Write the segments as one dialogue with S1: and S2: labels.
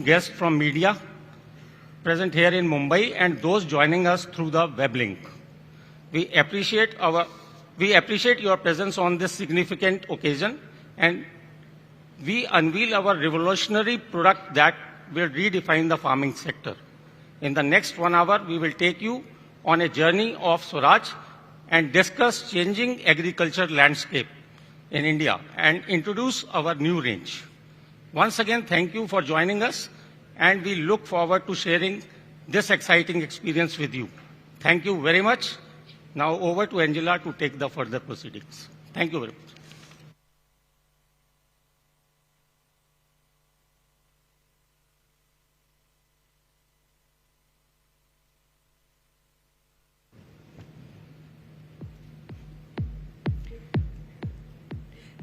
S1: Guests from media present here in Mumbai and those joining us through the web link. We appreciate your presence on this significant occasion, and we unveil our revolutionary product that will redefine the farming sector. In the next 1 hour, we will take you on a journey of Swaraj and discuss changing agriculture landscape in India and introduce our new range. Once again, thank you for joining us, and we look forward to sharing this exciting experience with you. Thank you very much. Now over to Angela to take the further proceedings. Thank you very much.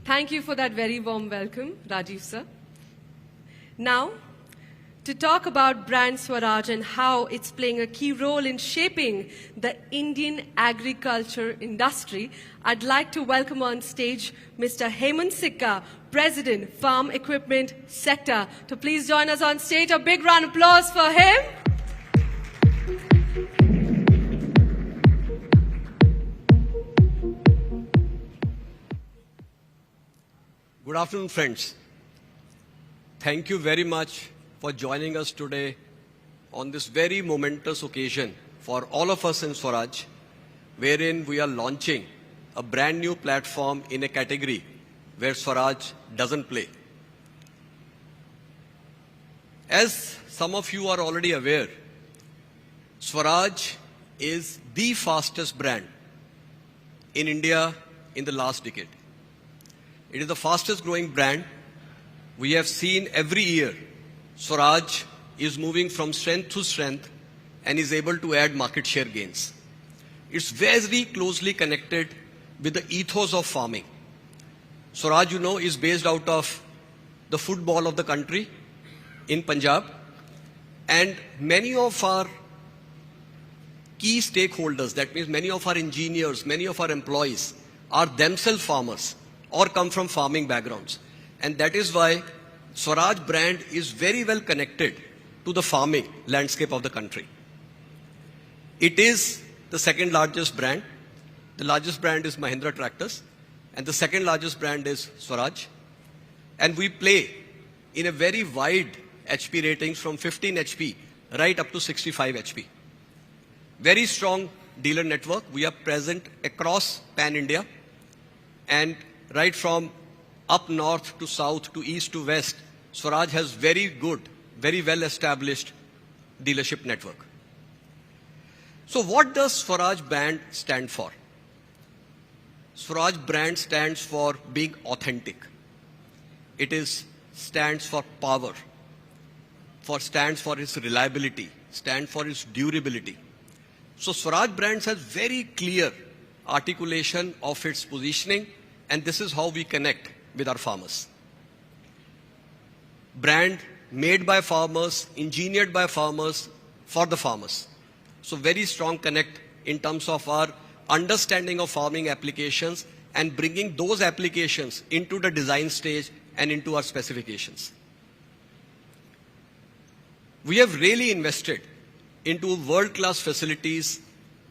S2: Thank you for that very warm welcome, Rajiv sir. Now, to talk about brand Swaraj and how it's playing a key role in shaping the Indian agriculture industry, I'd like to welcome on stage Mr. Hemant Sikka, President, Farm Equipment Sector, to please join us on stage. A big round of applause for him.
S3: Good afternoon, friends. Thank you very much for joining us today on this very momentous occasion for all of us in Swaraj, wherein we are launching a brand new platform in a category where Swaraj doesn't play. As some of you are already aware, Swaraj is the fastest brand in India in the last decade. It is the fastest growing brand. We have seen every year Swaraj is moving from strength to strength and is able to add market share gains. It's very closely connected with the ethos of farming. Swaraj, is based out of the football of the country in Punjab, and many of our key stakeholders, that means many of our engineers, many of our employees are themselves farmers or come from farming backgrounds. And that is why Swaraj brand is very well connected to the farming landscape of the country. It is the second largest brand. The largest brand is Mahindra Tractors, and the second largest brand is Swaraj. And we play in a very wide HP ratings from 15 HP right up to 65 HP. Very strong dealer network. We are present across Pan-India, and right from up north to south to east to west, Swaraj has very good, very well established dealership network. So what does Swaraj brand stand for? Swaraj brand stands for being authentic. It stands for power, stands for its reliability, stands for its durability. So Swaraj brands has very clear articulation of its positioning, and this is how we connect with our farmers. Brand made by farmers, engineered by farmers, for the farmers. So very strong connect in terms of our understanding of farming applications and bringing those applications into the design stage and into our specifications. We have really invested into world-class facilities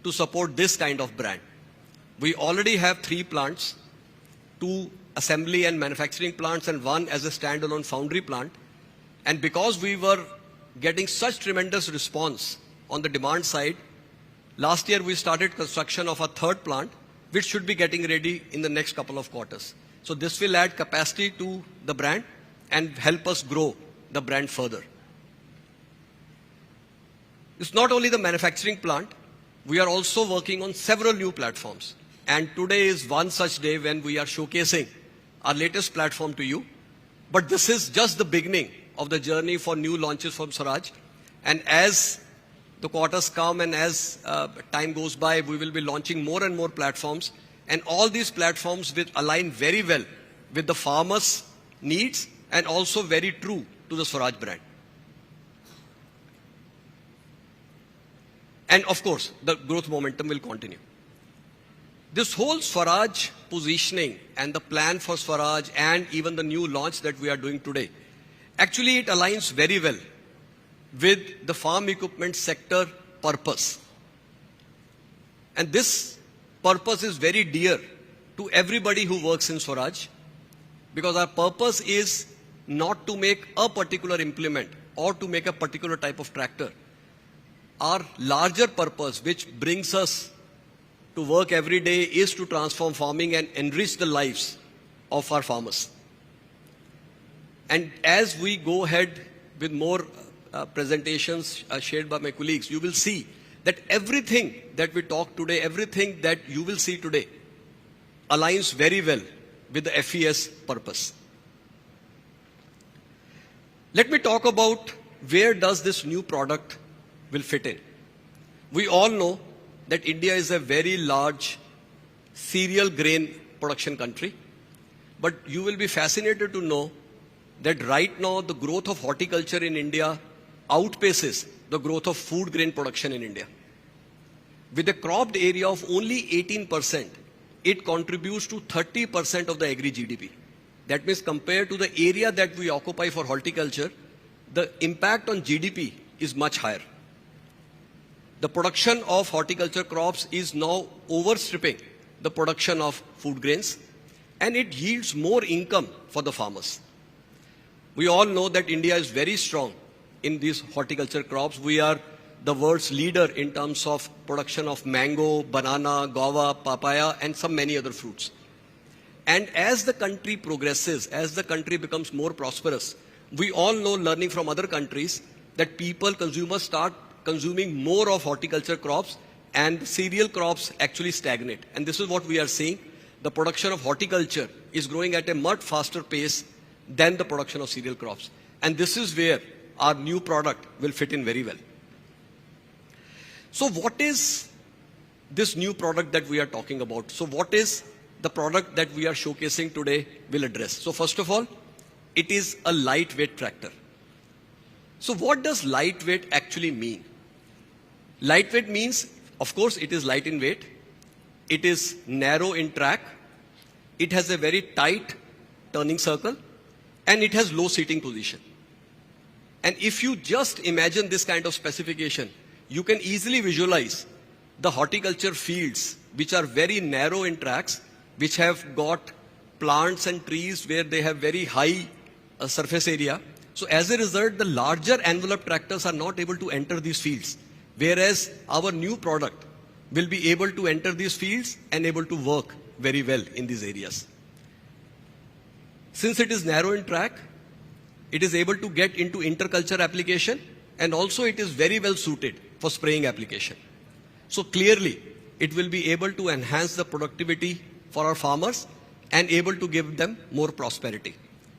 S3: to support this kind of brand. We already have 3 plants, 2 assembly and manufacturing plants and 1 as a standalone foundry plant. And because we were getting such tremendous response on the demand side, last year we started construction of a 3rd plant, which should be getting ready in the next couple of quarters. So this will add capacity to the brand and help us grow the brand further. It's not only the manufacturing plant, we are also working on several new platforms. And today is one such day when we are showcasing our latest platform to you. But this is just the beginning of the journey for new launches from Swaraj. And as the quarters come and as time goes by, we will be launching more and more platforms. And all these platforms will align very well with the farmers' needs and also very true to the Swaraj brand. And of course, the growth momentum will continue. This whole Swaraj positioning and the plan for Swaraj and even the new launch that we are doing today Actually, it aligns very well with the farm equipment sector purpose. And this purpose is very dear to everybody who works in Swaraj, because our purpose is not to make a particular implement or to make a particular type of tractor. Our larger purpose, which brings us to work every day, is to transform farming and enrich the lives of our farmers. And as we go ahead with more presentations shared by my colleagues, you will see that everything that we talk today, everything that you will see today, aligns very well with the FES purpose. Let me talk about where does this new product will fit in. We all know that India is a very large cereal grain production country, but you will be fascinated to know that right now the growth of horticulture in India outpaces the growth of food grain production in India. With a cropped area of only 18%, it contributes to 30% of the agri GDP. That means compared to the area that we occupy for horticulture, the impact on GDP is much higher. The production of horticulture crops is now overstripping the production of food grains, and it yields more income for the farmers. We all know that India is very strong in these horticulture crops. We are the world's leader in terms of production of mango, banana, guava, papaya, and some many other fruits. And as the country progresses, as the country becomes more prosperous, we all know, learning from other countries, that people, consumers start consuming more of horticulture crops and cereal crops actually stagnate. And this is what we are seeing. The production of horticulture is growing at a much faster pace than the production of cereal crops. And this is where our new product will fit in very well. So what is this new product that we are talking about? So what is the product that we are showcasing today will address? So first of all, it is a lightweight tractor. So what does lightweight actually mean? Lightweight means, of course, it is light in weight, it is narrow in track, it has a very tight turning circle, and it has low seating position. And if you just imagine this kind of specification, you can easily visualize the horticulture fields which are very narrow in tracks, which have got plants and trees where they have very high surface area. So as a result, the larger envelope tractors are not able to enter these fields, whereas our new product will be able to enter these fields and able to work very well in these areas. Since it is narrow in track, it is able to get into interculture application, and also it is very well suited for spraying application. So clearly, it will be able to enhance the productivity for our farmers and able to give them more prosperity.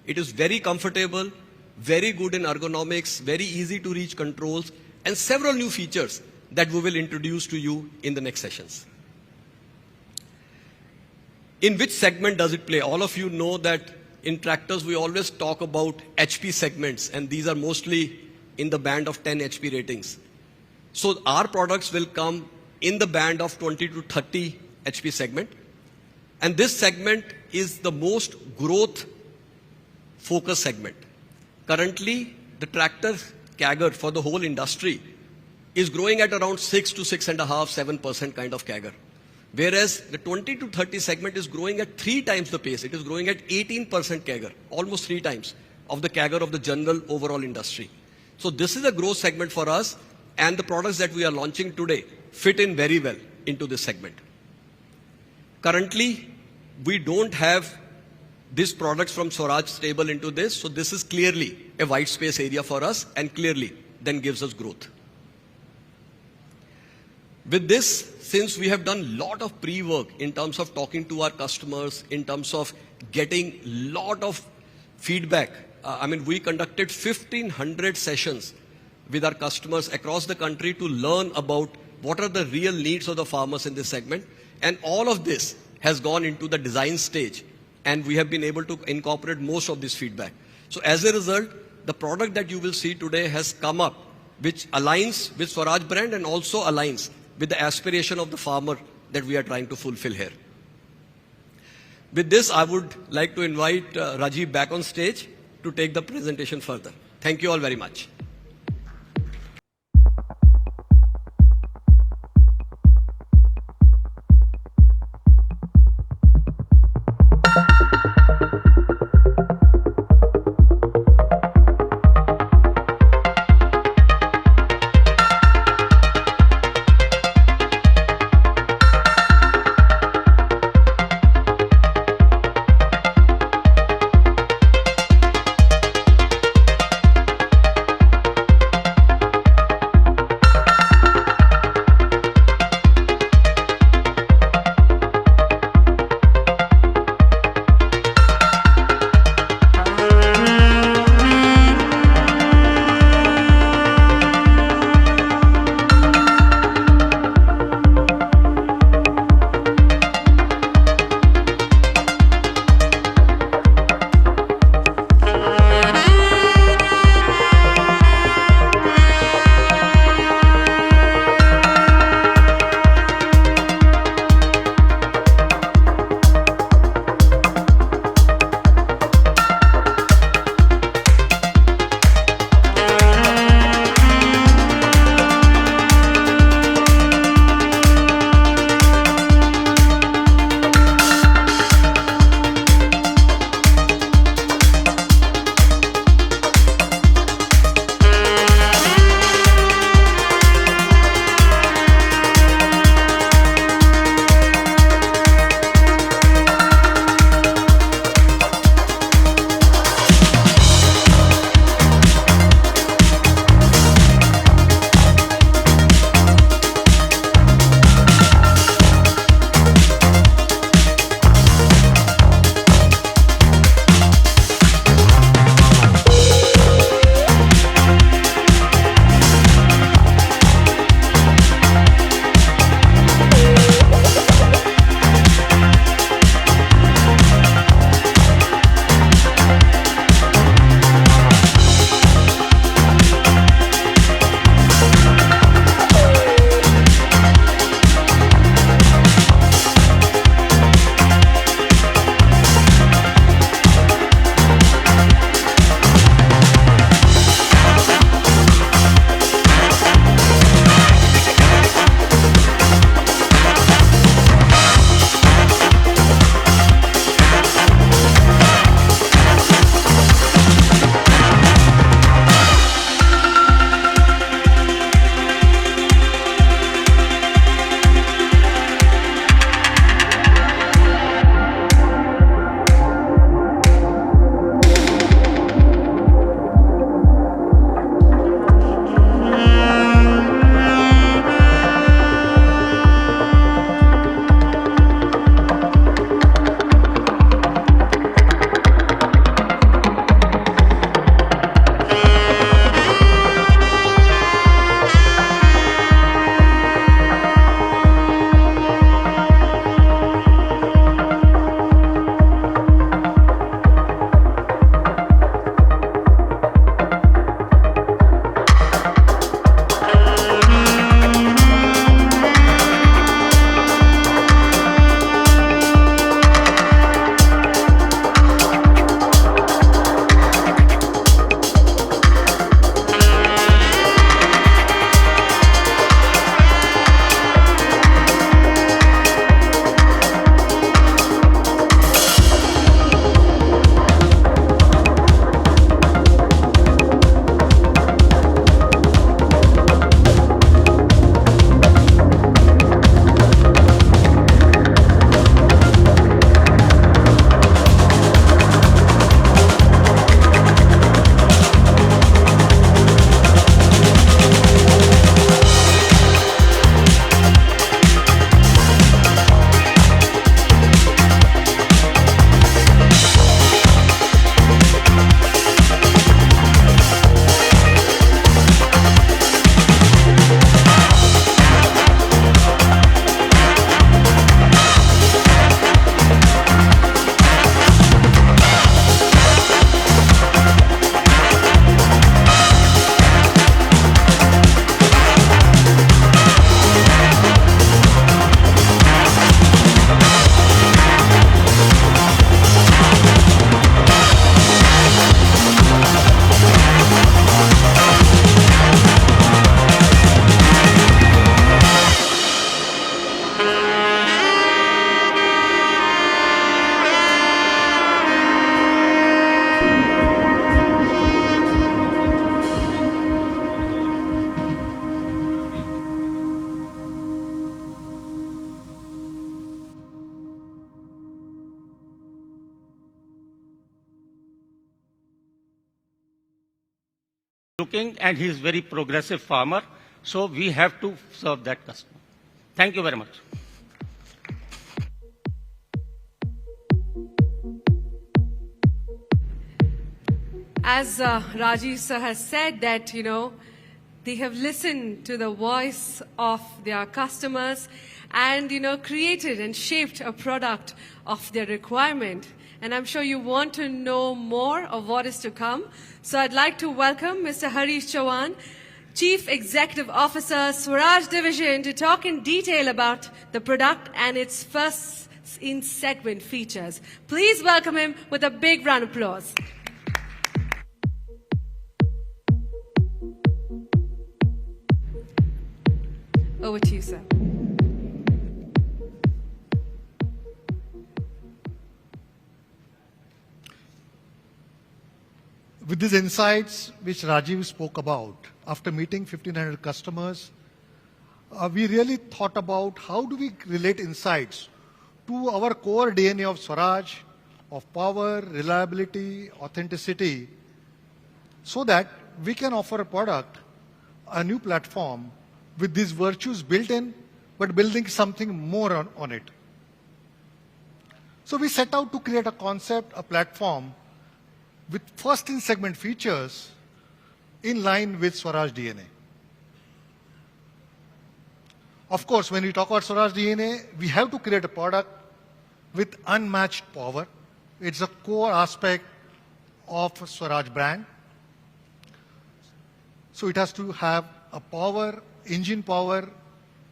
S3: It is very comfortable, very good in ergonomics, very easy to reach controls, and several new features that we will introduce to you in the next sessions. In which segment does it play? All of you know that in tractors we always talk about HP segments, and these are mostly in the band of 10 HP ratings. So our products will come in the band of 20 to 30 HP segment. And this segment is the most growth focused segment. Currently, the tractor CAGR for the whole industry is growing at around 6 to 6.5%, 7% kind of CAGR. Whereas the 20 to 30 segment is growing at 3 times the pace. It is growing at 18% CAGR, almost 3 times of the CAGR of the general overall industry. So this is a growth segment for us, and the products that we are launching today fit in very well into this segment. Currently, we don't have these products from Swaraj stable into this, so this is clearly a white space area for us and clearly then gives us growth. With this, since we have done a lot of pre-work in terms of talking to our customers, in terms of getting a lot of feedback, we conducted 1,500 sessions with our customers across the country to learn about what are the real needs of the farmers in this segment. And all of this has gone into the design stage, and we have been able to incorporate most of this feedback. So as a result, the product that you will see today has come up, which aligns with Swaraj brand and also aligns with the aspiration of the farmer that we are trying to fulfill here. With this, I would like to invite Rajiv back on stage to take the presentation further. Thank you all very much.
S1: looking and he is very progressive farmer. So we have to serve that customer. Thank you very much.
S2: As Rajiv sir has said that, they have listened to the voice of their customers and, created and shaped a product of their requirement. And I'm sure you want to know more of what is to come. So I'd like to welcome Mr. Harish Chauhan, Chief Executive Officer, Swaraj Division, to talk in detail about the product and its first in segment features. Please welcome him with a big round of applause. Over to you, sir.
S4: With these insights which Rajiv spoke about, after meeting 1,500 customers, we really thought about how do we relate insights to our core DNA of Swaraj, of power, reliability, authenticity, so that we can offer a product, a new platform with these virtues built in, but building something more on it. So we set out to create a concept, a platform with first in segment features in line with Swaraj DNA. Of course, when we talk about Swaraj DNA, we have to create a product with unmatched power. It's a core aspect of Swaraj brand. So it has to have a power, engine power,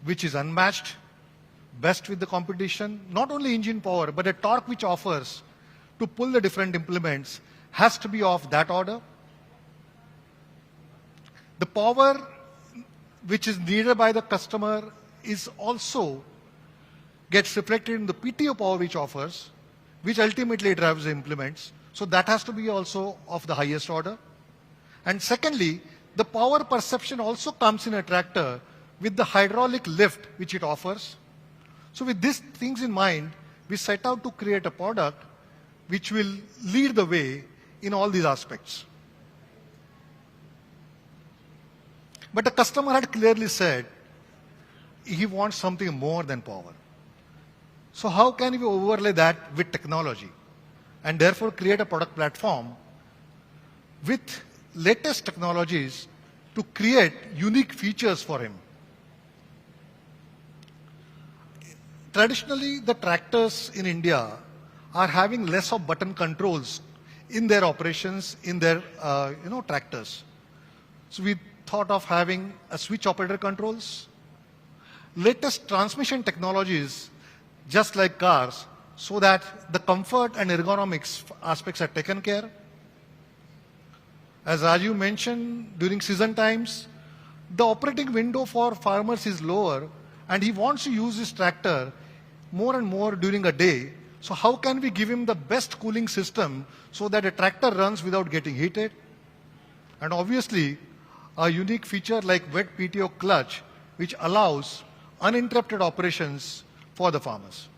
S4: which is unmatched, best with the competition. Not only engine power, but a torque which offers to pull the different implements has to be of that order. The power which is needed by the customer is also gets reflected in the PTO power which offers, which ultimately drives the implements. So that has to be also of the highest order. And secondly, the power perception also comes in a tractor with the hydraulic lift which it offers. So with these things in mind, we set out to create a product which will lead the way in all these aspects. But the customer had clearly said he wants something more than power. So how can we overlay that with technology and therefore create a product platform with latest technologies to create unique features for him? Traditionally, the tractors in India are having less of button controls in their operations, in their tractors. So we thought of having a switch operator controls, latest transmission technologies, just like cars, so that the comfort and ergonomics aspects are taken care. As Rajiv mentioned, during season times, the operating window for farmers is lower, and he wants to use his tractor more and more during a day. So how can we give him the best cooling system so that a tractor runs without getting heated? And obviously, a unique feature like wet PTO clutch, which allows uninterrupted operations for the farmers.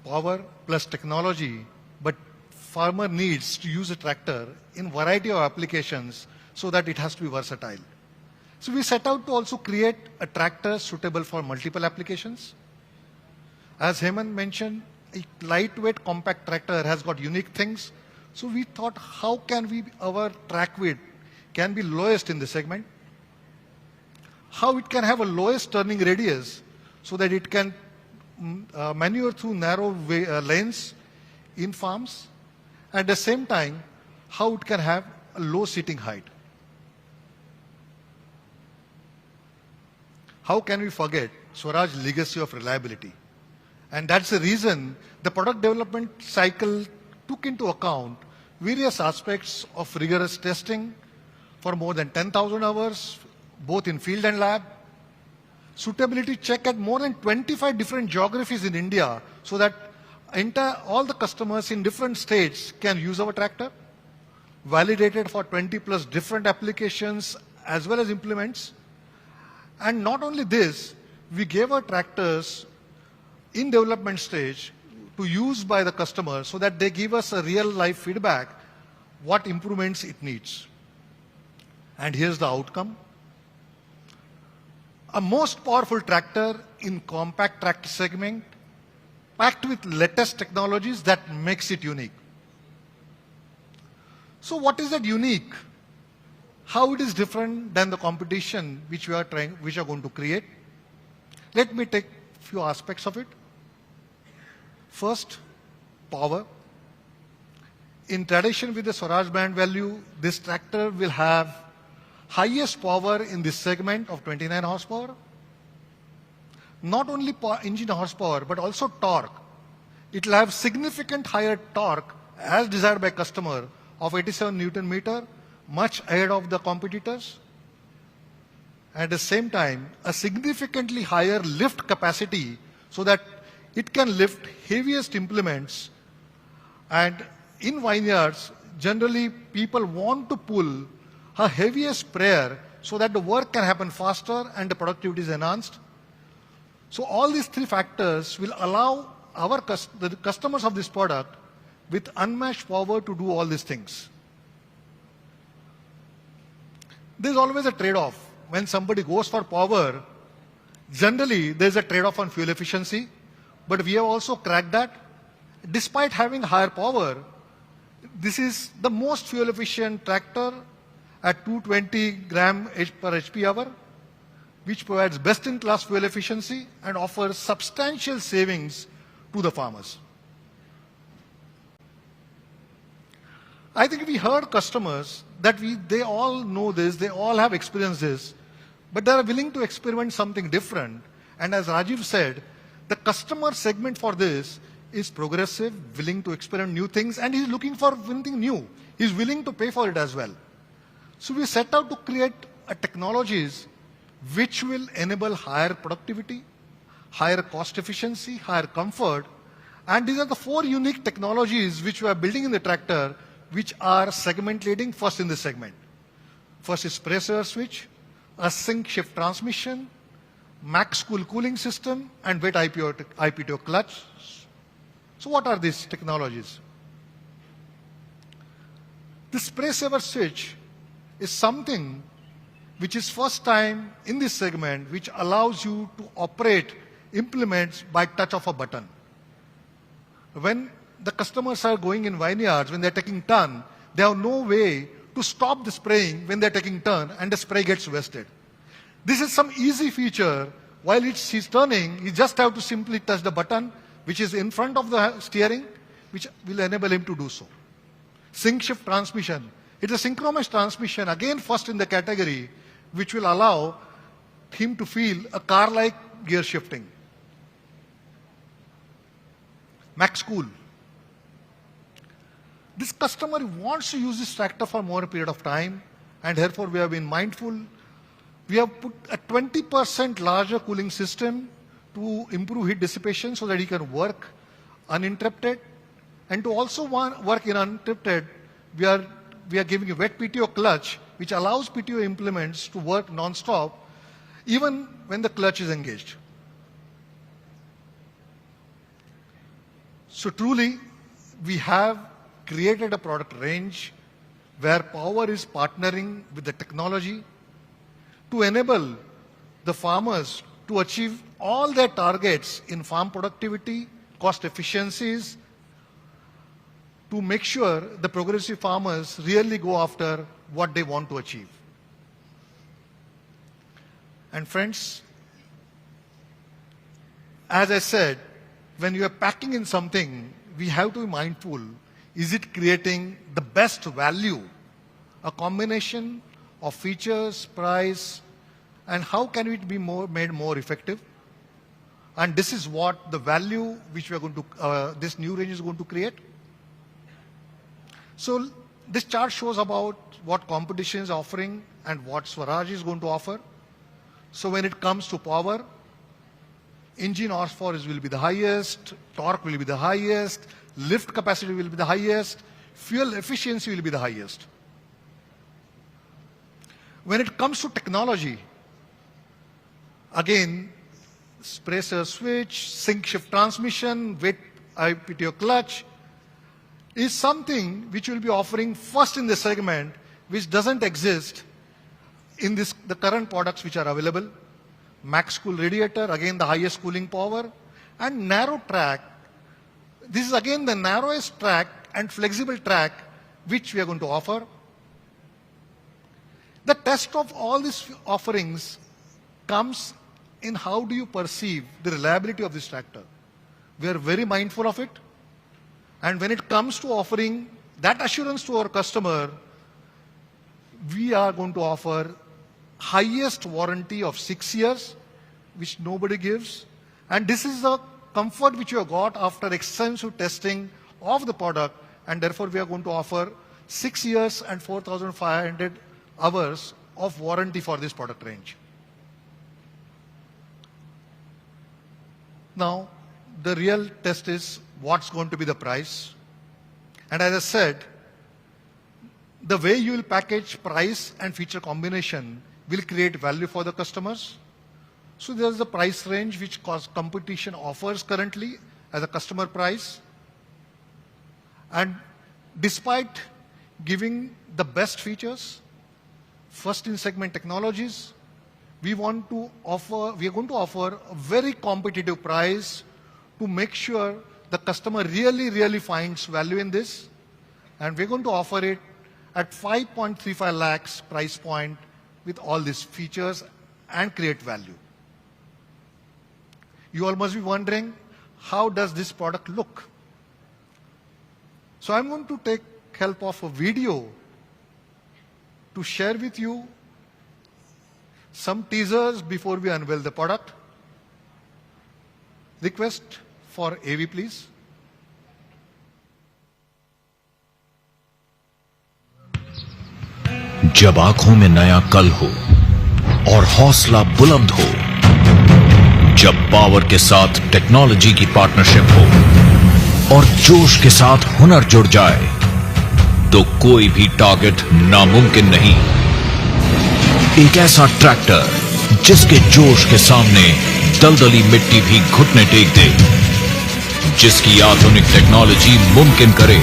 S4: Power plus technology, but farmer needs to use a tractor in variety of applications so that it has to be versatile. So we set out to also create a tractor suitable for multiple applications. As Hemant mentioned, a lightweight compact tractor has got unique things. So we thought, how can our track width can be lowest in the segment? How it can have a lowest turning radius so that it can maneuver through narrow lanes in farms. At the same time, how it can have a low seating height. How can we forget Swaraj's legacy of reliability? And that's the reason the product development cycle took into account various aspects of rigorous testing for more than 10,000 hours, both in field and lab. Suitability check at more than 25 different geographies in India so that all the customers in different states can use our tractor. Validated for 20 plus different applications as well as implements. And not only this, we gave our tractors in development stage to use by the customer so that they give us a real life feedback what improvements it needs. And here's the outcome. A most powerful tractor in compact tractor segment, packed with latest technologies that makes it unique. So what is that unique? How it is different than the competition which we are going to create? Let me take a few aspects of it. First, power. In tradition with the Swaraj brand value, this tractor will have highest power in this segment of 29 horsepower. Not only engine horsepower, but also torque. It will have significant higher torque as desired by customer of 87 Newton meter, much ahead of the competitors. At the same time, a significantly higher lift capacity so that it can lift heaviest implements. And in vineyards, generally people want to pull a heaviest sprayer so that the work can happen faster and the productivity is enhanced. So all these three factors will allow the customers of this product with unmatched power to do all these things. There's always a trade-off. When somebody goes for power, generally there's a trade-off on fuel efficiency, but we have also cracked that. Despite having higher power, this is the most fuel efficient tractor at 220 gram per HP hour, which provides best-in-class fuel efficiency and offers substantial savings to the farmers. I think we heard customers that they all know this, they all have experienced this, but they are willing to experiment something different. And as Rajiv said, the customer segment for this is progressive, willing to experiment new things, and he's looking for something new. He's willing to pay for it as well. So we set out to create technologies which will enable higher productivity, higher cost efficiency, higher comfort. And these are the four unique technologies which we are building in the tractor, which are segment leading first in this segment. First is pressure switch, a sync shift transmission, max cool cooling system, and wet IPTO clutch. So what are these technologies? The spray saver switch is something which is first time in this segment, which allows you to operate implements by touch of a button. When the customers are going in vineyards, when they're taking turn, they have no way to stop the spraying when they're taking turn and the spray gets wasted. This is some easy feature. While he's turning, you just have to simply touch the button, which is in front of the steering, which will enable him to do so. Sync shift transmission. It's a synchronous transmission, again first in the category, which will allow him to feel a car-like gear shifting. Max cool. This customer wants to use this tractor for more period of time, and therefore we have been mindful. We have put a 20% larger cooling system to improve heat dissipation so that he can work uninterrupted. And to also work in uninterrupted, we are giving a wet PTO clutch, which allows PTO implements to work non-stop even when the clutch is engaged. So truly, we have created a product range where power is partnering with the technology to enable the farmers to achieve all their targets in farm productivity, cost efficiencies, to make sure the progressive farmers really go after what they want to achieve. And friends, as I said, when you are packing in something, we have to be mindful, is it creating the best value? A combination of features, price, and how can it be made more effective? And this is what the value which we are going to, this new range is going to create. So this chart shows about what competition is offering and what Swaraj is going to offer. So when it comes to power, engine horsepower will be the highest, torque will be the highest, lift capacity will be the highest, fuel efficiency will be the highest. When it comes to technology, again, pressure switch, sync shift transmission, wet IPTO clutch, is something which will be offering first in the segment, which doesn't exist in the current products which are available. Max Cool radiator, again the highest cooling power, and narrow track. This is again the narrowest track and flexible track which we are going to offer. The test of all these offerings comes in how do you perceive the reliability of this tractor. We are very mindful of it. And when it comes to offering that assurance to our customer, we are going to offer highest warranty of 6 years, which nobody gives. And this is the comfort which you have got after extensive testing of the product. And therefore, we are going to offer 6 years and 4,500 hours of warranty for this product range. Now, the real test is what's going to be the price. And as I said, the way you will package price and feature combination will create value for the customers. So there's the price range which competition offers currently as a customer price. And despite giving the best features, first in segment technologies, we are going to offer a very competitive price to make sure the customer really finds value in this. And we're going to offer it at 5.35 lakhs price point with all these features and create value. You all must be wondering, how does this product look? So I'm going to take help of a video to share with you some teasers before we unveil the product. Request for AV, please.
S5: जब आंखों में नया कल हो और हौसला बुलंद हो, जब पावर के साथ टेक्नोलॉजी की पार्टनरशिप हो और जोश के साथ हुनर जुड़ जाए, तो कोई भी टारगेट नामुमकिन नहीं। एक ऐसा ट्रैक्टर जिसके जोश के सामने दलदली मिट्टी भी घुटने टेक दे, जिसकी आधुनिक टेक्नोलॉजी मुमकिन करे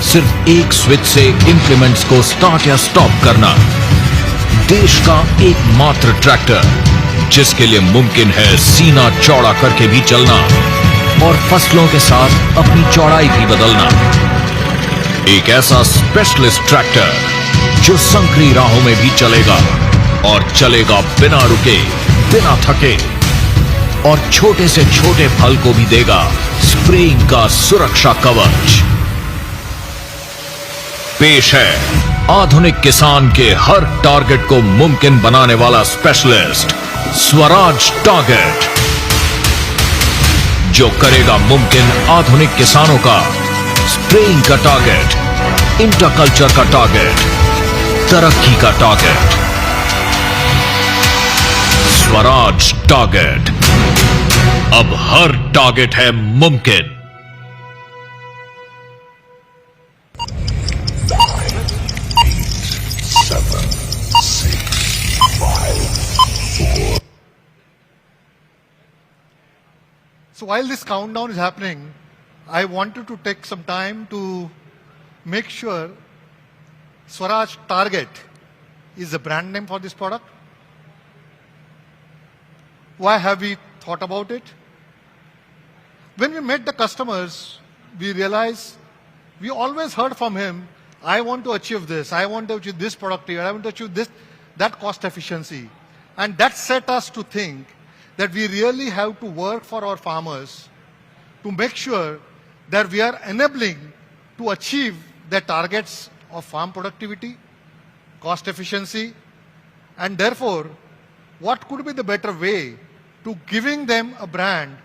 S5: सिर्फ एक स्विच से इंप्लीमेंट्स को स्टार्ट या स्टॉप करना। देश का एकमात्र ट्रैक्टर जिसके लिए मुमकिन है सीना चौड़ा करके भी चलना और फसलों के साथ अपनी चौड़ाई भी बदलना। एक ऐसा स्पेशलिस्ट ट्रैक्टर जो संकरी राहों में भी चलेगा और चलेगा बिना रुके, बिना थके, और छोटे से छोटे फल को भी देगा स्प्रेइंग का सुरक्षा कवच। पेश है आधुनिक किसान के हर टारगेट को मुमकिन बनाने वाला स्पेशलिस्ट स्वराज टारगेट, जो करेगा मुमकिन आधुनिक किसानों का स्प्रेइंग का टारगेट, इंटरकल्चर का टारगेट, तरक्की का टारगेट। स्वराज टारगेट, अब हर टारगेट है मुमकिन।
S4: So while this countdown is happening, I wanted to take some time to make sure Swaraj Target is the brand name for this product. Why have we thought about it? When we met the customers, we realized we always heard from him, I want to achieve this, I want to achieve this product here, I want to achieve this, that cost efficiency. And that set us to think that we really have to work for our farmers to make sure that we are enabling to achieve their targets of farm productivity, cost efficiency, and therefore, what could be the better way to giving them a brand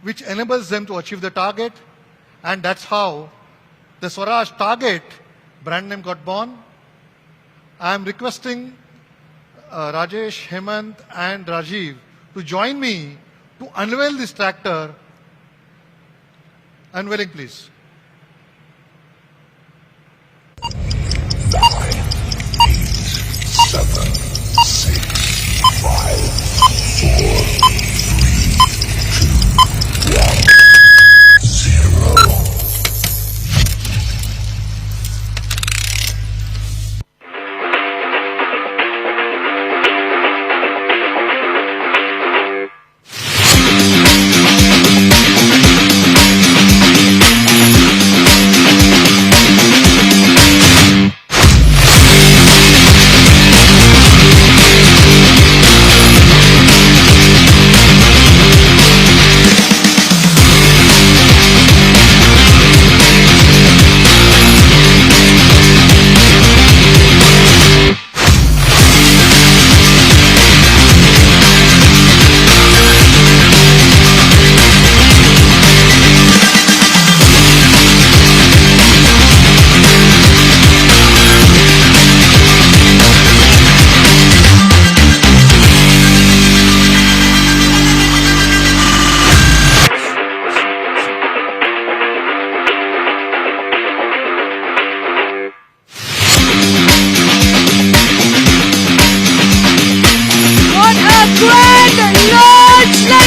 S4: which enables them to achieve the target, and that's how the Swaraj Target brand name got born. I am requesting Rajesh, Hemant, and Rajiv to join me to unveil this tractor. Unveiling, please.
S6: 9, 8, 7, 6, 5, 4, 3, 2, 1, 0.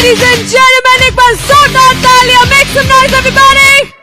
S2: Ladies and gentlemen, एक बार जोरदार तालियां, make some noise everybody!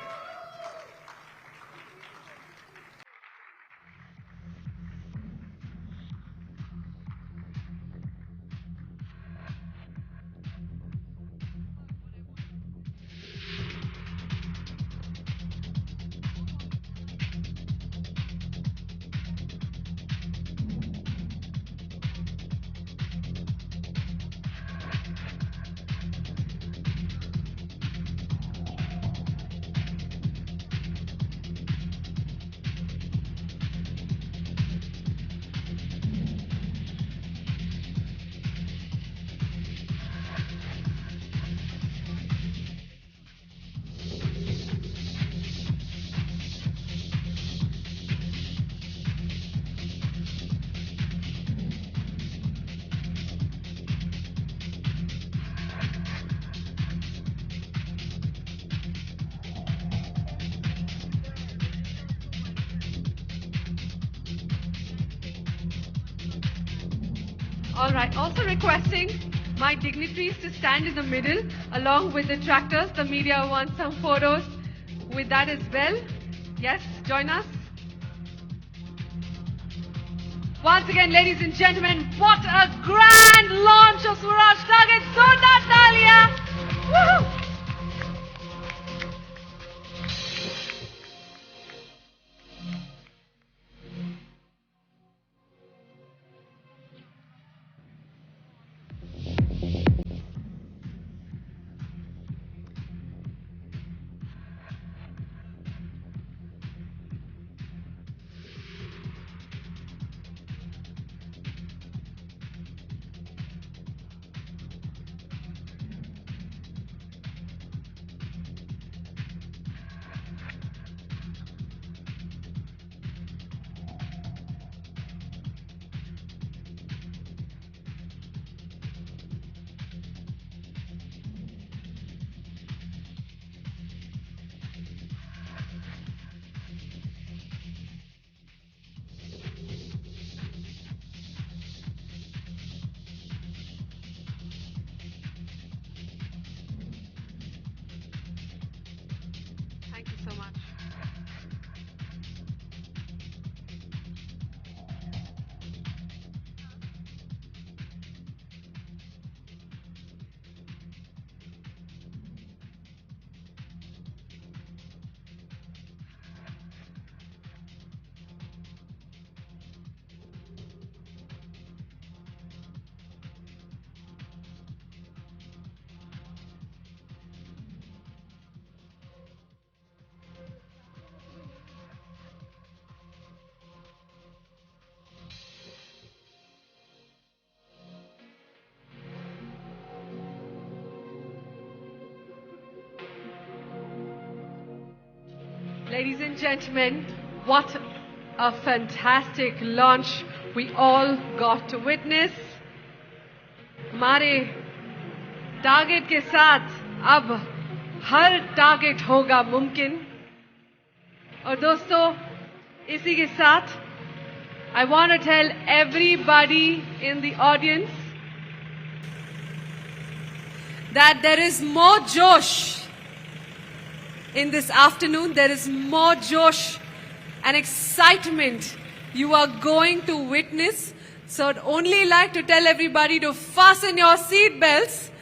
S2: All right, also requesting my dignitaries to stand in the middle along with the tractors. The media wants some photos with that as well. Yes, join us. Once again, ladies and gentlemen, what a grand launch of Swaraj Target. Zordar Talia! Woohoo! Thank you so much. Ladies and gentlemen, what a fantastic launch we all got to witness. हमारे target के साथ अब हर target होगा मुमकिन. और दोस्तों, इसी के साथ I want to tell everybody in the audience that there is more Josh in this afternoon. There is more Josh and excitement you are going to witness. So I'd only like to tell everybody to fasten your seat belts,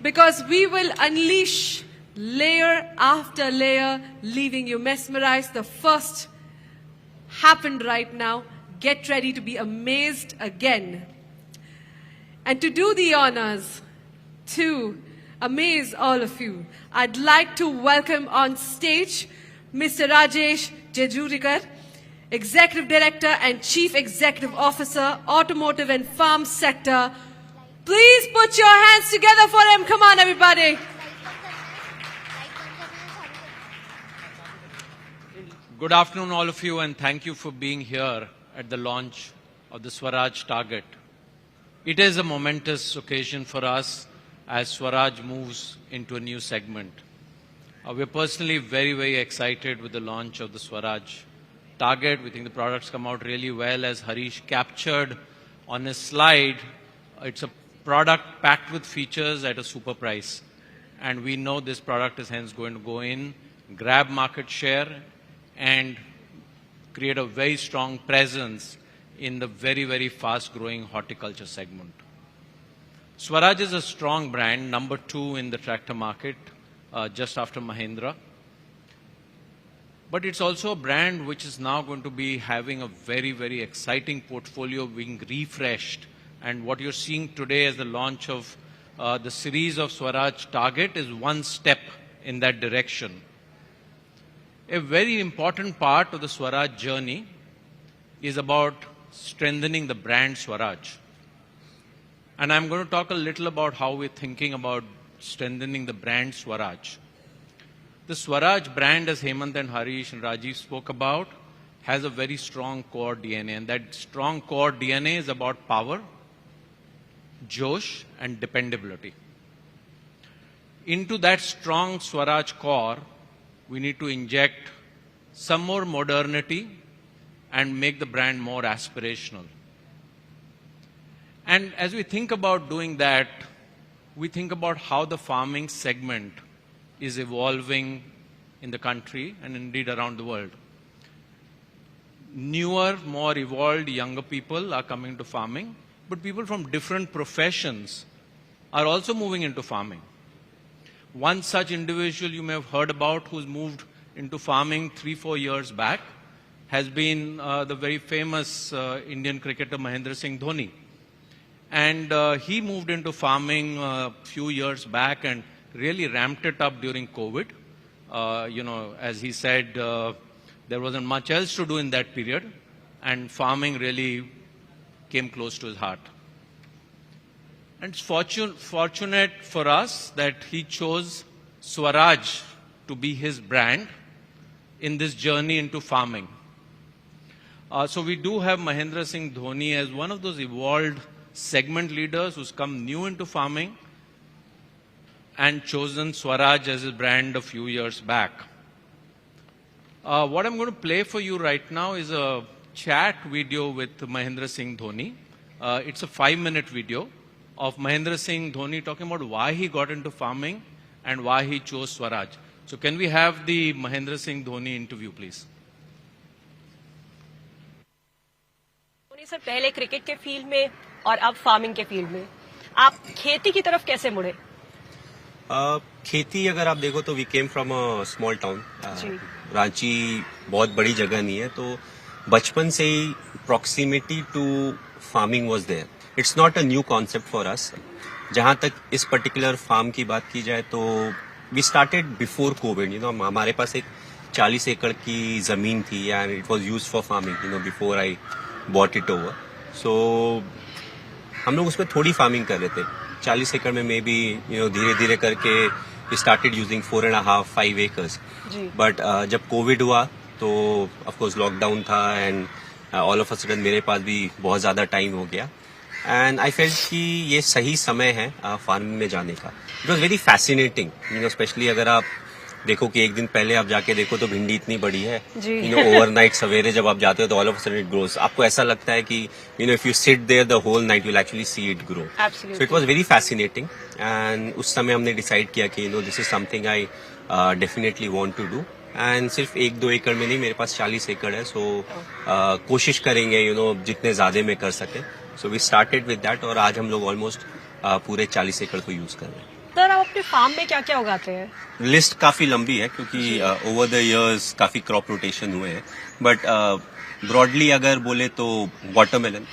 S2: because we will unleash layer after layer, leaving you mesmerized. The first happened right now. Get ready to be amazed again. And to do the honors, to amaze all of you, I'd like to welcome on stage Mr. Rajesh Jejurikar, Executive Director and Chief Executive Officer, Automotive and Farm Sector. Please put your hands together for him. Come on, everybody.
S7: Good afternoon, all of you, and thank you for being here at the launch of the Swaraj Target. It is a momentous occasion for us as Swaraj moves into a new segment. We're personally very, very excited with the launch of the Swaraj Target. We think the products come out really well. As Harish captured on his slide, it's a product packed with features at a super price. And we know this product is hence going to go in, grab market share, and create a very strong presence in the very, very fast-growing horticulture segment. Swaraj is a strong brand, number 2 in the tractor market, just after Mahindra. But it's also a brand which is now going to be having a very, very exciting portfolio being refreshed. And what you're seeing today as the launch of the series of Swaraj Target is one step in that direction. A very important part of the Swaraj journey is about strengthening the brand Swaraj. And I'm going to talk a little about how we're thinking about strengthening the brand Swaraj. The Swaraj brand, as Hemant and Harish and Rajiv spoke about, has a very strong core DNA. And that strong core DNA is about power, Josh, and dependability. Into that strong Swaraj core, we need to inject some more modernity and make the brand more aspirational. And as we think about doing that, we think about how the farming segment is evolving in the country and indeed around the world. Newer, more evolved, younger people are coming to farming, but people from different professions are also moving into farming. One such individual you may have heard about who's moved into farming 3-4 years back has been the very famous Indian cricketer Mahendra Singh Dhoni. And he moved into farming a few years back and really ramped it up during COVID. As he said, there wasn't much else to do in that period, and farming really came close to his heart. And it's fortunate for us that he chose Swaraj to be his brand in this journey into farming. So we do have Mahendra Singh Dhoni as one of those evolved segment leaders who's come new into farming and chosen Swaraj as his brand a few years back. What I'm going to play for you right now is a chat video with Mahendra Singh Dhoni. It's a 5-minute video of Mahendra Singh Dhoni talking about why he got into farming and why he chose Swaraj. So can we have the Mahendra Singh Dhoni interview, please?
S8: Dhoni sir पहले cricket के field में और अब farming के field में आप खेती की तरफ कैसे मुड़े?
S9: खेती अगर आप देखो तो we came from a small town, Ranchi बहुत बड़ी जगह नहीं है, तो बचपन से ही proximity to farming was there. It's not a new concept for us. जहां तक इस पर्टिकुलर फार्म की बात की जाए तो वी स्टार्टेड बिफोर कोविड. हमारे पास एक 40 एकड़ की जमीन थी and it was used for farming before I bought it over. So हम लोग उसमें थोड़ी फार्मिंग कर रहे थे. 40 एकड़ में मे बी धीरे धीरे करके we started using 4.5-5 acres. But जब कोविड हुआ तो ऑफकोर्स लॉकडाउन था and all of a sudden मेरे पास भी बहुत ज्यादा टाइम हो गया एंड आई फेल्ट कि ये सही समय है फार्मिंग में जाने का. It was very fascinating. Specially अगर आप देखो कि एक दिन पहले आप जाके देखो तो भिंडी इतनी बड़ी है. ओवरनाइट सवेरे जब आप जाते हो तो all of a sudden it grows. आपको ऐसा लगता है कि if you sit there the whole night you will actually see it grow. So it was very fascinating and उस समय हमने डिसाइड किया कि this is something I definitely want to do. And सिर्फ 1-2 एकड़ में नहीं, मेरे पास 40 एकड़ है. सो कोशिश करेंगे जितने ज्यादा में कर सके. So we started with that और आज हम लोग ऑलमोस्ट पूरे 40 एकड़ को यूज कर रहे हैं.
S8: सर आप अपने फार्म में क्या क्या उगाते हैं?
S9: लिस्ट काफी लंबी है क्योंकि ओवर द इयर्स काफी क्रॉप रोटेशन हुए हैं. बट ब्रॉडली अगर बोले तो watermelon.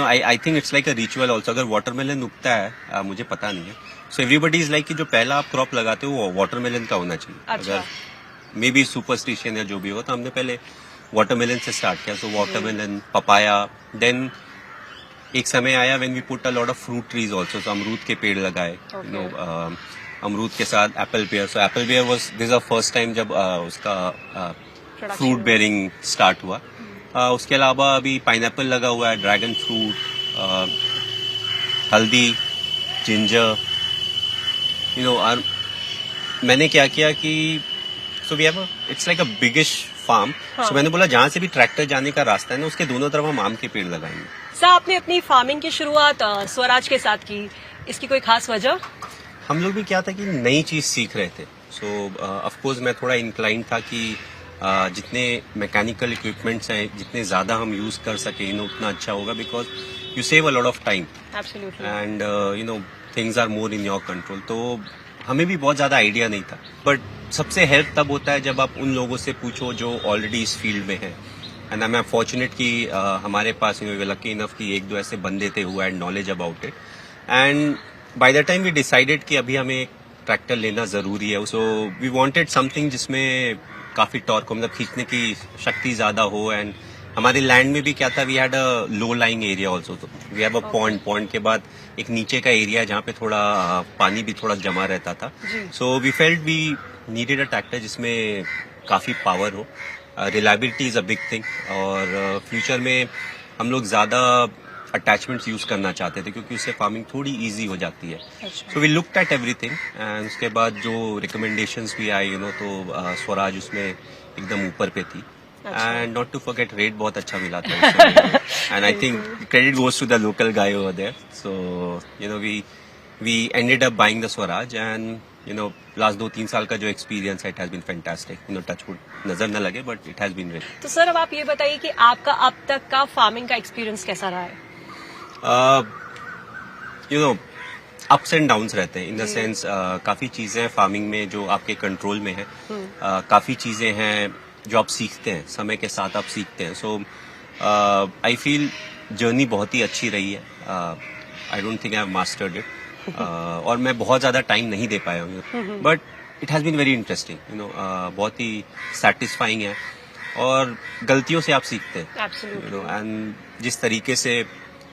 S9: I think it's like a ritual also. अगर वाटरमेलन उगता है मुझे पता नहीं है. सो एवरीबडी इज लाइक कि जो पहला आप क्रॉप लगाते हो वो वाटरमेलन का होना चाहिए. अगर मे बी सुपरस्टिशन या जो भी हो, तो हमने पहले वाटरमेलन से स्टार्ट किया. सो वाटरमेलन, पपाया, देन एक समय आया when we put a lot of fruit trees also. तो अमरूद के पेड़ लगाए. अमरूद के साथ apple pear. So apple pear was this first time जब उसका फ्रूट बेयरिंग स्टार्ट हुआ. उसके अलावा अभी पाइनएप्पल लगा हुआ है, ड्रैगन फ्रूट, हल्दी, जिंजर. मैंने क्या किया कि so we have it's like a biggish farm. So मैंने बोला जहाँ से भी ट्रैक्टर जाने का रास्ता है ना उसके दोनों तरफ हम आम के पेड़ लगाएंगे.
S8: सर आपने अपनी फार्मिंग की शुरुआत स्वराज के साथ की, इसकी कोई खास वजह?
S9: हम लोग भी क्या था कि नई चीज सीख रहे थे. सो ऑफ कोर्स मैं थोड़ा इंक्लाइन था कि जितने मैकेनिकल इक्विपमेंट्स हैं जितने ज्यादा हम यूज कर सके उतना अच्छा होगा, because you save a lot of time and things are more in your control. तो हमें भी बहुत ज्यादा आइडिया नहीं था, बट सबसे हेल्प तब होता है जब आप उन लोगों से पूछो जो ऑलरेडी इस फील्ड में है. एंड आई एम फॉर्चुनेट कि हमारे पास लकी इनफ कि एक दो ऐसे बंदे थे who had knowledge about it. And by the time we decided कि अभी हमें ट्रैक्टर लेना जरूरी है. सो वी वांटेड समथिंग जिसमें काफी टॉर्क हो, मतलब खींचने की शक्ति ज्यादा हो. एंड हमारे लैंड में भी क्या था, we had a low lying area also. तो वी हैव अ पॉन्ड के बाद एक नीचे का एरिया जहाँ पे थोड़ा पानी भी थोड़ा जमा रहता था. So we felt we needed a tractor जिसमें काफी पावर हो. Reliability is a big thing, और फ्यूचर में हम लोग ज्यादा अटैचमेंट्स यूज करना चाहते थे क्योंकि उससे फार्मिंग थोड़ी इजी हो जाती है. So we looked at everything and उसके बाद जो रिकमेंडेशंस भी आई तो स्वराज उसमें एकदम ऊपर पे थी. And not to forget rate बहुत अच्छा मिला था. And I think credit goes to the local guy over there. So we ended up buying the Swaraj and last 2-3 साल का जो एक्सपीरियंस है it has been fantastic. Touch wood नजर न लगे but it has been great.
S8: तो सर अब आप ये बताइए कि आपका अब तक का फार्मिंग का एक्सपीरियंस कैसा रहा है?
S9: अप्स एंड डाउन्स रहते हैं इन द सेंस. काफी चीजें फार्मिंग में जो आपके कंट्रोल में है, काफी चीजें हैं जो आप सीखते हैं, समय के साथ आप सीखते हैं. सो आई फील जर्नी बहुत ही अच्छी रही है. I don't think I have mastered it. और मैं बहुत ज्यादा टाइम नहीं दे पाया हूँ, but it has been very interesting. बहुत ही सेटिस्फाइंग है और गलतियों से आप सीखते हैं. एंड जिस तरीके से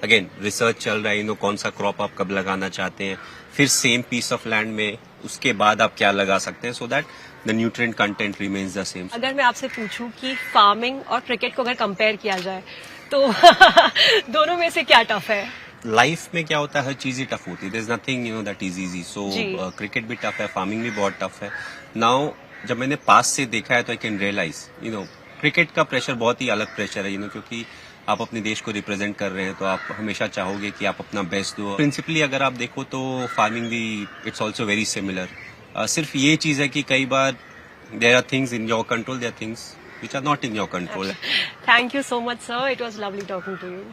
S9: अगेन रिसर्च चल रहा है, कौन सा क्रॉप आप कब लगाना चाहते हैं, फिर सेम पीस ऑफ लैंड में उसके बाद आप क्या लगा सकते हैं, so that the nutrient content remains the same.
S8: अगर मैं आपसे पूछूं कि फार्मिंग और क्रिकेट को अगर कंपेयर किया जाए तो दोनों में से क्या टफ है?
S9: लाइफ में क्या होता है, हर चीज ही टफ होती है. There is nothing that is easy. So cricket भी टफ है, फार्मिंग भी बहुत टफ है. नाउ जब मैंने पास से देखा है तो आई कैन रियलाइज क्रिकेट का प्रेशर बहुत ही अलग प्रेशर है. क्योंकि आप अपने देश को रिप्रेजेंट कर रहे हैं तो आप हमेशा चाहोगे कि आप अपना बेस्ट दो. प्रिंसिपली अगर आप देखो तो फार्मिंग भी इट्स ऑल्सो वेरी सिमिलर. सिर्फ ये चीज है कि कई बार there are things in your control, there are things which are not in your control.
S8: Thank you so much sir, it was lovely talking to you.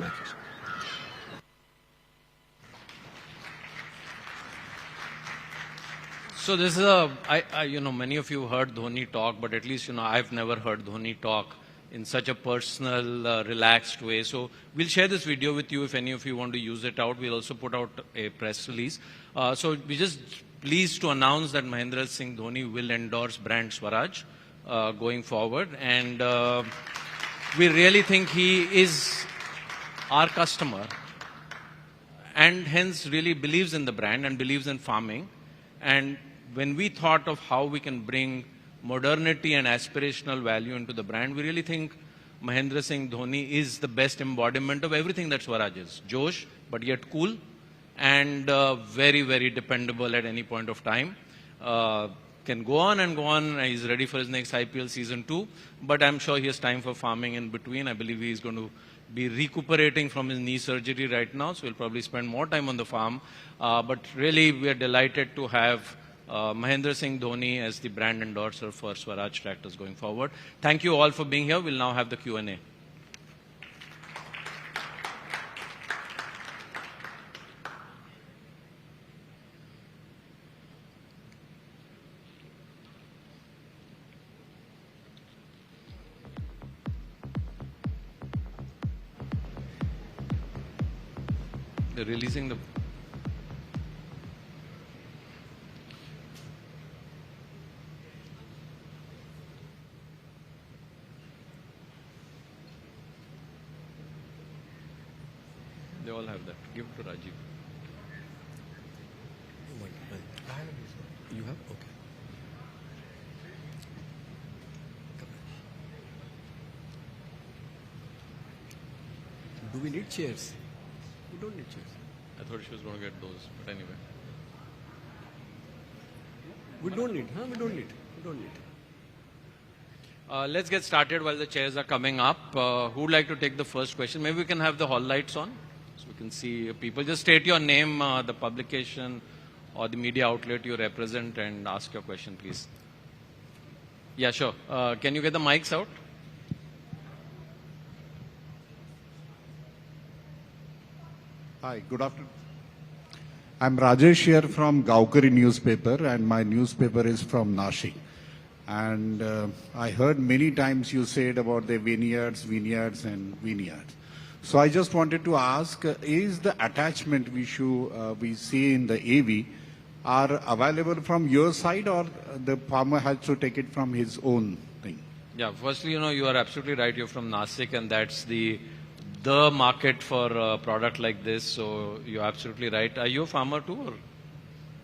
S7: So this is many of you heard Dhoni talk, but at least, I've never heard Dhoni talk in such a personal, relaxed way. So we'll share this video with you if any of you want to use it out. We'll also put out a press release. So we're just pleased to announce that Mahendra Singh Dhoni will endorse brand Swaraj going forward. And we really think he is our customer and hence really believes in the brand and believes in farming. And when we thought of how we can bring modernity and aspirational value into the brand, we really think Mahendra Singh Dhoni is the best embodiment of everything that Swaraj is. Josh, but yet cool, and very, very dependable at any point of time. Can go on and go on. He's ready for his next IPL season 2, but I'm sure he has time for farming in between. I believe he's going to be recuperating from his knee surgery right now, so he'll probably spend more time on the farm. But really, we are delighted to have Mahendra Singh Dhoni as the brand endorser for Swaraj tractors going forward. Thank you all for being here. We'll now have the Q&A. They're releasing the... They all have that. Give it to Rajiv.
S3: You have? Okay. Do we need chairs? We don't need chairs.
S7: I thought she was going to get those, but anyway.
S3: We don't need, huh? We don't need. We don't need.
S7: Let's get started while the chairs are coming up. Who would like to take the first question? Maybe we can have the hall lights on so we can see people. Just state your name, the publication or the media outlet you represent and ask your question, please. Yeah, sure. Can you get the mics out?
S10: Hi, good afternoon. I'm Rajesh here from Gaukari newspaper, and my newspaper is from Nashik. And I heard many times you said about the vineyards. So I just wanted to ask, is the attachment we see in the AV are available from your side, or the farmer has to take it from his own thing?
S7: Yeah, firstly, you are absolutely right. You're from Nashik, and that's the market for a product like this. So you're absolutely right. Are you a farmer too, or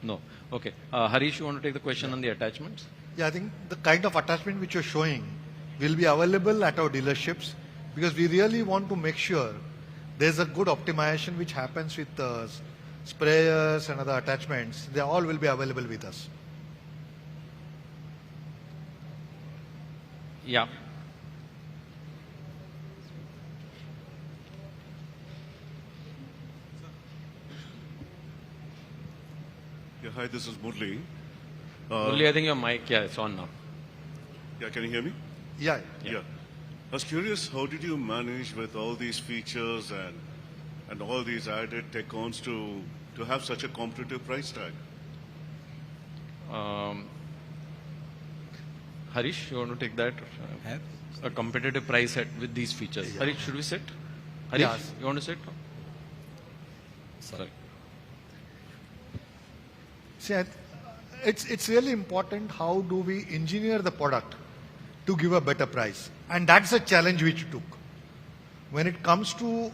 S7: no? Okay. Harish, you want to take the question on the attachments?
S4: Yeah, I think the kind of attachment which you're showing will be available at our dealerships, because we really want to make sure there's a good optimization which happens with sprayers and other attachments. They all will be available with us.
S7: Yeah.
S11: Yeah, hi, this is Murli.
S7: Murli, I think your mic, yeah, it's on now.
S11: Yeah, can you hear me?
S4: Yeah.
S11: Yeah. I was curious, how did you manage with all these features and all these added tech-ons to have such a competitive price tag?
S7: Harish, you want to take that?
S3: Have?
S7: A competitive price with these features.
S4: Yeah.
S7: Harish, should we sit? Harish,
S4: Yes.
S7: you want to sit? Sorry.
S4: See, it's really important how do we engineer the product to give a better price. And that's a challenge which we took. When it comes to,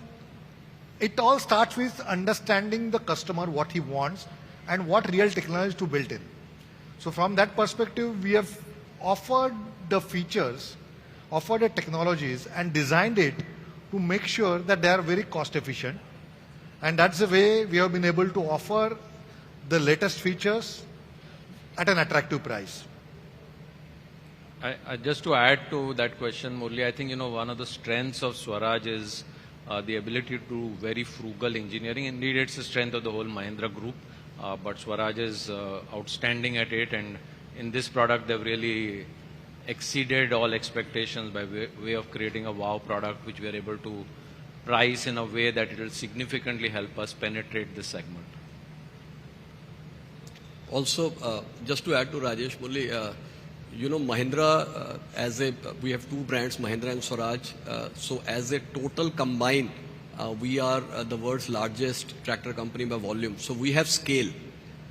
S4: it all starts with understanding the customer, what he wants, and what real technology to build in. So from that perspective, we have offered the features, offered the technologies, and designed it to make sure that they are very cost efficient. And that's the way we have been able to offer the latest features at an attractive price.
S7: Just to add to that question, Murli, I think, one of the strengths of Swaraj is the ability to do very frugal engineering. Indeed, it's the strength of the whole Mahindra group, but Swaraj is outstanding at it, and in this product, they've really exceeded all expectations by way of creating a wow product, which we are able to price in a way that it will significantly help us penetrate this segment.
S3: Also, just to add to Rajesh, Murli, Mahindra, we have two brands, Mahindra and Swaraj. So as a total combined, we are the world's largest tractor company by volume. So we have scale,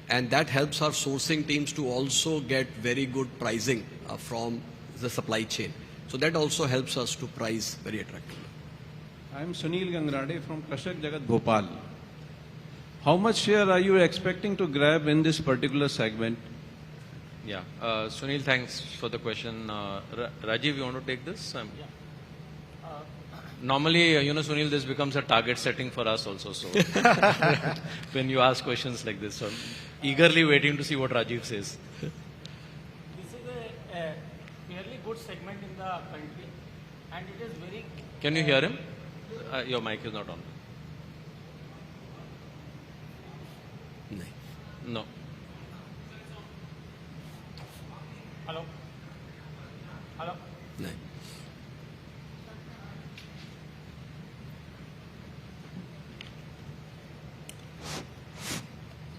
S3: and that helps our sourcing teams to also get very good pricing from the supply chain. So that also helps us to price very attractively.
S12: I am Sunil Gangrade from Kashak Jagat Bhopal. How much share are you expecting to grab in this particular segment?
S7: Yeah. Sunil, thanks for the question. Rajiv, you want to take this? Normally, Sunil, this becomes a target setting for us also. So when you ask questions like this, so I'm eagerly waiting to see what Rajiv says.
S1: This is a fairly good segment in the country, and it is very...
S7: Can you hear him? Your mic is not on. No.
S1: Hello? Hello?
S3: No.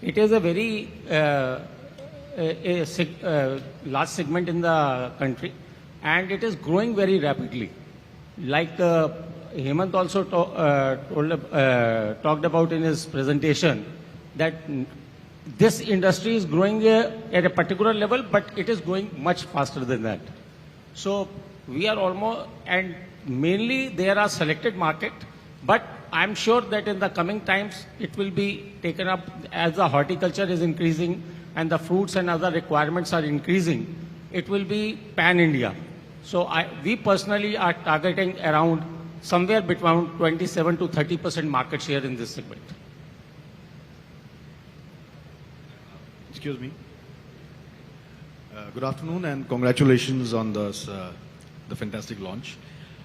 S1: It is a very large segment in the country, and it is growing very rapidly. Like Hemant also talked about in his presentation, that this industry is growing at a particular level, but it is growing much faster than that. So we are almost, and mainly there are selected market, but I'm sure that in the coming times it will be taken up as the horticulture is increasing and the fruits and other requirements are increasing. It will be pan-India. So we personally are targeting around somewhere between 27 to 30% market share in this segment.
S13: Excuse me. Good afternoon and congratulations on this the fantastic launch.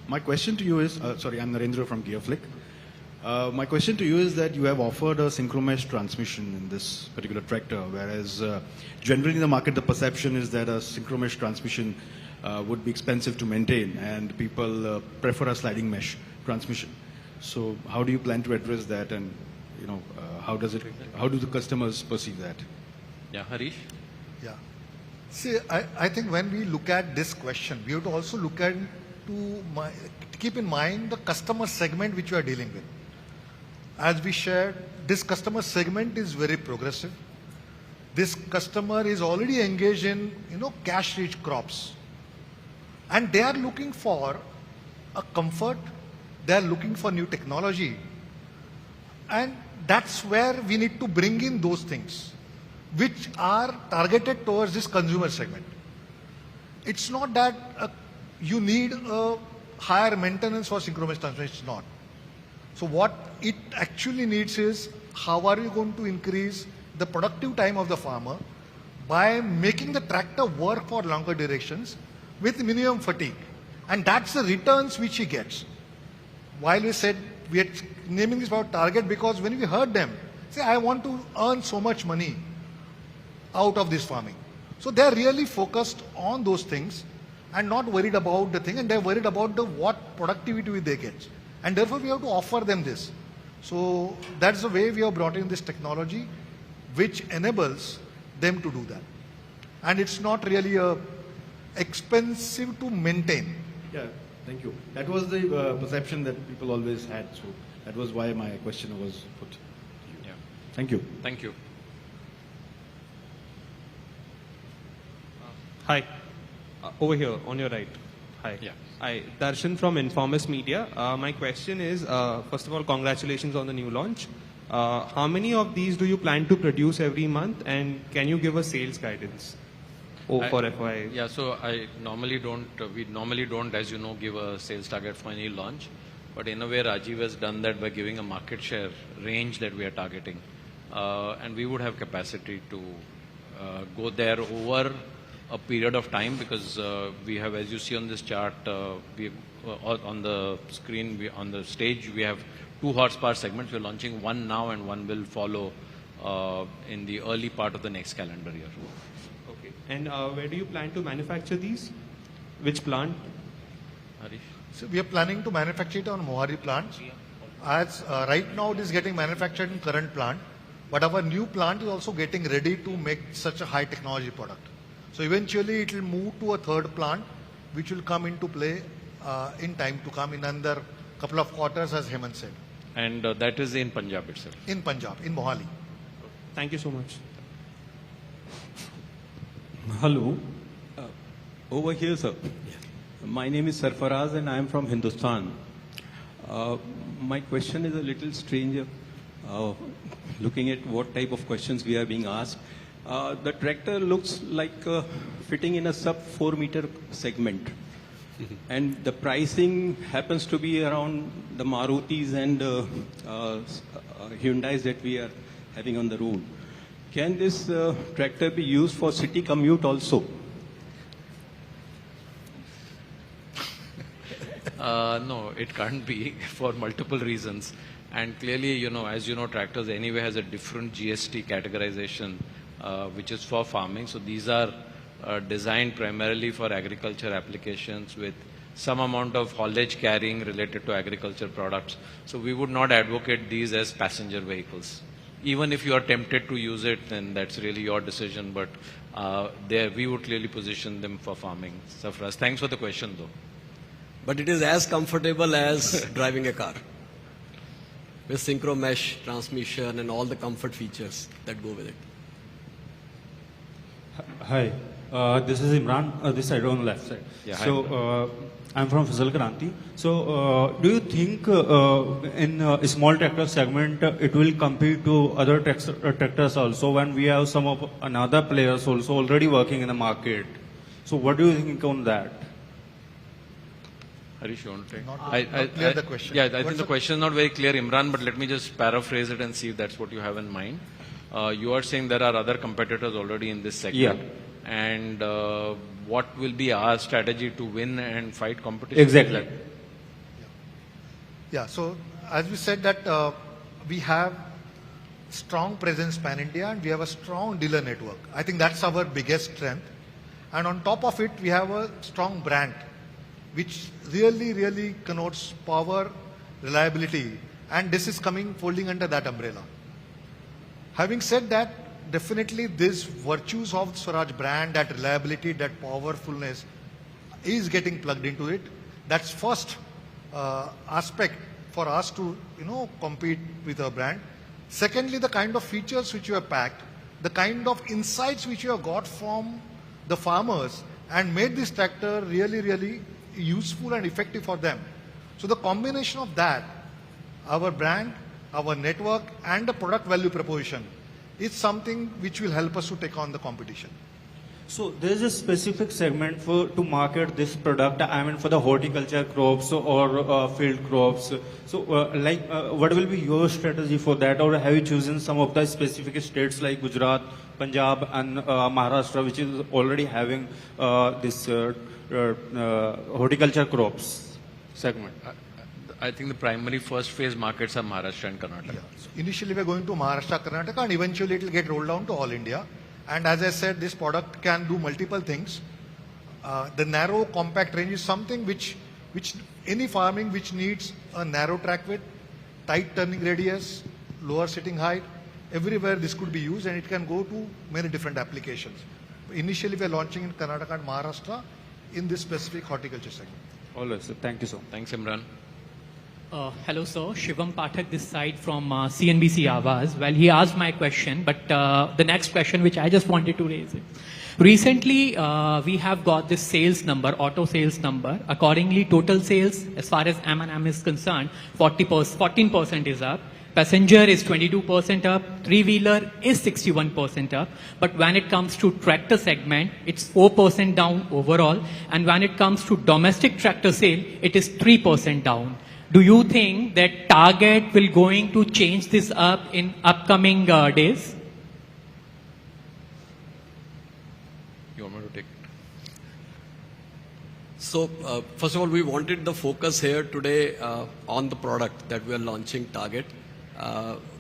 S13: My question to you is, sorry, I'm Narendra from Gearflick. My question to you is that you have offered a synchromesh transmission in this particular tractor, whereas generally in the market the perception is that a synchromesh transmission would be expensive to maintain and people prefer a sliding mesh transmission. So how do you plan to address that, and how do the customers perceive that?
S7: Yeah, Harish?
S4: Yeah. See, I think when we look at this question, we have to also look at to keep in mind the customer segment which we are dealing with. As we shared, this customer segment is very progressive. This customer is already engaged in cash-rich crops, and they are looking for a comfort. They are looking for new technology, and that's where we need to bring in those things which are targeted towards this consumer segment. It's not that you need a higher maintenance for synchronous transmission. It's not. So what it actually needs is, how are you going to increase the productive time of the farmer by making the tractor work for longer directions with minimum fatigue. And that's the returns which he gets. While we said we are naming this our target, because when we heard them say, I want to earn so much money out of this farming. So they're really focused on those things and not worried about the thing, and they're worried about what productivity they get. And therefore we have to offer them this. So that's the way we have brought in this technology which enables them to do that. And it's not really expensive to maintain.
S13: Yeah, thank you. That was the perception that people always had. So that was why my question was put to you.
S7: Yeah.
S13: Thank you.
S7: Thank you.
S14: Hi. Over here, on your right. Hi.
S7: Yeah.
S14: Hi. Darshan from Informist Media. My question is, first of all, congratulations on the new launch. How many of these do you plan to produce every month, and can you give a sales guidance for FY?
S7: Yeah, so we normally don't, as you know, give a sales target for any launch. But in a way, Rajiv has done that by giving a market share range that we are targeting. And we would have capacity to go there over a period of time, because we have, as you see on this chart, on the screen, on the stage, we have 2 horsepower segments. We're launching one now and one will follow in the early part of the next calendar year.
S14: Okay. And where do you plan to manufacture these? Which plant?
S7: Harish?
S4: So we are planning to manufacture it on Mohari plant. As right now it is getting manufactured in current plant, but our new plant is also getting ready to make such a high technology product. So eventually it will move to a third plant which will come into play in time to come, in another couple of quarters, as Hemant said.
S7: And that is in Punjab itself?
S4: In Punjab, in Mohali.
S14: Thank you so much.
S15: Hello. Over here, sir. My name is Sarfaraz and I am from Hindustan. My question is a little strange, looking at what type of questions we are being asked. The tractor looks like fitting in a sub 4 meter segment. And the pricing happens to be around the Marutis and Hyundais that we are having on the road. Can this tractor be used for city commute also?
S7: No, it can't be, for multiple reasons. And clearly, as you know, tractors anyway has a different GST categorization, which is for farming. So these are designed primarily for agriculture applications with some amount of haulage carrying related to agriculture products. So we would not advocate these as passenger vehicles. Even if you are tempted to use it, then that's really your decision. But there we would clearly position them for farming. Sarfaraz, thanks for the question though.
S3: But it is as comfortable as driving a car, with synchro mesh transmission and all the comfort features that go with it.
S16: Hi, this is Imran, this side on left side.
S7: Yeah,
S16: so I'm from Fazal Kranti. So do you think in a small tractor segment it will compete to other tractors also, when we have some of another players also already working in the market? So what do you think on that?
S7: Harish, you want to take?
S4: Not clear the question.
S7: Yeah, I think the question is not very clear, Imran, but let me just paraphrase it and see if that's what you have in mind. You are saying there are other competitors already in this segment.
S16: Yeah.
S7: And what will be our strategy to win and fight competition?
S16: Exactly.
S4: Yeah, so as we said that we have strong presence pan-India and we have a strong dealer network. I think that's our biggest strength. And on top of it, we have a strong brand, which really connotes power, reliability, and this is folding under that umbrella. Having said that, definitely these virtues of Swaraj brand, that reliability, that powerfulness is getting plugged into it. That's first aspect for us to compete with our brand. Secondly, the kind of features which you have packed, the kind of insights which you have got from the farmers and made this tractor really useful and effective for them. So the combination of that, our brand, our network and the product value proposition is something which will help us to take on the competition.
S16: So there is a specific segment to market this product, I mean for the horticulture crops or field crops. So what will be your strategy for that, or have you chosen some of the specific states like Gujarat, Punjab and Maharashtra, which is already having this horticulture crops segment?
S7: I think the primary first phase markets are Maharashtra and Karnataka.
S4: Yeah. So initially we're going to Maharashtra, Karnataka, and eventually it will get rolled down to all India. And as I said, this product can do multiple things. The narrow compact range is something which any farming which needs a narrow track width, tight turning radius, lower sitting height, everywhere this could be used, and it can go to many different applications. Initially we are launching in Karnataka and Maharashtra in this specific horticulture segment.
S16: All right, sir. Thank you, sir.
S7: Thanks, Imran.
S17: Hello, sir. Shivam Pathak this side from CNBC Awaaz. Well, he asked my question, but the next question which I just wanted to raise is, recently we have got this sales number, auto sales number. Accordingly, total sales as far as M&M is concerned, 14% is up. Passenger is 22% up. Three-wheeler is 61% up. But when it comes to tractor segment, it's 4% down overall. And when it comes to domestic tractor sale, it is 3% down. Do you think that Target will going to change this up in upcoming days?
S7: You want me to take it?
S3: So, first of all, we wanted the focus here today on the product that we are launching, Target.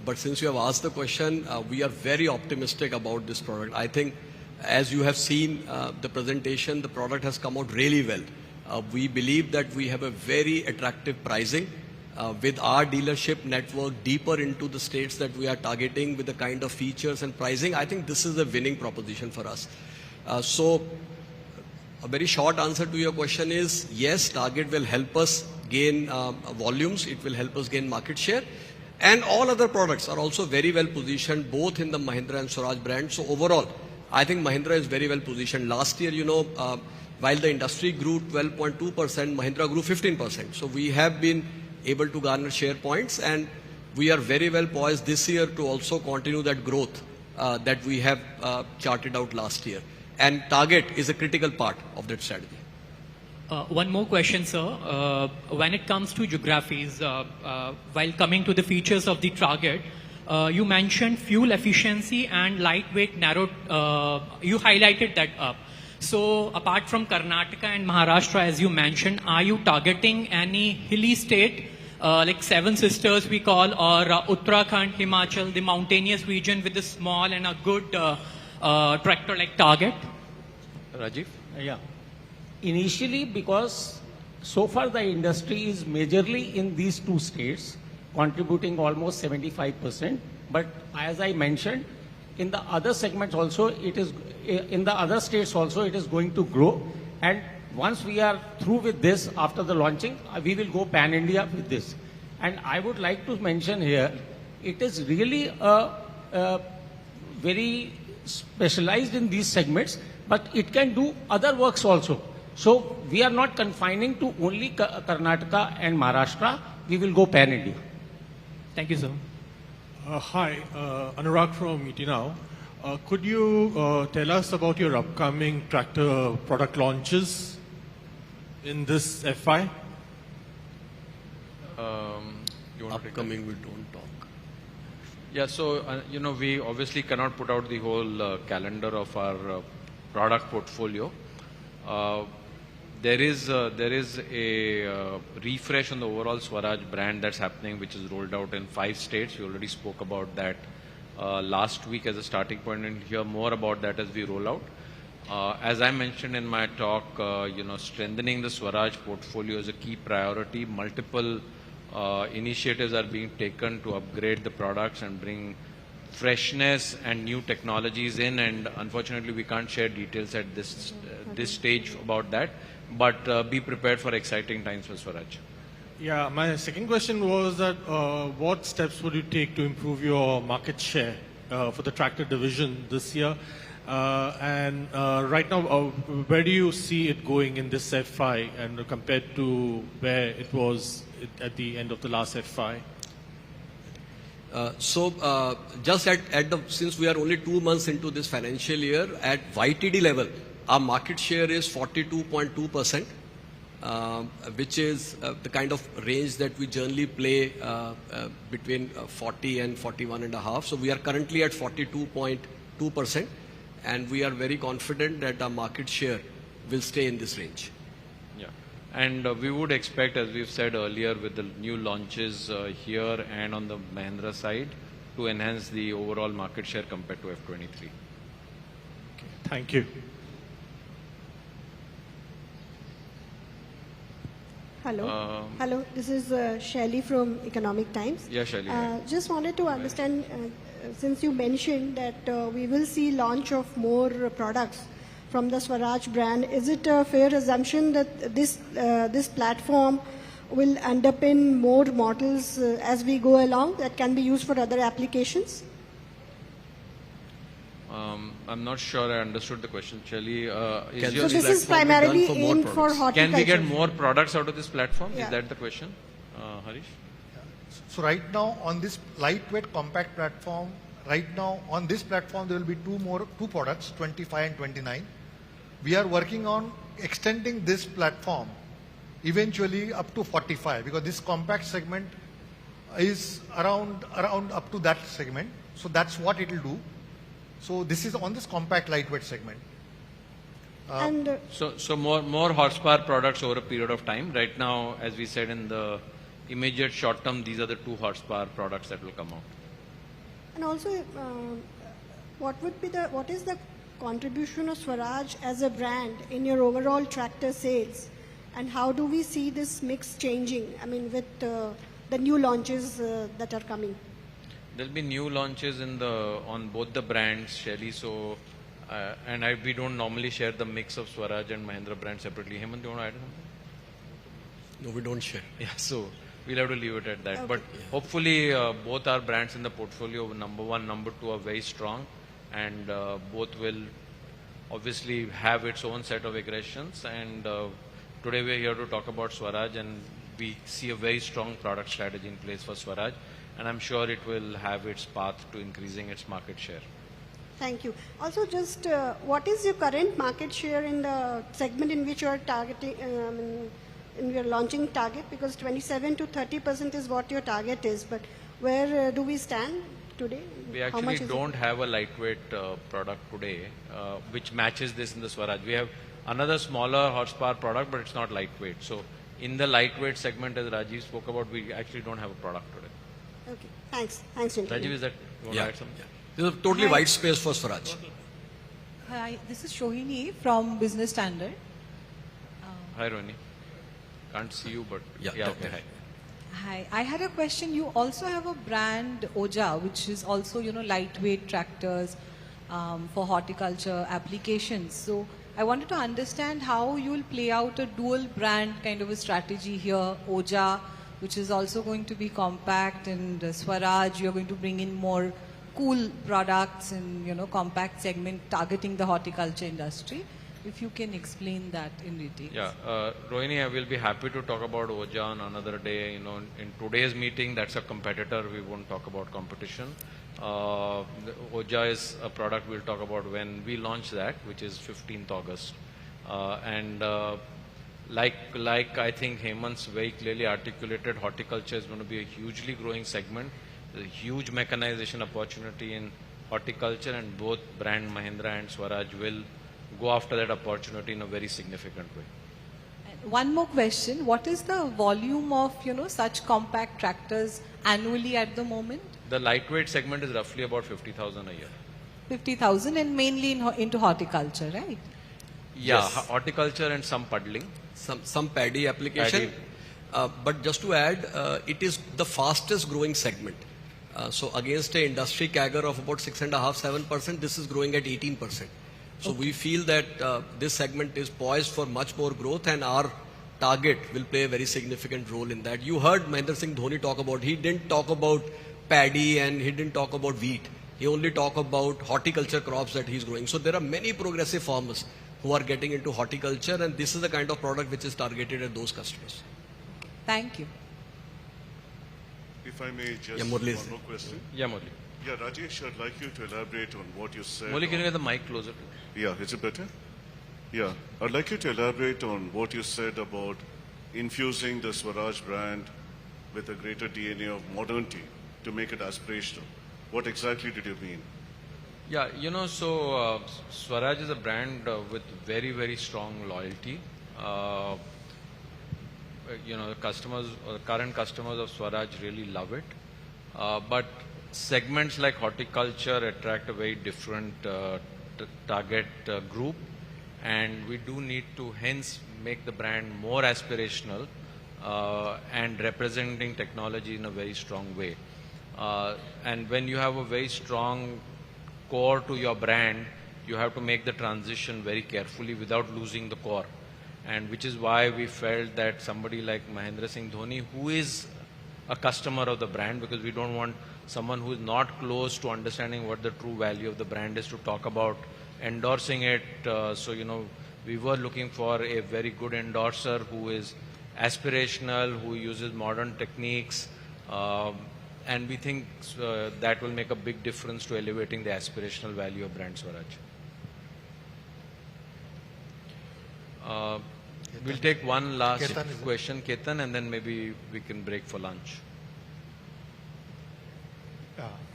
S3: But since you have asked the question, we are very optimistic about this product. I think, as you have seen the presentation, the product has come out really well. We believe that we have a very attractive pricing with our dealership network deeper into the states that we are targeting with the kind of features and pricing. I think this is a winning proposition for us. So a very short answer to your question is, yes, Target will help us gain volumes. It will help us gain market share. And all other products are also very well positioned, both in the Mahindra and Swaraj brand. So overall, I think Mahindra is very well positioned. Last year, while the industry grew 12.2%, Mahindra grew 15%. So we have been able to garner share points, and we are very well poised this year to also continue that growth that we have charted out last year. And Target is a critical part of that strategy.
S17: One more question, sir. When it comes to geographies, while coming to the features of the Target, you mentioned fuel efficiency and lightweight narrow, you highlighted that up. So apart from Karnataka and Maharashtra, as you mentioned, are you targeting any hilly state, like Seven Sisters we call, or Uttarakhand, Himachal, the mountainous region with a small and a good tractor like Target?
S7: Rajiv?
S1: Yeah. Initially, because so far the industry is majorly in these two states, contributing almost 75%. But as I mentioned, in the other segments also, it is in the other states also, it is going to grow. And once we are through with this after the launching, we will go pan-India with this. And I would like to mention here, it is really very specialized in these segments, but it can do other works also. So we are not confining to only Karnataka and Maharashtra. We will go pan-India.
S17: Thank you, sir.
S18: Hi, Anurag from ET Now. Could you tell us about your upcoming tractor product launches in this FI?
S3: Upcoming, we don't talk.
S7: Yeah, so, we obviously cannot put out the whole calendar of our product portfolio. There is a refresh on the overall Swaraj brand that's happening, which is rolled out in 5 states. We already spoke about that last week as a starting point, and hear more about that as we roll out. As I mentioned in my talk, strengthening the Swaraj portfolio is a key priority. Multiple initiatives are being taken to upgrade the products and bring freshness and new technologies in, and unfortunately we can't share details at this stage about that, but be prepared for exciting times for Swaraj.
S18: Yeah, my second question was that what steps would you take to improve your market share for the tractor division this year? And right now, where do you see it going in this FY and compared to where it was at the end of the last FY?
S3: Just since we are only 2 months into this financial year, at YTD level, our market share is 42.2%, which is the kind of range that we generally play between 40 and 41.5. So we are currently at 42.2%, and we are very confident that our market share will stay in this range.
S7: And we would expect, as we've said earlier, with the new launches here and on the Mahindra side, to enhance the overall market share compared to F23.
S18: Okay, thank you.
S19: Hello. Hello, this is Shelly from Economic Times.
S7: Yeah, Shelly.
S19: Just wanted to understand, since you mentioned that we will see launch of more products from the Swaraj brand, is it a fair assumption that this platform will underpin more models as we go along that can be used for other applications?
S7: I'm not sure I understood the question, Shelly.
S19: So this is primarily aimed for horticulture.
S7: Can we get more products out of this platform?
S19: Yeah.
S7: Is that the question, Harish?
S4: So right now on this lightweight compact platform, there will be two products, 25 and 29. We are working on extending this platform eventually up to 45, because this compact segment is around up to that segment. So that's what it will do. So this is on this compact lightweight segment.
S7: So more horsepower products over a period of time. Right now, as we said, in the immediate short term, these are the 2 horsepower products that will come out.
S19: And also, what is the contribution of Swaraj as a brand in your overall tractor sales, and how do we see this mix changing? I mean, with the new launches that are coming.
S7: There'll be new launches on both the brands, Shelly. So, we don't normally share the mix of Swaraj and Mahindra brand separately. Hemant, do you want to add something?
S3: No, we don't share.
S7: Yeah, so we'll have to leave it at that.
S19: Okay.
S7: But hopefully, both our brands in the portfolio, number 1, number 2, are very strong, and both will obviously have its own set of aggressions. And today we're here to talk about Swaraj, and we see a very strong product strategy in place for Swaraj, and I'm sure it will have its path to increasing its market share.
S19: Thank you. Also, just what is your current market share in the segment in which you are targeting, in your launching target? Because 27 to 30% is what your target is, but where do we stand today?
S7: We actually don't have a lightweight product today which matches this in the Swaraj. We have another smaller horsepower product, but it's not lightweight. So in the lightweight segment, as Rajiv spoke about, we actually don't have a product today.
S19: Okay, thanks. Thanks,
S7: Rajiv, is that you want to add something?
S3: Yeah. There's a totally white space for Swaraj.
S20: Hi, this is Shohini from Business Standard.
S7: Hi, Rohini. Can't see you, but
S3: yeah,
S7: okay, hi.
S20: Hi, I had a question. You also have a brand, Oja, which is also, lightweight tractors for horticulture applications. So I wanted to understand how you will play out a dual brand kind of a strategy here. Oja, which is also going to be compact, and Swaraj, you're going to bring in more cool products and, compact segment targeting the horticulture industry. If you can explain that in detail.
S7: Yeah, Rohini, I will be happy to talk about Oja on another day. In today's meeting, that's a competitor. We won't talk about competition. Oja is a product we'll talk about when we launch that, which is 15th August. Like I think Hemant's very clearly articulated, horticulture is going to be a hugely growing segment. There's a huge mechanization opportunity in horticulture, and both brand Mahindra and Swaraj will go after that opportunity in a very significant way.
S20: One more question. What is the volume of, such compact tractors annually at the moment?
S7: The lightweight segment is roughly about 50,000 a year.
S20: 50,000 and mainly into horticulture, right?
S7: Yeah,
S3: Yes.
S7: horticulture and some puddling.
S3: Some paddy application. But just to add, it is the fastest growing segment. So against an industry CAGR of about 6.5–7%, this is growing at 18%. So we feel that this segment is poised for much more growth, and our target will play a very significant role in that. You heard Mahendra Singh Dhoni talk about, he didn't talk about paddy and he didn't talk about wheat. He only talked about horticulture crops that he's growing. So there are many progressive farmers who are getting into horticulture, and this is the kind of product which is targeted at those customers.
S20: Thank you.
S11: If I may just
S3: Yeah,
S11: one
S3: Murli.
S11: more question.
S7: Yeah, Murli.
S11: Yeah, Rajesh, I'd like you to elaborate on what you said.
S7: Murli, can you get the mic closer?
S11: Yeah, is it better? Yeah, I'd like you to elaborate on what you said about infusing the Swaraj brand with a greater DNA of modernity to make it aspirational. What exactly did you mean?
S7: Yeah, Swaraj is a brand with very, very strong loyalty. The customers, current customers of Swaraj really love it. But segments like horticulture attract a very different target group, and we do need to hence make the brand more aspirational and representing technology in a very strong way. And when you have a very strong core to your brand, you have to make the transition very carefully without losing the core. And which is why we felt that somebody like Mahendra Singh Dhoni, who is a customer of the brand, because we don't want someone who is not close to understanding what the true value of the brand is to talk about endorsing it. We were looking for a very good endorser who is aspirational, who uses modern techniques, and we think that will make a big difference to elevating the aspirational value of brand Swaraj. We'll take one last question, Ketan, and then maybe we can break for lunch.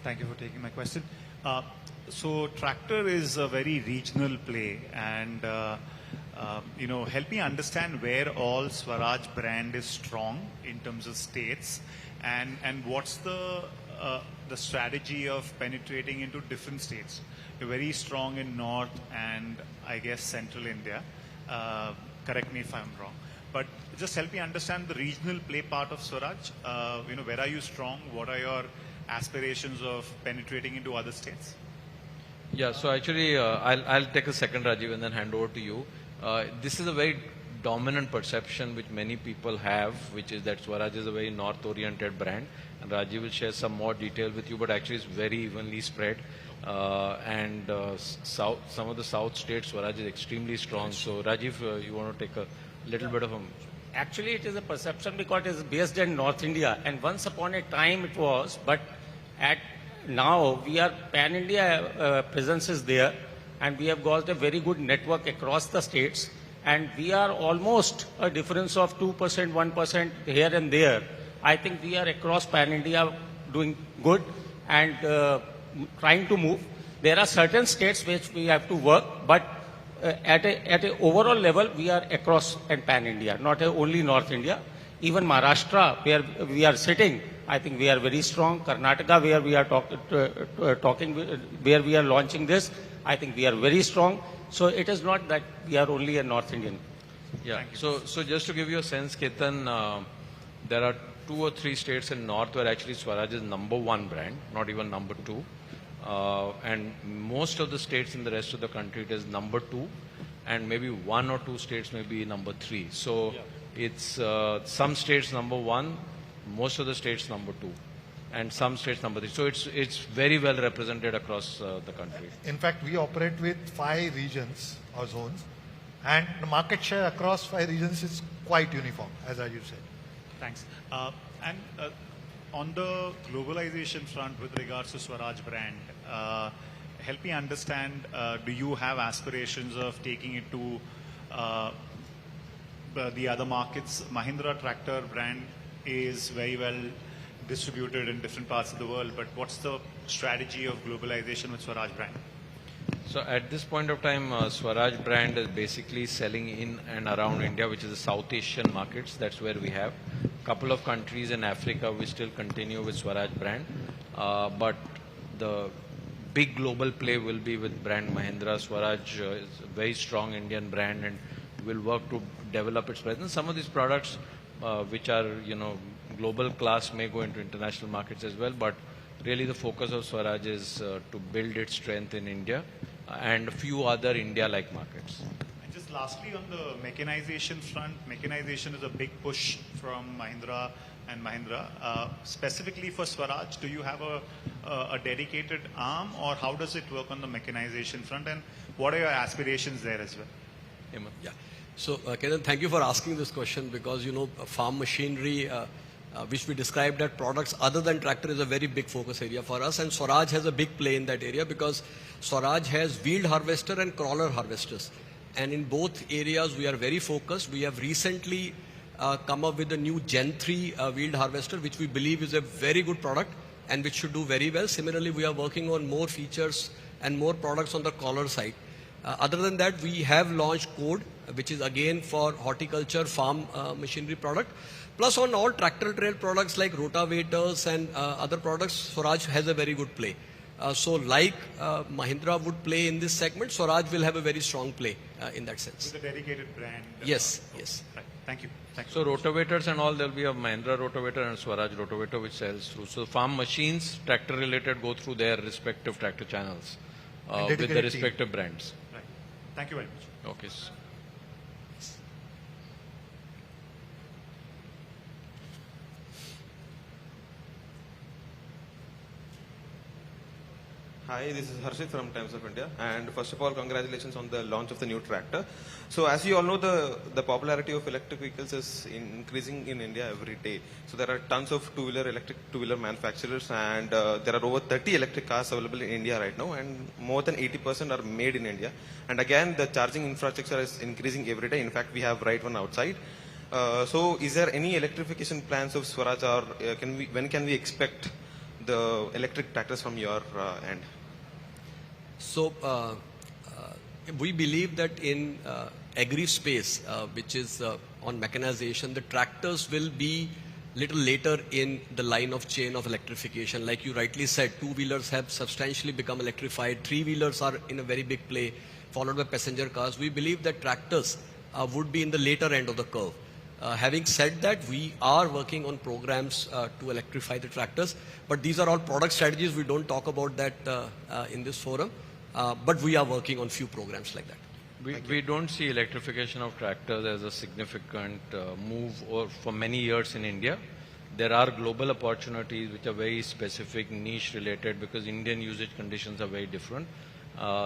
S21: Thank you for taking my question. So tractor is a very regional play, and help me understand where all Swaraj brand is strong in terms of states, and what's the strategy of penetrating into different states. You're very strong in North and I guess Central India. Correct me if I'm wrong. But just help me understand the regional play part of Swaraj. Where are you strong? What are your aspirations of penetrating into other states?
S7: Yeah, so actually, I'll take a second, Rajiv, and then hand over to you. This is a very dominant perception which many people have, which is that Swaraj is a very north-oriented brand. And Rajiv will share some more detail with you, but actually it's very evenly spread. Some of the south states, Swaraj is extremely strong. So Rajiv, you want to take a little bit of a...
S1: Actually, it is a perception because it is based in North India, and once upon a time it was, but now we are pan-India presence is there, and we have got a very good network across the states, and we are almost a difference of 2%, 1% here and there. I think we are across pan-India doing good and trying to move. There are certain states which we have to work, but at a overall level, we are across and pan-India, not only North India. Even Maharashtra, where we are sitting, I think we are very strong. Karnataka, where we are where we are launching this, I think we are very strong. So it is not that we are only a North Indian.
S7: Yeah. So just to give you a sense, Ketan, there are 2 or 3 states in North where actually Swaraj is #1 brand, not even #2. And most of the states in the rest of the country it is #2, and maybe 1 or 2 states may be #3. So it's some states #1, most of the states #2, and some states #3. So it's very well represented across the country.
S4: In fact, we operate with 5 regions or zones, and the market share across 5 regions is quite uniform, as you said.
S21: Thanks. On the globalization front with regards to Swaraj brand, help me understand, do you have aspirations of taking it to the other markets? Mahindra tractor brand is very well distributed in different parts of the world, but what's the strategy of globalization with Swaraj brand?
S7: So at this point of time, Swaraj brand is basically selling in and around India, which is the South Asian markets. That's where we have a couple of countries in Africa. We still continue with Swaraj brand, but the big global play will be with brand Mahindra. Swaraj is a very strong Indian brand and will work to develop its presence. Some of these products, which are global class, may go into international markets as well. But really, the focus of Swaraj is to build its strength in India and a few other India-like markets.
S21: And just lastly, on the mechanization front, mechanization is a big push from Mahindra and Mahindra. Specifically for Swaraj, do you have a dedicated arm, or how does it work on the mechanization front, and what are your aspirations there as well?
S3: Yeah. So, Ketan, thank you for asking this question, because, farm machinery, which we described as products other than tractor, is a very big focus area for us, and Swaraj has a big play in that area, because Swaraj has wheeled harvester and crawler harvesters, and in both areas we are very focused. We have recently come up with a new Gen 3 wheeled harvester, which we believe is a very good product and which should do very well. Similarly, we are working on more features and more products on the crawler side. Other than that, we have launched Code, which is again for horticulture, farm machinery product. Plus, on all tractor trail products like rotavators and other products, Swaraj has a very good play. So like Mahindra would play in this segment, Swaraj will have a very strong play in that sense.
S21: With a dedicated brand.
S3: Yes, yes.
S21: Right. Thank you. Thank you.
S7: So rotavators and all, there will be a Mahindra rotavator and Swaraj rotavator which sells through. So farm machines, tractor related, go through their respective tractor channels with the respective brands.
S21: Right. Thank you very much.
S7: Okay.
S5: Hi, this is Harshit from Times of India, and first of all, congratulations on the launch of the new tractor. So as you all know, the popularity of electric vehicles is increasing in India every day. So there are tons of electric two-wheeler manufacturers, and there are over 30 electric cars available in India right now, and more than 80% are made in India. And again, the charging infrastructure is increasing every day. In fact, we have right one outside. So is there any electrification plans of Swaraj, or when can we expect the electric tractors from your end?
S3: So we believe that in agri space, which is on mechanization, the tractors will be little later in the line of chain of electrification. Like you rightly said, two-wheelers have substantially become electrified. Three-wheelers are in a very big play, followed by passenger cars. We believe that tractors would be in the later end of the curve. Having said that, we are working on programs to electrify the tractors, but these are all product strategies. We don't talk about that in this forum, but we are working on few programs like that.
S7: We don't see electrification of tractors as a significant move for many years in India. There are global opportunities which are very specific, niche related, because Indian usage conditions are very different.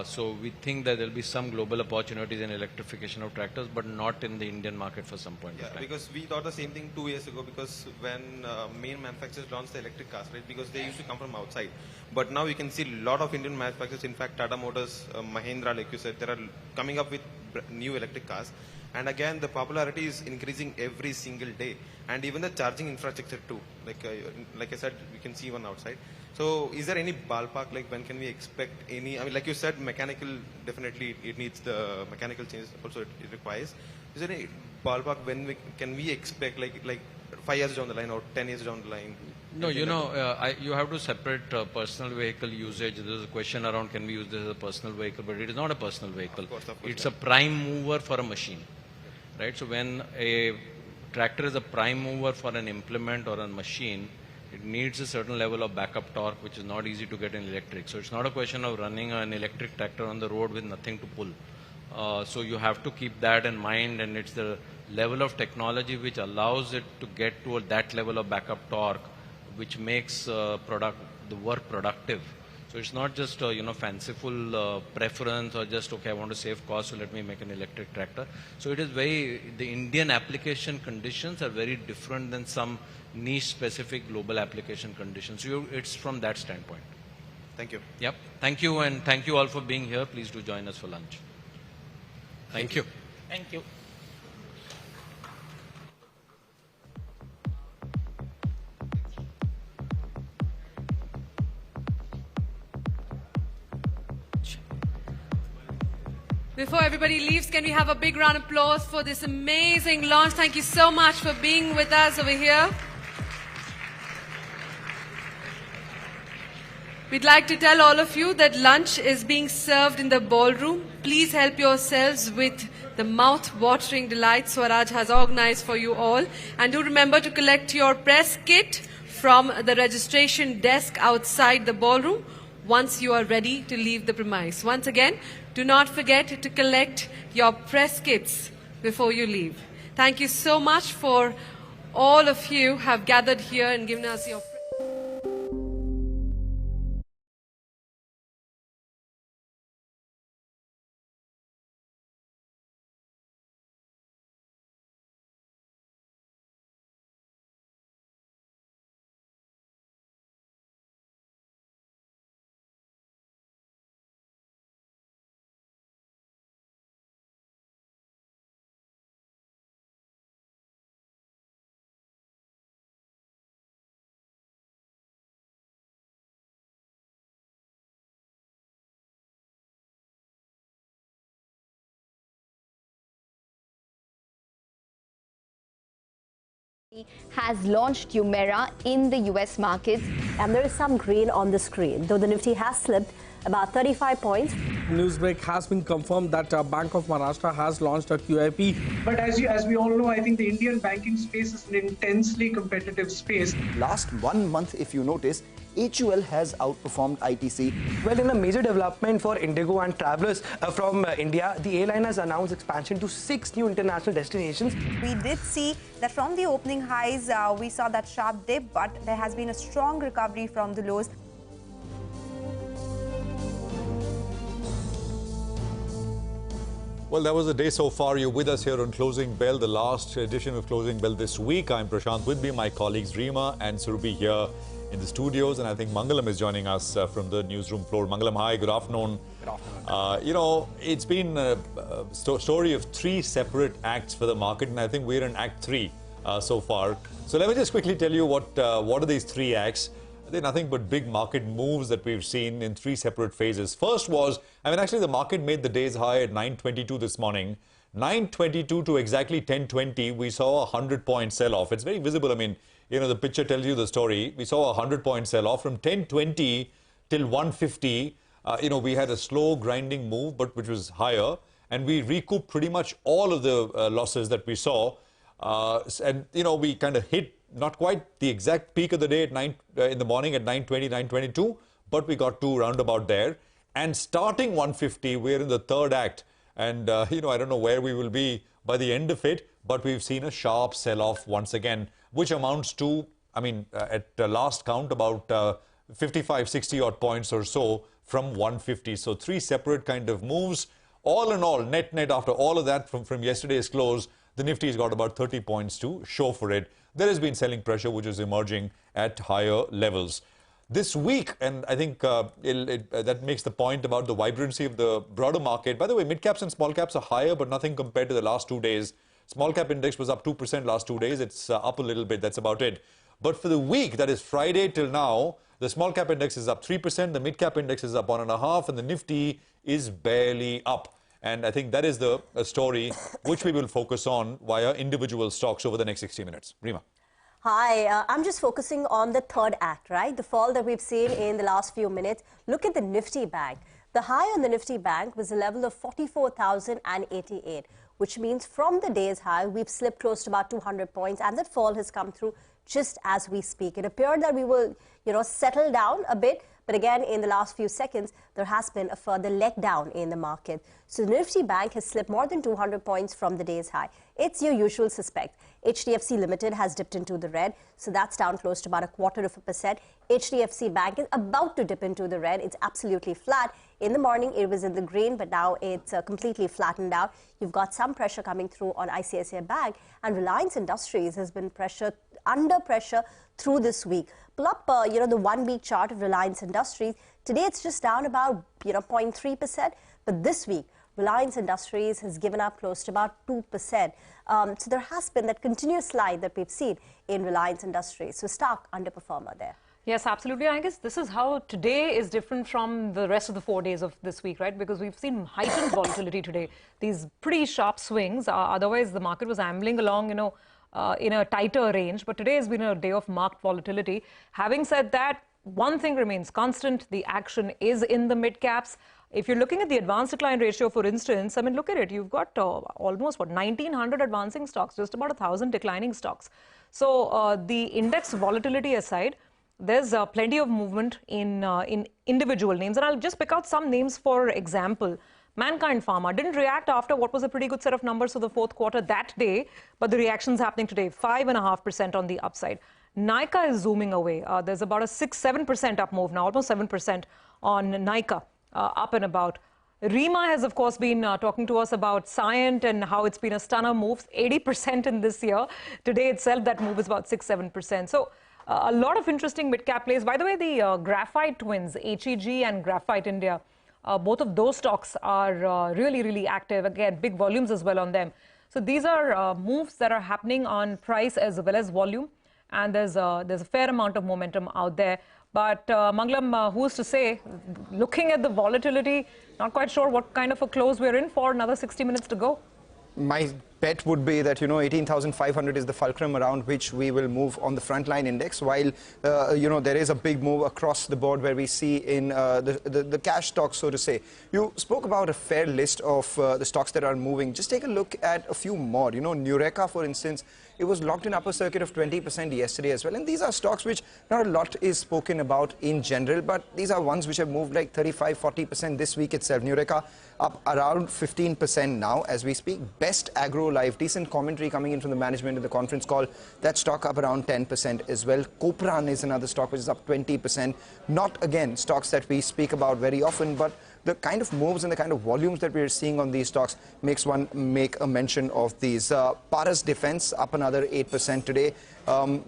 S7: So we think that there will be some global opportunities in electrification of tractors, but not in the Indian market for some point of time.
S5: Because we thought the same thing 2 years ago, because when main manufacturers launched the electric cars, right, because they used to come from outside. But now you can see a lot of Indian manufacturers, in fact Tata Motors, Mahindra, like you said, they are coming up with new electric cars. And again, the popularity is increasing every single day. And even the charging infrastructure too. Like I said, we can see one outside. So is there any ballpark, like when can we expect any, I mean, like you said, mechanical, definitely it needs the mechanical changes also it requires. Is there any ballpark when can we expect, like 5 years down the line or 10 years down the line?
S7: No, you have to separate personal vehicle usage. There's a question around can we use this as a personal vehicle, but it is not a personal vehicle. Of course, it's a prime mover for a machine, right? So when a tractor is a prime mover for an implement or a machine, it needs a certain level of backup torque, which is not easy to get in electric. So it's not a question of running an electric tractor on the road with nothing to pull. So you have to keep that in mind, and it's the level of technology which allows it to get to that level of backup torque, which makes the work productive. So it's not just fanciful preference or just, okay, I want to save cost, so let me make an electric tractor. So it is the Indian application conditions are very different than some niche specific global application conditions. So it's from that standpoint.
S5: Thank you.
S7: Yep. Thank you, and thank you all for being here. Please do join us for lunch.
S3: Thank you.
S1: Thank you.
S2: Before everybody leaves, can we have a big round of applause for this amazing launch? Thank you so much for being with us over here. We'd like to tell all of you that lunch is being served in the ballroom. Please help yourselves with the mouth-watering delight Swaraj has organized for you all. And do remember to collect your press kit from the registration desk outside the ballroom once you are ready to leave the premise. Once again, do not forget to collect your press kits before you leave. Thank you so much for all of you have gathered here and given us your
S6: has launched Umera in the US markets.
S22: And there is some green on the screen, though the Nifty has slipped about 35 points.
S23: Newsbreak has been confirmed that Bank of Maharashtra has launched a QIP.
S24: But as we all know, I think the Indian banking space is an intensely competitive space.
S25: Last 1 month, if you notice, HUL has outperformed ITC.
S23: Well, in a major development for Indigo and travelers from India, the airline has announced expansion to 6 new international destinations.
S26: We did see that from the opening highs, we saw that sharp dip, but there has been a strong recovery from the lows.
S27: Well, that was the day so far. You're with us here on Closing Bell, the last edition of Closing Bell this week. I'm Prashant. With me, my colleagues Reema and Surubi here in the studios, and I think Mangalam is joining us from the newsroom floor. Mangalam, hi, good afternoon.
S28: Good afternoon.
S27: You know, it's been a story of 3 separate acts for the market, and I think we're in Act 3 so far. So let me just quickly tell you what are these 3 acts. They're nothing but big market moves that we've seen in 3 separate phases. First was, actually the market made the day's high at 922 this morning. 922 to exactly 1020, we saw a 100-point sell-off. It's very visible. The picture tells you the story. We saw a 100-point sell-off from 1020 till 150. We had a slow grinding move, but which was higher, and we recouped pretty much all of the losses that we saw. We kind of hit not quite the exact peak of the day at in the morning at 920, 922, but we got to roundabout there. And starting 150, we're in the 3rd act. And, I don't know where we will be by the end of it, but we've seen a sharp sell-off once again, which amounts to, at last count, about 55, 60 odd points or so from 150. So 3 separate kind of moves. All in all, net after all of that from yesterday's close, the Nifty has got about 30 points to show for it. There has been selling pressure which is emerging at higher levels. This week, and I think that makes the point about the vibrancy of the broader market. By the way, mid-caps and small caps are higher, but nothing compared to the last 2 days. Small cap index was up 2% last 2 days. It's up a little bit. That's about it. But for the week, that is Friday till now, the small cap index is up 3%, the mid-cap index is up 1.5%, and the Nifty is barely up. And I think that is the story which we will focus on via individual stocks over the next 60 minutes. Reema.
S22: Hi, I'm just focusing on the 3rd act, right? The fall that we've seen in the last few minutes. Look at the Nifty Bank. The high on the Nifty Bank was a level of 44,088, which means from the day's high, we've slipped close to about 200 points, and that fall has come through just as we speak. It appeared that we will, settle down a bit. But again, in the last few seconds, there has been a further leg down in the market. So the Nifty Bank has slipped more than 200 points from the day's high. It's your usual suspect. HDFC Limited has dipped into the red, so that's down close to about 0.25%. HDFC Bank is about to dip into the red. It's absolutely flat. In the morning, it was in the green, but now it's completely flattened out. You've got some pressure coming through on ICICI Bank, and Reliance Industries has been under pressure through this week. Pull up, the 1 week chart of Reliance Industries. Today, it's just down about, 0.3%. But this week, Reliance Industries has given up close to about 2%. So there has been that continuous slide that we've seen in Reliance Industries. So stock underperformer there.
S8: Yes, absolutely. I guess this is how today is different from the rest of the 4 days of this week, right? Because we've seen heightened volatility today. These pretty sharp swings. Otherwise, the market was ambling along, in a tighter range. But today has been a day of marked volatility. Having said that, one thing remains constant. The action is in the mid caps. If you're looking at the advance decline ratio, for instance, I mean, look at it. You've got almost, 1,900 advancing stocks, just about 1,000 declining stocks. So the index volatility aside, there's plenty of movement in individual names. And I'll just pick out some names for example. Mankind Pharma didn't react after what was a pretty good set of numbers for the fourth quarter that day, but the reaction's happening today, 5.5% on the upside. Nykaa is zooming away. There's about a 6-7% up move now, almost 7% on Nykaa, up and about. Rima has, of course, been talking to us about Cyient and how it's been a stunner move, 80% in this year. Today itself, that move is about 6-7%. So a lot of interesting mid-cap plays. By the way, the Graphite twins, HEG and Graphite India, both of those stocks are really, really active. Again, big volumes as well on them. So these are moves that are happening on price as well as volume. And there's a fair amount of momentum out there. But Mangalam, who's to say, looking at the volatility, not quite sure what kind of a close we're in for. Another 60 minutes to go.
S23: My bet would be that 18,500 is the fulcrum around which we will move on the frontline index, while there is a big move across the board where we see in the cash stocks, so to say. You spoke about a fair list of the stocks that are moving. Just take a look at a few more. Nureka, for instance, it was locked in upper circuit of 20% yesterday as well. And these are stocks which not a lot is spoken about in general, but these are ones which have moved like 35-40% this week itself. Nureka up around 15% now as we speak. Best Agro Life, decent commentary coming in from the management in the conference call. That stock up around 10% as well. Copran is another stock which is up 20%. Not, again, stocks that we speak about very often, but the kind of moves and the kind of volumes that we're seeing on these stocks makes one make a mention of these. Paras Defense up another 8% today.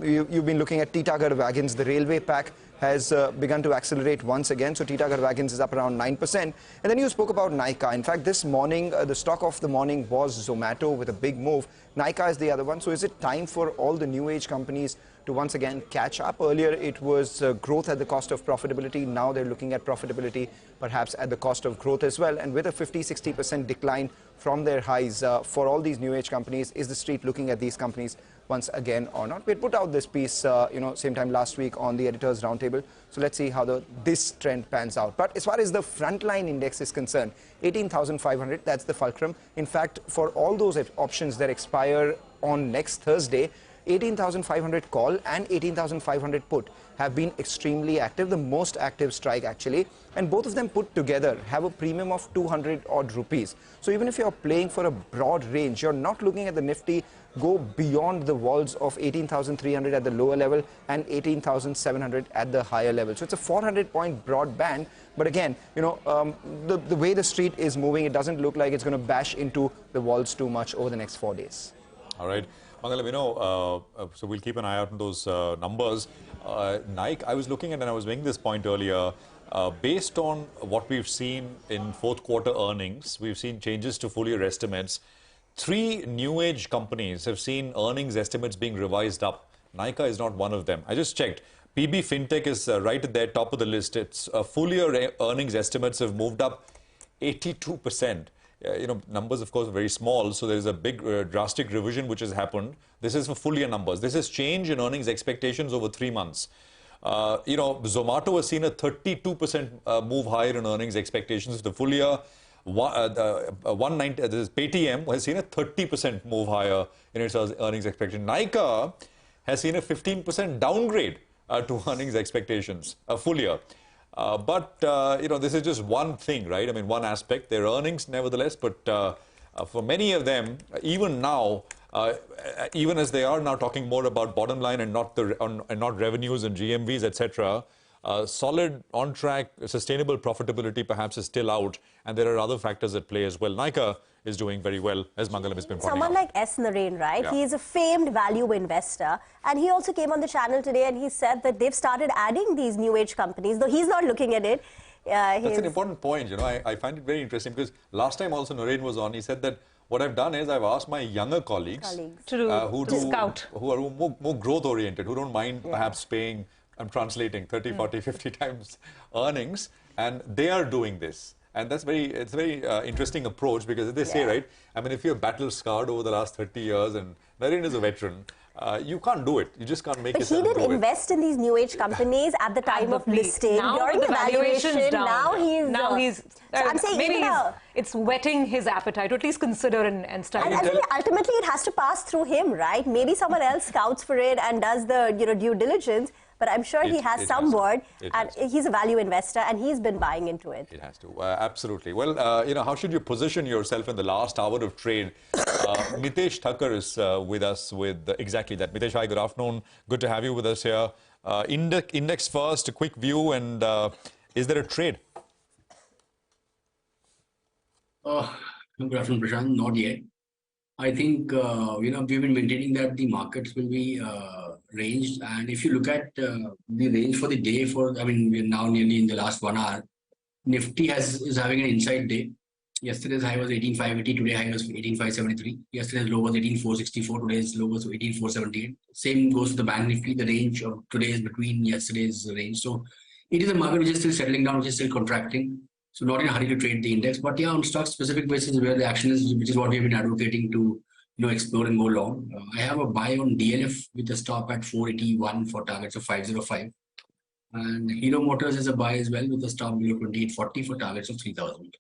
S23: You've been looking at Titagarh Wagons. The railway pack has begun to accelerate once again. So Titagarh Wagons is up around 9%. And then you spoke about Nykaa. In fact, this morning, the stock of the morning was Zomato with a big move. Nykaa is the other one. So is it time for all the new age companies to once again catch up? Earlier, it was growth at the cost of profitability. Now they're looking at profitability perhaps at the cost of growth as well. And with a 50-60% decline from their highs for all these new age companies, is the street looking at these companies once again or not? We had put out this piece, same time last week on the editors roundtable. So let's see how this trend pans out. But as far as the frontline index is concerned, 18,500, that's the fulcrum. In fact, for all those options that expire on next Thursday, 18,500 call and 18,500 put have been extremely active, the most active strike actually, and both of them put together have a premium of 200 odd rupees. So even if you're playing for a broad range, you're not looking at the Nifty go beyond the walls of 18,300 at the lower level and 18,700 at the higher level. So it's a 400-point broad band. But again, the way the street is moving, it doesn't look like it's going to bash into the walls too much over the next 4 days.
S27: All right. Mangalam, so we'll keep an eye out on those numbers. Nike, I was looking at, and I was making this point earlier, based on what we've seen in fourth quarter earnings, we've seen changes to full year estimates. 3 new age companies have seen earnings estimates being revised up. Nykaa is not one of them. I just checked. PB Fintech is right at their top of the list. Its full year earnings estimates have moved up 82%. Numbers, of course, are very small, so there is a big drastic revision which has happened. This is for full year numbers. This is change in earnings expectations over 3 months. Zomato has seen a 32% move higher in earnings expectations for the full year. Paytm has seen a 30% move higher in its earnings expectation. Nykaa has seen a 15% downgrade to earnings expectations, a full year. But this is just one thing, right? I mean, one aspect, their earnings, nevertheless. But for many of them, even now, even as they are now talking more about bottom line and not revenues and GMVs, etc., solid, on-track, sustainable profitability perhaps is still out, and there are other factors at play as well. Nykaa is doing very well, as Mangalam has been pointing out.
S22: Someone like S. Narain, right?
S27: Yeah.
S22: He is a famed value investor, and he also came on the channel today and he said that they've started adding these new age companies, though he's not looking at it.
S27: That's an important point. I find it very interesting because last time also Narain was on, he said that what I've done is I've asked my younger colleagues
S8: to scout,
S27: who are more growth oriented, who don't mind perhaps paying I'm translating 30, 40, 50 times earnings, and they are doing this. And it's a very interesting approach, because as they say, right, I mean, if you're battle scarred over the last 30 years and Naren is a veteran, you can't do it. You just can't make it.
S22: But he did invest in these new age companies at the time of listing, during the valuation. Now he's
S8: so
S22: I'm saying
S8: maybe it's whetting his appetite, to at least consider and study.
S22: And I think ultimately it has to pass through him, right? Maybe someone else scouts for it and does the due diligence. But I'm sure he has some word, and he's a value investor, and he's been buying into it.
S27: It has to, absolutely. Well, how should you position yourself in the last hour of trade? Mitesh Thakkar is with us with exactly that. Mitesh, hi, good afternoon. Good to have you with us here. Index first, a quick view, and is there a trade?
S9: Good afternoon, Prashant. Not yet. I think, we've been maintaining that the markets will be ranged. And if you look at the range for the day we're now nearly in the last 1 hour, Nifty is having an inside day. Yesterday's high was 18,580, today high was 18,573. Yesterday's low was 18,464, today's low was 18,478. Same goes to the Bank Nifty. The range of today is between yesterday's range. So it is a market which is still settling down, which is still contracting. So not in a hurry to trade the index, but yeah, on stock specific basis where the action is, which is what we have been advocating to explore and go long. I have a buy on DLF with a stop at 481 for targets of 505. And Hero Motors is a buy as well with a stop below 2840 for targets of 3000.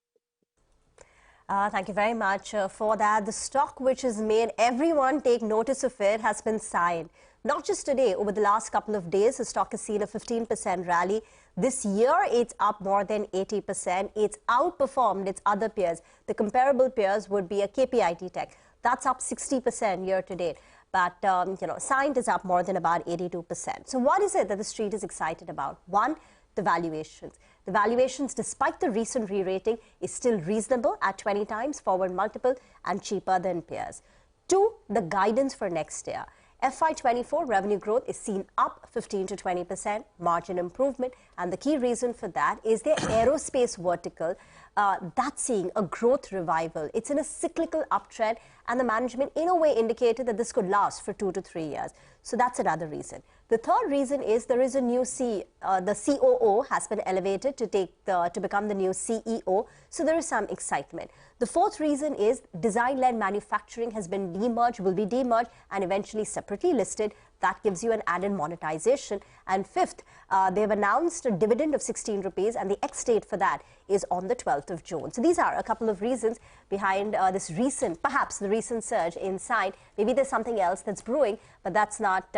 S22: Thank you very much for that. The stock which has made everyone take notice of it has been Cyient. Not just today, over the last couple of days, the stock has seen a 15% rally. This year, it's up more than 80%. It's outperformed its other peers. The comparable peers would be a KPIT Tech. That's up 60% year to date. But, Cyient is up more than about 82%. So what is it that the street is excited about? One, the valuations. The valuations, despite the recent re-rating, is still reasonable at 20 times forward multiple and cheaper than peers. Two, the guidance for next year. FY24 revenue growth is seen up 15 to 20%, margin improvement, and the key reason for that is their aerospace vertical. That's seeing a growth revival. It's in a cyclical uptrend, and the management in a way indicated that this could last for 2 to 3 years. So that's another reason. The third reason is there is a new the COO has been elevated to become the new CEO. So there is some excitement. The fourth reason is design-led manufacturing has been demerged, will be demerged, and eventually separately listed. That gives you an added monetization. And fifth, they've announced a dividend of 16 rupees, and the ex-date for that is on the 12th of June. So these are a couple of reasons behind perhaps the recent surge in Cyient. Maybe there's something else that's brewing, but that's not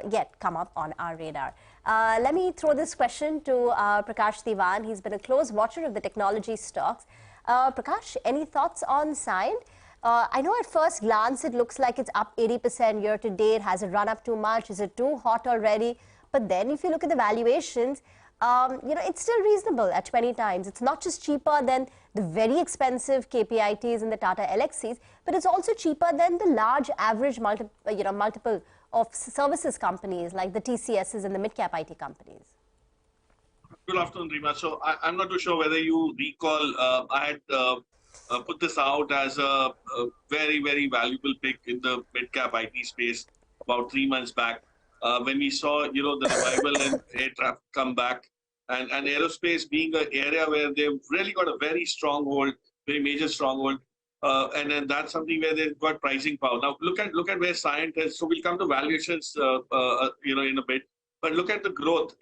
S22: yet come up on our radar. Let me throw this question to Prakash Diwan. He's been a close watcher of the technology stocks. Prakash, any thoughts on Cyient? I know at first glance it looks like it's up 80% year to date. Has it run up too much? Is it too hot already? But then if you look at the valuations, it's still reasonable at 20 times. It's not just cheaper than the very expensive KPITs and the Tata LXCs, but it's also cheaper than the large average multiple of services companies like the TCSs and the mid-cap IT companies.
S10: Good afternoon, Rima. So I'm not too sure whether you recall, I had put this out as a very, very valuable pick in the mid-cap IT space about 3 months back when we saw, the revival in air traffic come back, and aerospace being an area where they've really got a very stronghold, very major stronghold, and then that's something where they've got pricing power. Now look at where Cyient is. So we'll come to valuations, in a bit. But look at the growth.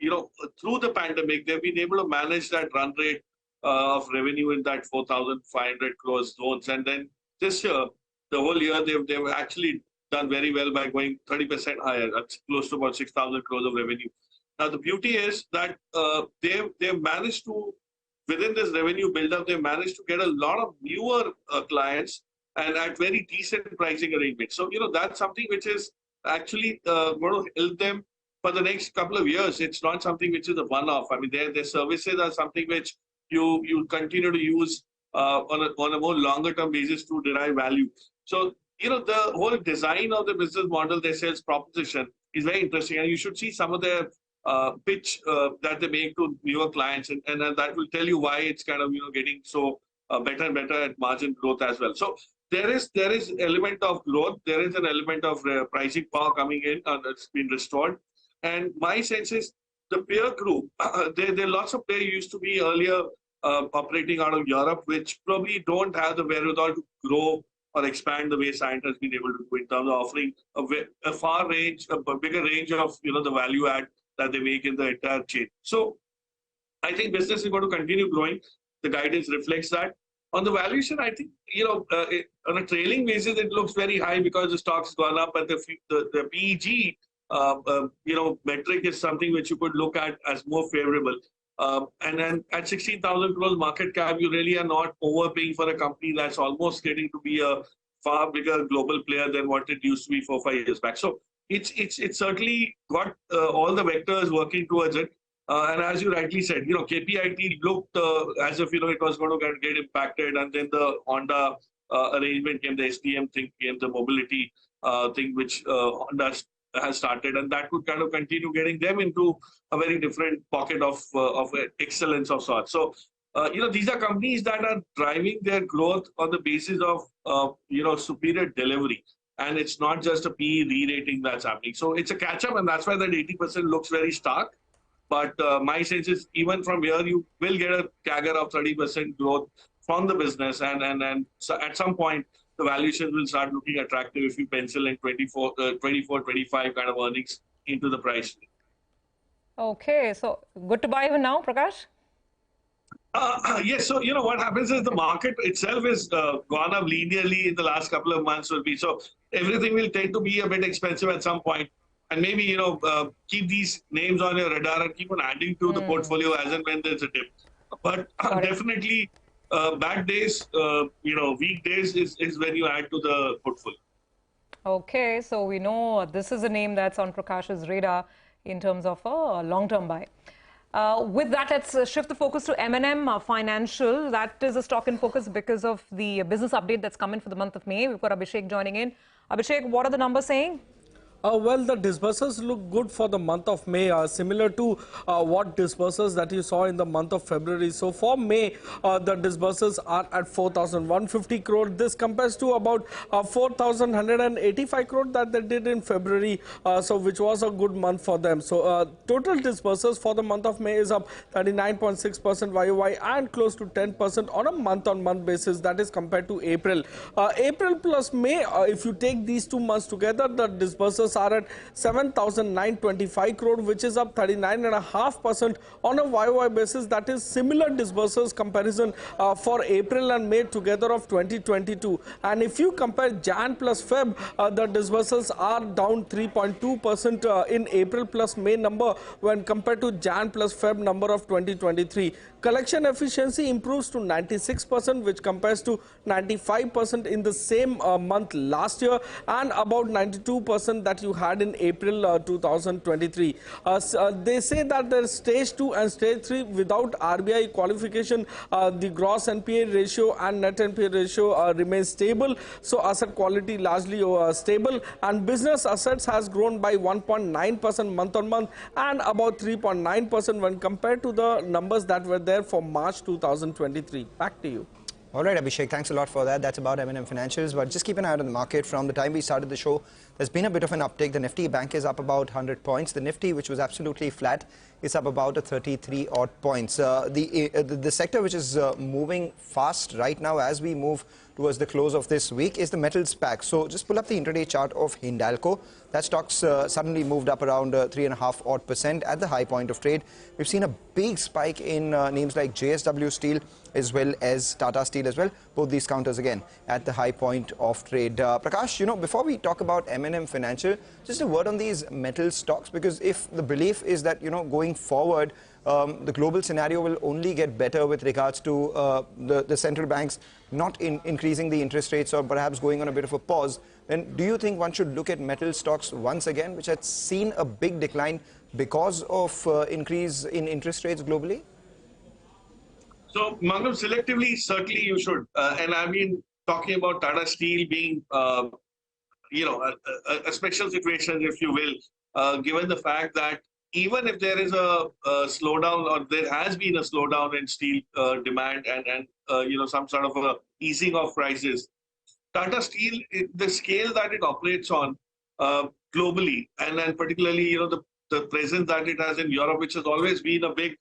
S10: Through the pandemic, they've been able to manage that run rate of revenue in that 4,500 crores zones. And then this year, the whole year, they've actually done very well by going 30% higher. That's close to about 6,000 crores of revenue. Now, the beauty is that they've managed to, within this revenue build-up, they've managed to get a lot of newer clients and at very decent pricing arrangements. So, that's something which is actually going to help them for the next couple of years. It's not something which is a one-off. I mean, their services are something which you continue to use on a more longer-term basis to derive value. So, the whole design of the business model, their sales proposition is very interesting. And you should see some of their pitch that they make to newer clients. And that will tell you why it's kind of, getting so better and better at margin growth as well. So there is element of growth. There is an element of pricing power coming in, and it's been restored. And my sense is the peer group, there are lots of players used to be earlier operating out of Europe, which probably don't have the wherewithal to grow or expand the way Cyient has been able to do in terms of offering a far range, a bigger range of the value add that they make in the entire chain. So I think business is going to continue growing. The guidance reflects that. On the valuation, I think on a trailing basis it looks very high because the stock's gone up, but the PEG metric is something which you could look at as more favorable. And then at 16,000 crores market cap, you really are not overpaying for a company that's almost getting to be a far bigger global player than what it used to be 4 or 5 years back. So it's certainly got all the vectors working towards it. And as you rightly said, KPIT looked as if it was going to get impacted, and then the Honda arrangement came, the STM thing came, the mobility thing which Honda has started, and that could kind of continue getting them into a very different pocket of excellence of sorts. So these are companies that are driving their growth on the basis of superior delivery, and it's not just a PE re-rating that's happening. So it's a catch-up, and that's why that 80% looks very stark. But my sense is even from here, you will get a CAGR of 30% growth from the business. And so at some point, the valuations will start looking attractive if you pencil in 24, 25 kind of earnings into the price.
S8: Okay, so good to buy even now, Prakash?
S10: Yes, so what happens is the market itself has gone up linearly in the last couple of months. So everything will tend to be a bit expensive at some point. And maybe, keep these names on your radar and keep on adding to the portfolio as and when there's a dip. But definitely, bad days, weekdays is when you add to the portfolio.
S8: Okay, so we know this is a name that's on Prakash's radar in terms of a long-term buy. With that, let's shift the focus to M&M Financial. That is a stock in focus because of the business update that's come in for the month of May. We've got Abhishek joining in. Abhishek, what are the numbers saying?
S12: Well, the disbursements look good for the month of May, similar to what disbursements that you saw in the month of February. So for May, the disbursements are at 4,150 crore. This compares to about 4,185 crore that they did in February, which was a good month for them. So total disbursements for the month of May is up 39.6% YOY and close to 10% on a month-on-month basis. That is compared to April. April plus May, if you take these 2 months together, the disbursements are at 7,925 crore, which is up 39.5% on a YOY basis. That is similar disbursements comparison for April and May together of 2022. And if you compare Jan plus Feb, the disbursements are down 3.2% in April plus May number when compared to Jan plus Feb number of 2023. Collection efficiency improves to 96%, which compares to 95% in the same month last year and about 92% that you had in April 2023. They say that the stage 2 and stage 3 without RBI qualification, the gross NPA ratio and net NPA ratio remains stable. So asset quality largely stable, and business assets has grown by 1.9% month on month and about 3.9% when compared to the numbers that were there for March 2023. Back to you.
S23: All right, Abhishek, thanks a lot for that. That's about M&M Financials. But just keep an eye on the market. From the time we started the show, there's been a bit of an uptick. The Nifty Bank is up about 100 points. The Nifty, which was absolutely flat, is up about 33 odd points. The sector which is moving fast right now as we move towards the close of this week is the metals pack. So just pull up the intraday chart of Hindalco. That stock's suddenly moved up around 3.5 odd % at the high point of trade. We've seen a big spike in names like JSW Steel as well as Tata Steel as well. Both these counters again at the high point of trade. Prakash, before we talk about M&M Financial, just a word on these metal stocks, because if the belief is that, going forward, the global scenario will only get better with regards to the central banks not increasing the interest rates or perhaps going on a bit of a pause, then do you think one should look at metal stocks once again, which had seen a big decline because of increase in interest rates globally?
S10: So, Mangam, selectively, certainly you should. And I mean, talking about Tata Steel being, a special situation, if you will, given the fact that even if there is a slowdown, or there has been a slowdown in steel demand and some sort of a easing of prices, Tata Steel, the scale that it operates on globally, and then particularly, the presence that it has in Europe, which has always been a big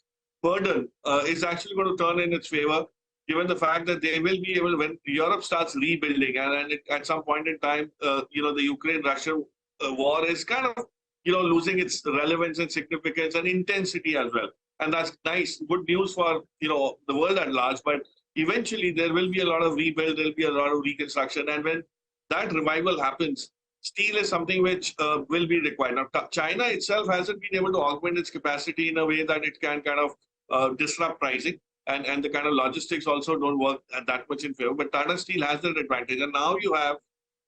S10: burden, is actually going to turn in its favor, given the fact that they will be able, when Europe starts rebuilding, and at some point in time, the Ukraine-Russia war is kind of, losing its relevance and significance and intensity as well. And that's nice, good news for, the world at large. But eventually there will be a lot of rebuild, there'll be a lot of reconstruction. And when that revival happens, steel is something which will be required. Now, China itself hasn't been able to augment its capacity in a way that it can kind of disrupt pricing. And the kind of logistics also don't work that much in favor. But Tata Steel has that advantage. And now you have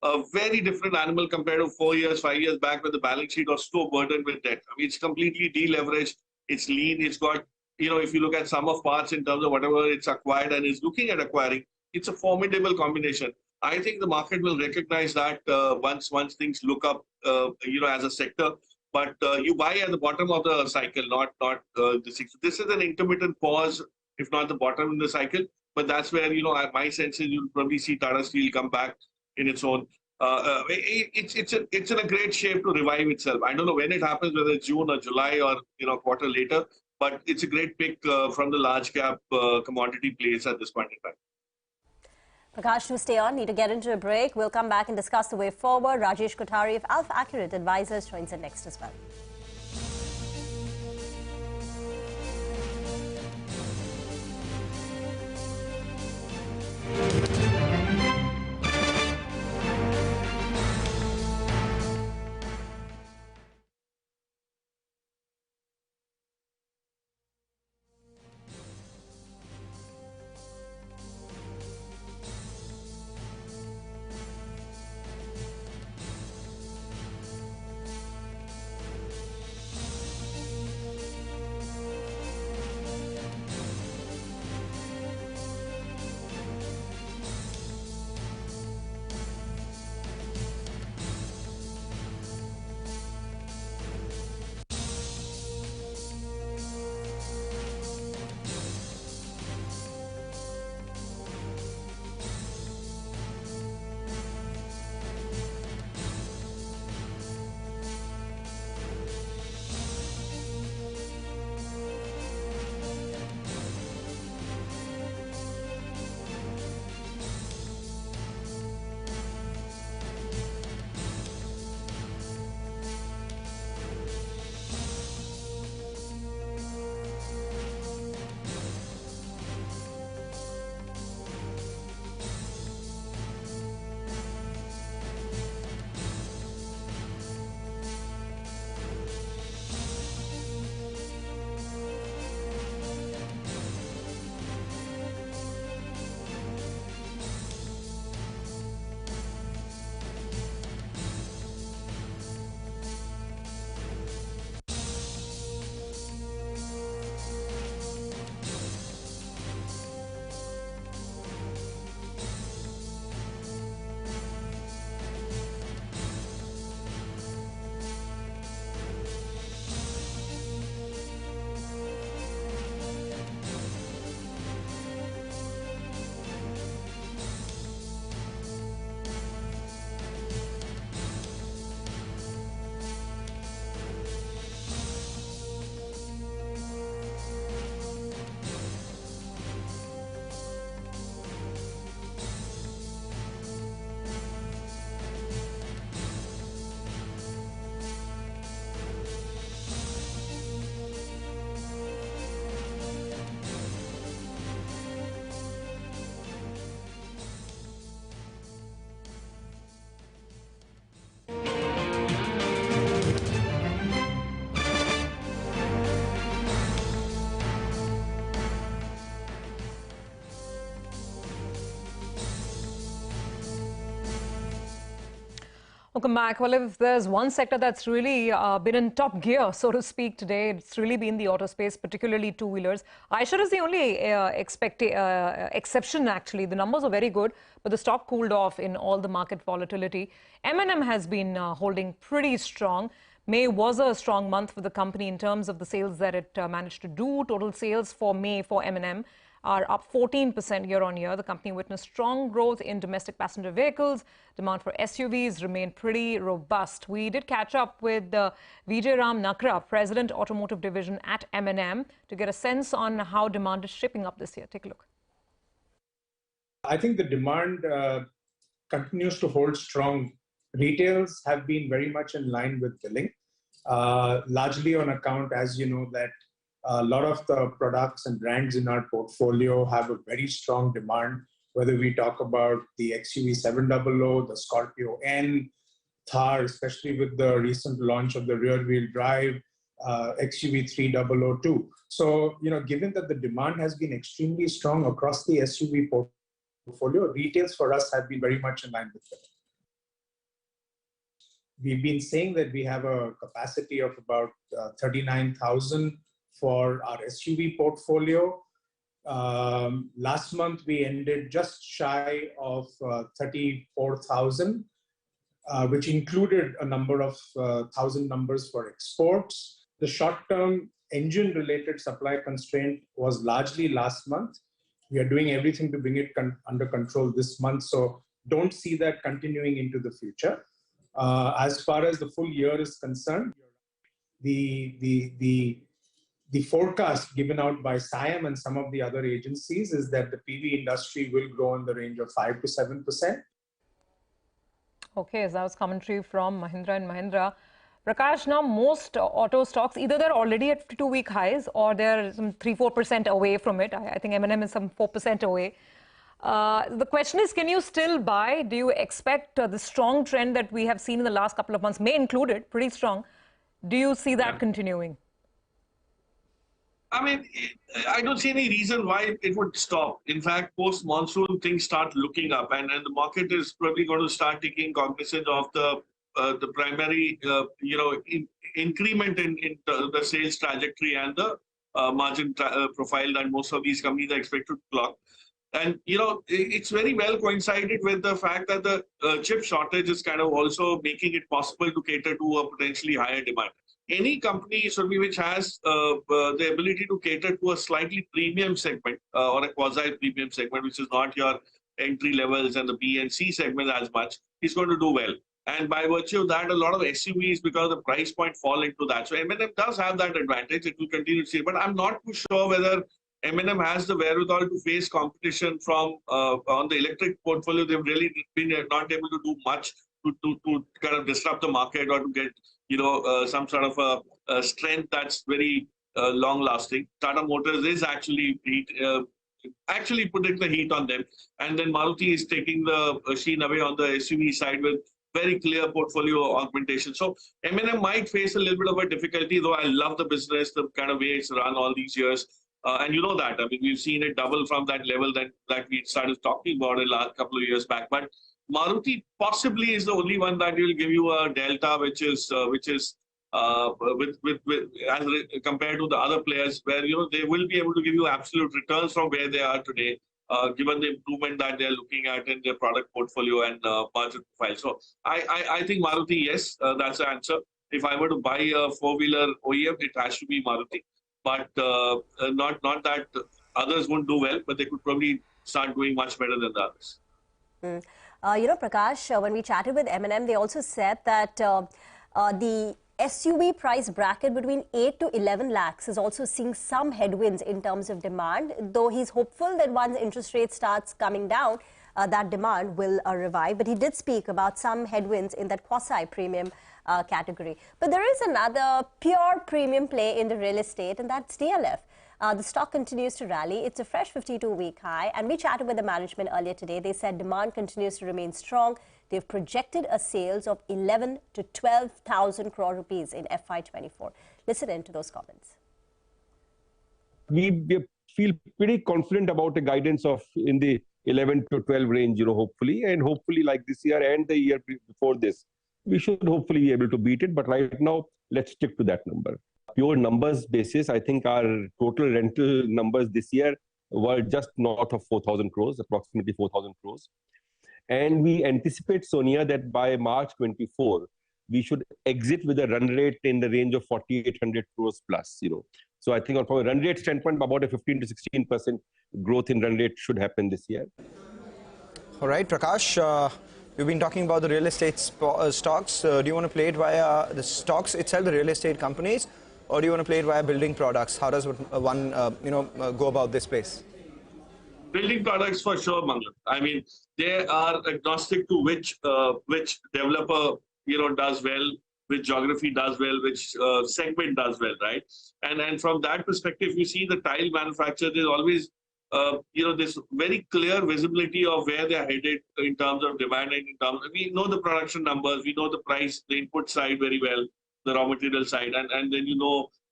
S10: a very different animal compared to 4 years, 5 years back when the balance sheet was so burdened with debt. I mean, it's completely deleveraged. It's lean. It's got, if you look at sum of parts in terms of whatever it's acquired and is looking at acquiring, it's a formidable combination. I think the market will recognize that once things look up, as a sector. But you buy at the bottom of the cycle, not the six. This is an intermittent pause, if not the bottom in the cycle. But that's where, my sense is you'll probably see Tata Steel come back in its own. It's in a great shape to revive itself. I don't know when it happens, whether it's June or July or quarter later, but it's a great pick from the large cap commodity plays at this point in time.
S22: Prakash, to stay on, need to get into a break. We'll come back and discuss the way forward. Rajesh Kothari of Alpha Accurate Advisors joins in next as well.
S8: Welcome back. Well, if there's one sector that's really been in top gear, so to speak, today, it's really been the auto space, particularly two-wheelers. Eicher is the only exception, actually. The numbers are very good, but the stock cooled off in all the market volatility. M&M has been holding pretty strong. May was a strong month for the company in terms of the sales that it managed to do. Total sales for May for M&M are up 14% year-on-year. The company witnessed strong growth in domestic passenger vehicles. Demand for SUVs remained pretty robust. We did catch up with Vijay Ram Nakra, President, Automotive Division at M&M, to get a sense on how demand is shaping up this year. Take a look.
S13: I think the demand continues to hold strong. Retails have been very much in line with billing, largely on account, as you know, that a lot of the products and brands in our portfolio have a very strong demand, whether we talk about the XUV 700, the Scorpio N, Thar, especially with the recent launch of the rear-wheel drive, XUV 3002. So, given that the demand has been extremely strong across the SUV portfolio, retails for us have been very much in line with that. We've been saying that we have a capacity of about 39,000 for our SUV portfolio. Last month, we ended just shy of 34,000, which included a number of 1,000 numbers for exports. The short-term engine-related supply constraint was largely last month. We are doing everything to bring it under control this month, so don't see that continuing into the future. As far as the full year is concerned, the forecast given out by SIAM and some of the other agencies is that the PV industry will grow in the range of 5 to 7%.
S8: Okay, so that was commentary from Mahindra & Mahindra. Prakash, now most auto stocks, either they're already at 52-week highs or they're some 3-4% away from it. I think M&M is some 4% away. The question is, can you still buy? Do you expect the strong trend that we have seen in the last couple of months, May included, pretty strong? Do you see that continuing?
S10: I mean, I don't see any reason why it would stop. In fact, post-monsoon, things start looking up, and the market is probably going to start taking cognizance of the primary, increment in the sales trajectory and the margin profile that most of these companies are expected to clock. And, it's very well coincided with the fact that the chip shortage is kind of also making it possible to cater to a potentially higher demand. Any company, which has the ability to cater to a slightly premium segment or a quasi-premium segment, which is not your entry levels and the B and C segment as much, is going to do well. And by virtue of that, a lot of SUVs, because of the price point, fall into that. So M&M does have that advantage. It will continue to see. But I'm not too sure whether M&M has the wherewithal to face competition from on the electric portfolio. They've really been not able to do much to kind of disrupt the market or to get some sort of a strength that's very long-lasting. Tata Motors is actually putting the heat on them, and then Maruti is taking the sheen away on the SUV side with very clear portfolio augmentation. So M&M might face a little bit of a difficulty, though I love the business, the kind of way it's run all these years. And you know that. I mean, we've seen it double from that level that we started talking about a last couple of years back. But Maruti possibly is the only one that will give you a delta, which is as compared to the other players, where they will be able to give you absolute returns from where they are today, given the improvement that they are looking at in their product portfolio and margin profile. So I think Maruti, yes, that's the answer. If I were to buy a four-wheeler OEM, it has to be Maruti. But not that others won't do well, but they could probably start doing much better than the others.
S22: Prakash, when we chatted with M&M, they also said that the SUV price bracket between 8 to 11 lakhs is also seeing some headwinds in terms of demand, though he's hopeful that once interest rate starts coming down, that demand will revive. But he did speak about some headwinds in that quasi-premium category. But there is another pure premium play in the real estate, and that's DLF. The stock continues to rally. It's a fresh 52-week high, and we chatted with the management earlier today. They said demand continues to remain strong. They've projected a sales of 11 to 12,000 crore rupees in FY24. Listen in to those comments.
S14: We feel pretty confident about the guidance of in the 11 to 12 range, hopefully, and hopefully like this year and the year before this, we should hopefully be able to beat it. But right now, let's stick to that number. Pure numbers basis, I think our total rental numbers this year were just north of 4,000 crores, approximately 4,000 crores. And we anticipate, Sonia, that by March 24, we should exit with a run rate in the range of 4,800 crores plus, So I think from a run rate standpoint, about a 15 to 16% growth in run rate should happen this year.
S23: All right, Prakash, you've been talking about the real estate stocks. Do you want to play it via the stocks itself, the real estate companies, or do you want to play it via building products? How does one go about this place?
S10: Building products for sure, Mangal. I mean, they are agnostic to which developer does well, which geography does well, which segment does well, right? And from that perspective, you see the tile manufacturer, there's always this very clear visibility of where they are headed in terms of demand and in terms we know the production numbers, we know the price, the input side very well, the raw material side, and then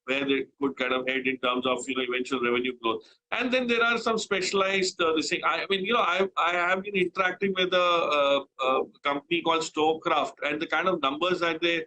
S10: where they could kind of head in terms of eventual revenue growth. And then there are some specialized I have been interacting with a company called Storecraft, and the kind of numbers that they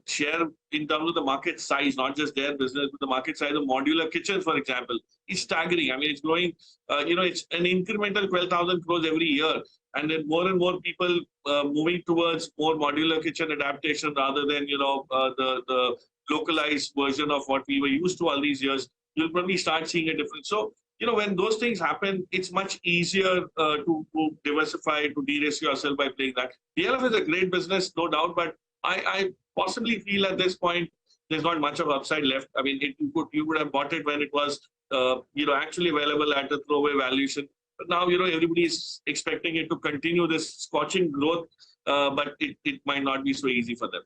S10: share in terms of the market size, not just their business, but the market size of modular kitchens, for example, is staggering. I mean, it's growing, it's an incremental 12,000 crores every year. And then more and more people moving towards more modular kitchen adaptation rather than, the localized version of what we were used to all these years. You'll probably start seeing a difference. So, when those things happen, it's much easier to diversify, to de-risk yourself by playing that. DLF is a great business, no doubt, but I possibly feel at this point there's not much of upside left. I mean, you would have bought it when it was actually available at a throwaway valuation. But now everybody's expecting it to continue this scorching growth, but it might not be so easy for them.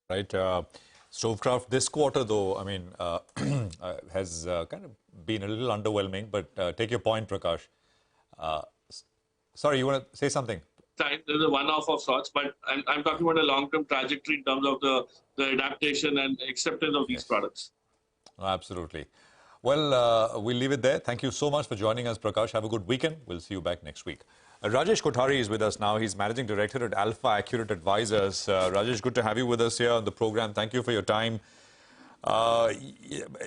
S27: Right. Storecraft this quarter, though, I mean, has kind of been a little underwhelming. But take your point, Prakash. Sorry, you want to say something?
S10: There's a one-off of sorts, but I'm talking about a long-term trajectory in terms of the adaptation and acceptance of these products.
S27: Absolutely. Well, we'll leave it there. Thank you so much for joining us, Prakash. Have a good weekend. We'll see you back next week. Rajesh Kothari is with us now. He's Managing Director at Alpha Accurate Advisors. Rajesh, good to have you with us here on the program. Thank you for your time. I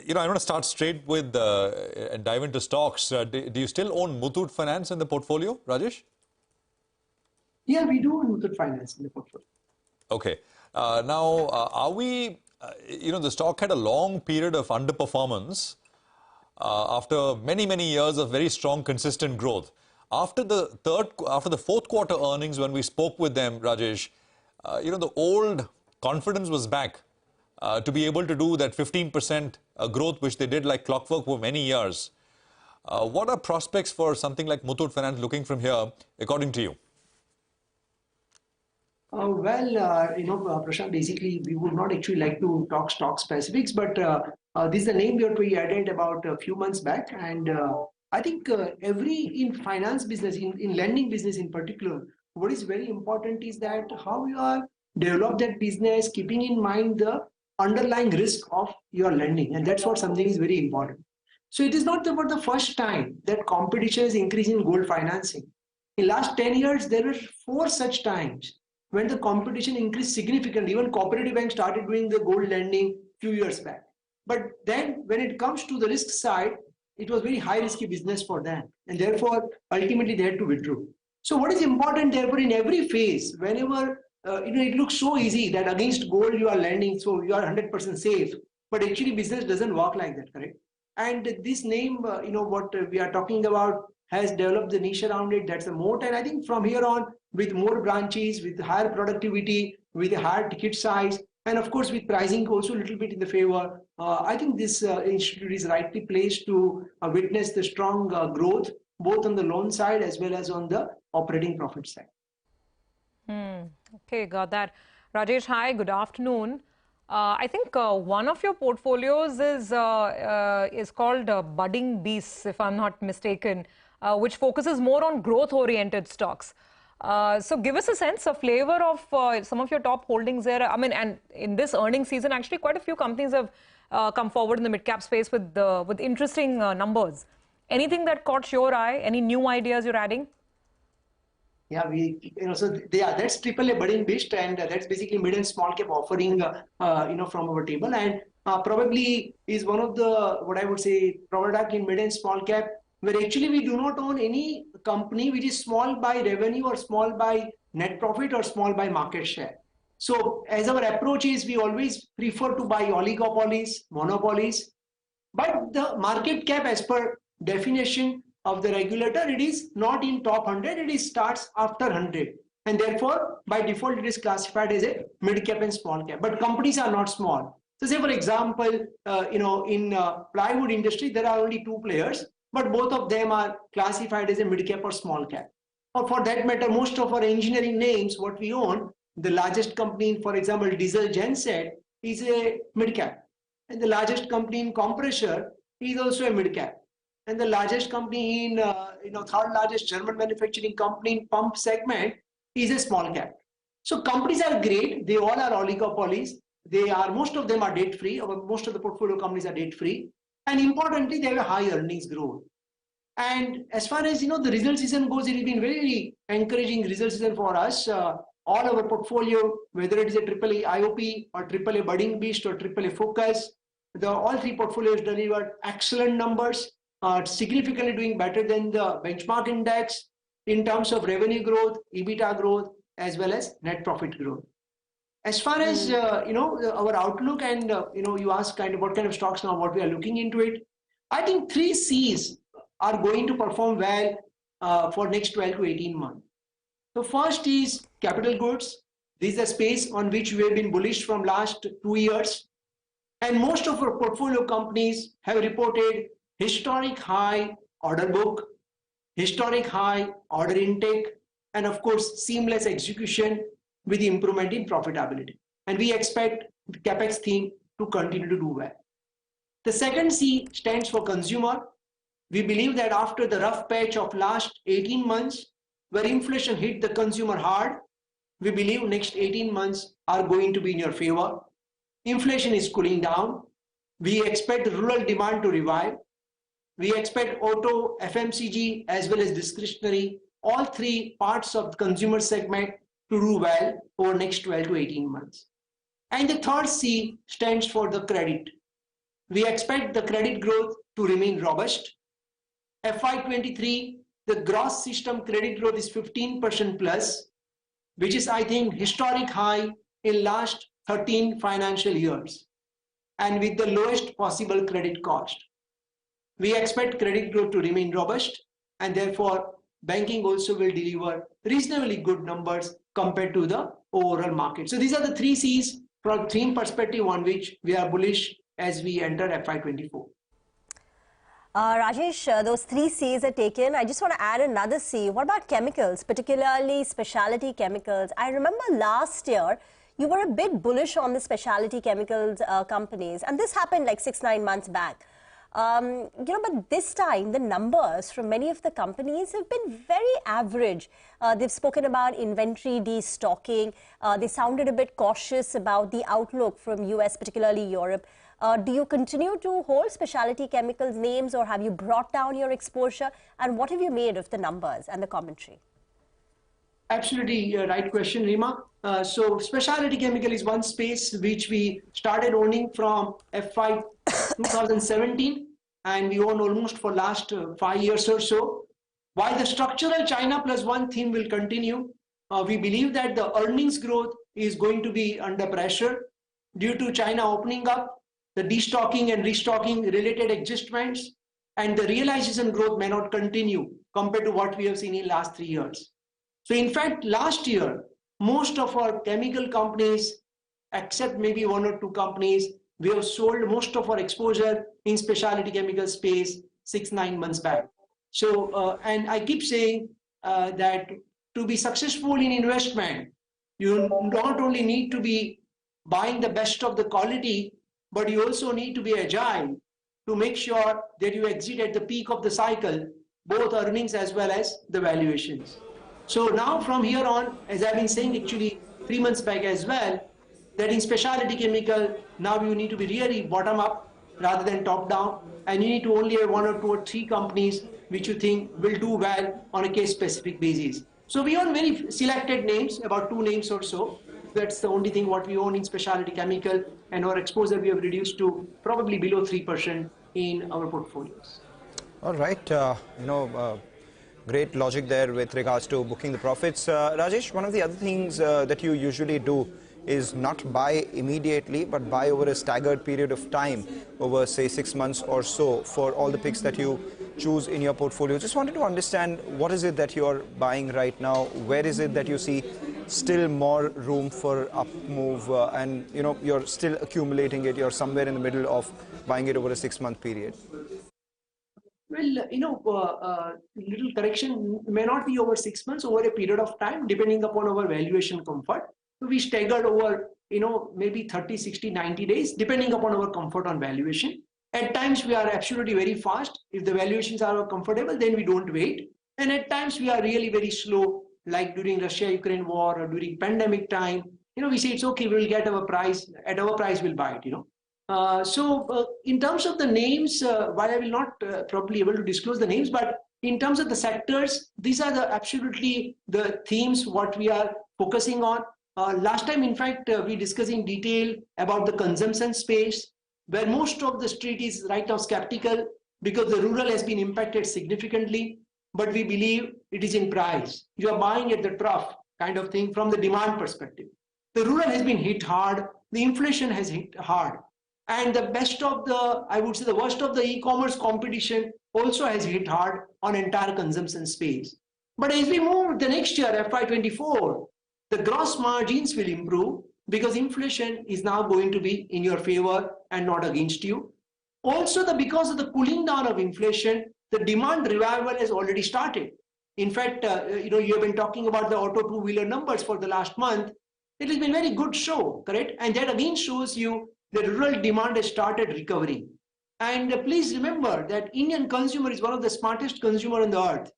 S27: want to start straight with and dive into stocks. Do you still own Muthoot Finance in the portfolio, Rajesh?
S24: Yeah, we do own Muthoot Finance in the portfolio.
S27: Okay. Now, are we, the stock had a long period of underperformance after many, many years of very strong, consistent growth. After the fourth quarter earnings, when we spoke with them, Rajesh, the old confidence was back to be able to do that 15% growth, which they did like clockwork for many years. What are prospects for something like Muthoot Finance looking from here, according to you?
S24: Prashant, basically, we would not actually like to talk stock specifics, but this is a name that we added about a few months back. And I think in finance business, in lending business in particular, what is very important is that how you are develop that business, keeping in mind the underlying risk of your lending. And that's what something is very important. So it is not about the first time that competition is increasing in gold financing. In last 10 years, there were 4 such times when the competition increased significantly. Even cooperative banks started doing the gold lending few years back. But then when it comes to the risk side, it was very high risky business for them. And therefore, ultimately they had to withdraw. So what is important, therefore, in every phase, whenever it looks so easy that against gold you are lending, so you are 100% safe. But actually business doesn't work like that, correct? And this name, what we are talking about, has developed the niche around it. That's a moat. And I think from here on, with more branches, with higher productivity, with a higher ticket size, and of course with pricing also a little bit in the favor, I think this institute is rightly placed to witness the strong growth, both on the loan side as well as on the operating profit side.
S8: Okay, got that. Rajesh, hi, good afternoon. I think one of your portfolios is called Budding Beasts, if I'm not mistaken, which focuses more on growth-oriented stocks. So give us a sense, a flavor of some of your top holdings there. I mean, and in this earnings season, actually quite a few companies have come forward in the mid-cap space with interesting numbers. Anything that caught your eye? Any new ideas you're adding?
S24: Yeah, that's AAA Budding Beast, and that's basically mid and small cap offering, from our table, and probably is one of the, what I would say, product in mid and small cap, where actually we do not own any company which is small by revenue or small by net profit or small by market share. So as our approach is, we always prefer to buy oligopolies, monopolies, But the market cap, as per definition of the regulator, it is not in top 100, it is starts after 100. And therefore, by default, it is classified as a mid cap and small cap. But companies are not small. So say, for example, in plywood industry, there are only 2 players, but both of them are classified as a mid cap or small cap. Or for that matter, most of our engineering names, what we own, the largest company, for example, diesel genset, is a mid cap. And the largest company in compressor is also a mid cap. And the largest company in, third largest German manufacturing company in pump segment is a small cap. So companies are great. They all are oligopolies. Most of them are debt free, or most of the portfolio companies are debt free. And importantly, they have a high earnings growth. And as far as, the result season goes, it has been very encouraging result season for us. All our portfolio, whether it is a AAA IOP or AAA Budding Beast or AAA Focus, all 3 portfolios delivered excellent numbers, significantly doing better than the benchmark index in terms of revenue growth, EBITDA growth, as well as net profit growth. As far as our outlook and you ask what kind of stocks now, what we are looking into it, I think 3 C's are going to perform well for next 12 to 18 months. So first is capital goods. This is a space on which we have been bullish from last 2 years. And most of our portfolio companies have reported historic high order book, historic high order intake, and of course, seamless execution with the improvement in profitability. And we expect the CapEx theme to continue to do well. The second C stands for consumer. We believe that after the rough patch of last 18 months, where inflation hit the consumer hard, we believe next 18 months are going to be in your favor. Inflation is cooling down. We expect rural demand to revive. We expect auto, FMCG, as well as discretionary, all 3 parts of the consumer segment to do well over next 12 to 18 months. And the third C stands for the credit. We expect the credit growth to remain robust. FY23, the gross system credit growth is 15% plus, which is, I think, historic high in last 13 financial years, and with the lowest possible credit cost. We expect credit growth to remain robust, and therefore banking also will deliver reasonably good numbers compared to the overall market. So these are the 3 C's from theme perspective on which we are bullish as we enter FY24.
S22: Rajesh, those 3 C's are taken. I just want to add another C. What about chemicals, particularly specialty chemicals? I remember last year you were a bit bullish on the specialty chemicals companies, and this happened like 6-9 months back. But this time the numbers from many of the companies have been very average. They've spoken about inventory destocking. They sounded a bit cautious about the outlook from US, particularly Europe. Do you continue to hold specialty chemicals names, or have you brought down your exposure? And what have you made of the numbers and the commentary?
S24: Absolutely right question, Rima. So specialty chemical is one space which we started owning from FY 2017, and we own almost for last 5 years or so. While the structural China plus one theme will continue, we believe that the earnings growth is going to be under pressure due to China opening up, the destocking and restocking related adjustments, and the realization growth may not continue compared to what we have seen in last 3 years. So in fact, last year, most of our chemical companies, except maybe 1 or 2 companies, we have sold most of our exposure in specialty chemical space 6-9 months back. So, and I keep saying that to be successful in investment, you not only need to be buying the best of the quality, but you also need to be agile to make sure that you exit at the peak of the cycle, both earnings as well as the valuations. So now from here on, as I've been saying actually 3 months back as well, that in specialty chemical, now you need to be really bottom up rather than top down, and you need to only have 1 or 2 or 3 companies which you think will do well on a case specific basis. So we own very selected names, about 2 names or so. That's the only thing what we own in specialty chemical, and our exposure we have reduced to probably below 3% in our portfolios.
S23: All right, great logic there with regards to booking the profits. Rajesh, one of the other things that you usually do is not buy immediately, but buy over a staggered period of time, over say 6 months or so, for all the picks that you choose in your portfolio. Just wanted to understand, what is it that you're buying right now? Where is it that you see still more room for up move, and you're still accumulating it, you're somewhere in the middle of buying it over a 6-month period?
S24: Well, little correction, may not be over 6 months, over a period of time, depending upon our valuation comfort. So we staggered over, maybe 30, 60, 90 days, depending upon our comfort on valuation. At times, we are absolutely very fast. If the valuations are comfortable, then we don't wait. And at times, we are really very slow, like during Russia-Ukraine war or during pandemic time. We say it's okay, we'll get our price, at our price, we'll buy it, in terms of the names, while I will not probably able to disclose the names, but in terms of the sectors, these are absolutely the themes what we are focusing on. Last time, in fact, we discussed in detail about the consumption space, where most of the street is right now skeptical because the rural has been impacted significantly, but we believe it is in price. You are buying at the trough kind of thing from the demand perspective. The rural has been hit hard, the inflation has hit hard. And the best of the, I would say the worst of the e-commerce competition also has hit hard on entire consumption space. But as we move the next year, FY24, the gross margins will improve because inflation is now going to be in your favor and not against you. Also, because of the cooling down of inflation, the demand revival has already started. In fact, you have been talking about the auto two-wheeler numbers for the last month. It has been very good show, correct? And that again shows you the rural demand has started recovering. And please remember that Indian consumer is one of the smartest consumer on the earth.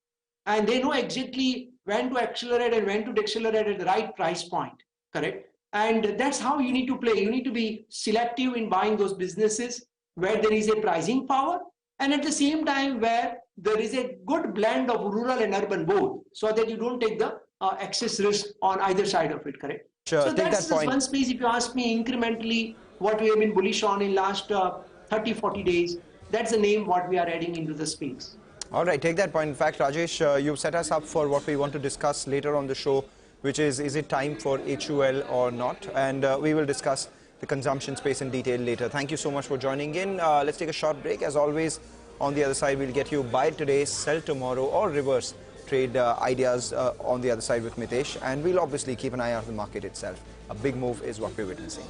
S24: And they know exactly when to accelerate and when to decelerate at the right price point, correct? And that's how you need to play. You need to be selective in buying those businesses where there is a pricing power, and at the same time where there is a good blend of rural and urban both, so that you don't take the excess risk on either side of it, correct?
S23: Sure,
S24: so that's just one space, if you ask me, incrementally, what we have been bullish on in last 30, 40 days, that's the name what we are adding into the space.
S23: All right, take that point. In fact, Rajesh, you've set us up for what we want to discuss later on the show, which is it time for HUL or not? And we will discuss the consumption space in detail later. Thank you so much for joining in. Let's take a short break. As always, on the other side, we'll get you buy today, sell tomorrow, or reverse trade ideas on the other side with Mitesh. And we'll obviously keep an eye out on the market itself. A big move is what we're witnessing.